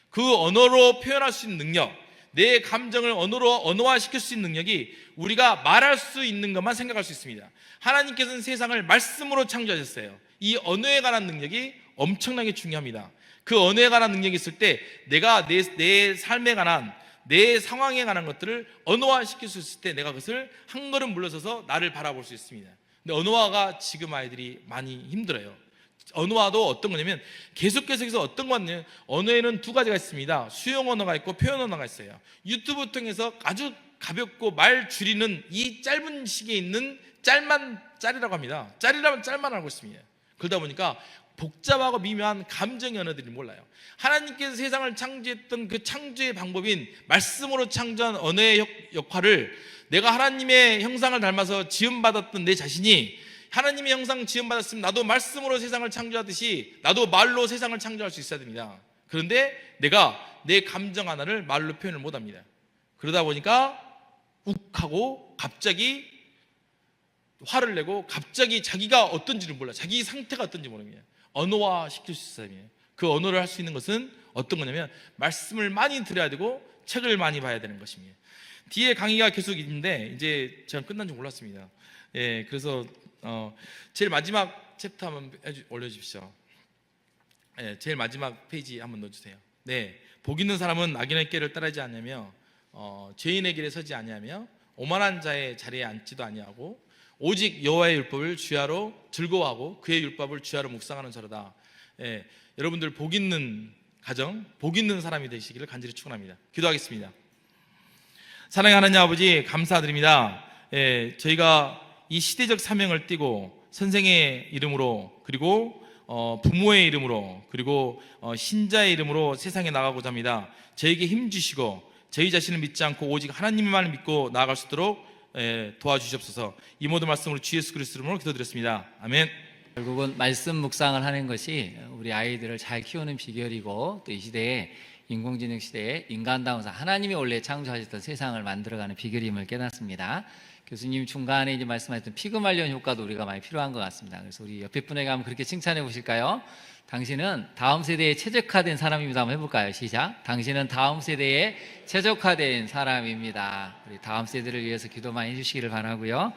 그 언어로 표현할 수 있는 능력, 내 감정을 언어화시킬 수 있는 능력이 우리가 말할 수 있는 것만 생각할 수 있습니다. 하나님께서는 세상을 말씀으로 창조하셨어요. 이 언어에 관한 능력이 엄청나게 중요합니다. 그 언어에 관한 능력이 있을 때 내가 내 삶에 관한 내 상황에 관한 것들을 언어화시킬 수 있을 때 내가 그것을 한 걸음 물러서서 나를 바라볼 수 있습니다. 근데 언어화가 지금 아이들이 많이 힘들어요. 언어화도 어떤 거냐면 계속해서 어떤 거 같냐면 언어에는 두 가지가 있습니다. 수용 언어가 있고 표현 언어가 있어요. 유튜브 통해서 아주 가볍고 말 줄이는 이 짧은 시기에 있는 짤이라고 합니다. 짤이라면 짤만 알고 있습니다. 그러다 보니까 복잡하고 미묘한 감정의 언어들이 몰라요. 하나님께서 세상을 창조했던 그 창조의 방법인 말씀으로 창조한 언어의 역할을 내가 하나님의 형상을 닮아서 지음받았던 내 자신이 하나님의 형상 지음받았으면 나도 말씀으로 세상을 창조하듯이 나도 말로 세상을 창조할 수 있어야 됩니다. 그런데 내가 내 감정 하나를 말로 표현을 못합니다. 그러다 보니까 욱하고 갑자기 화를 내고 갑자기 자기가 어떤지를 몰라. 자기 상태가 어떤지 모릅니다. 언어화 시킬 수 있어야 됩니다. 그 언어를 할 수 있는 것은 어떤 거냐면 말씀을 많이 들어야 되고 책을 많이 봐야 되는 것입니다. 뒤에 강의가 계속 있는데 이제 제가 끝난 줄 몰랐습니다. 예, 그래서 제일 마지막 챕터 한번 올려주십시오. 예, 제일 마지막 페이지 한번 넣어주세요. 네, 복 있는 사람은 악인의 길을 따르지 않으며 죄인의 길에 서지 아니하며 오만한 자의 자리에 앉지도 아니하고 오직 여호와의 율법을 주야로 즐거워하고 그의 율법을 주야로 묵상하는 자로다. 예, 여러분들 복 있는 가정, 복 있는 사람이 되시기를 간절히 축원합니다. 기도하겠습니다. 사랑하는 하나님 아버지 감사드립니다. 예, 저희가 이 시대적 사명을 띠고 선생의 이름으로 그리고 부모의 이름으로 그리고 신자의 이름으로 세상에 나가고자 합니다. 저에게 힘 주시고 저희 자신을 믿지 않고 오직 하나님만 믿고 나아갈 수 있도록 도와주시옵소서. 이 모든 말씀으로 주 예수 그리스도 이름으로 기도드렸습니다. 아멘. 결국은 말씀 묵상을 하는 것이 우리 아이들을 잘 키우는 비결이고 또 이 시대에 인공지능 시대에 인간다운 하나님이 원래 창조하셨던 세상을 만들어가는 비결임을 깨닫습니다. 교수님 중간에 이제 말씀하셨던 피그말리온 효과도 우리가 많이 필요한 것 같습니다. 그래서 우리 옆에 분에게 한번 그렇게 칭찬해 보실까요? 당신은 다음 세대에 최적화된 사람입니다. 한번 해볼까요? 시작. 당신은 다음 세대에 최적화된 사람입니다. 우리 다음 세대를 위해서 기도 많이 해주시기를 바라고요.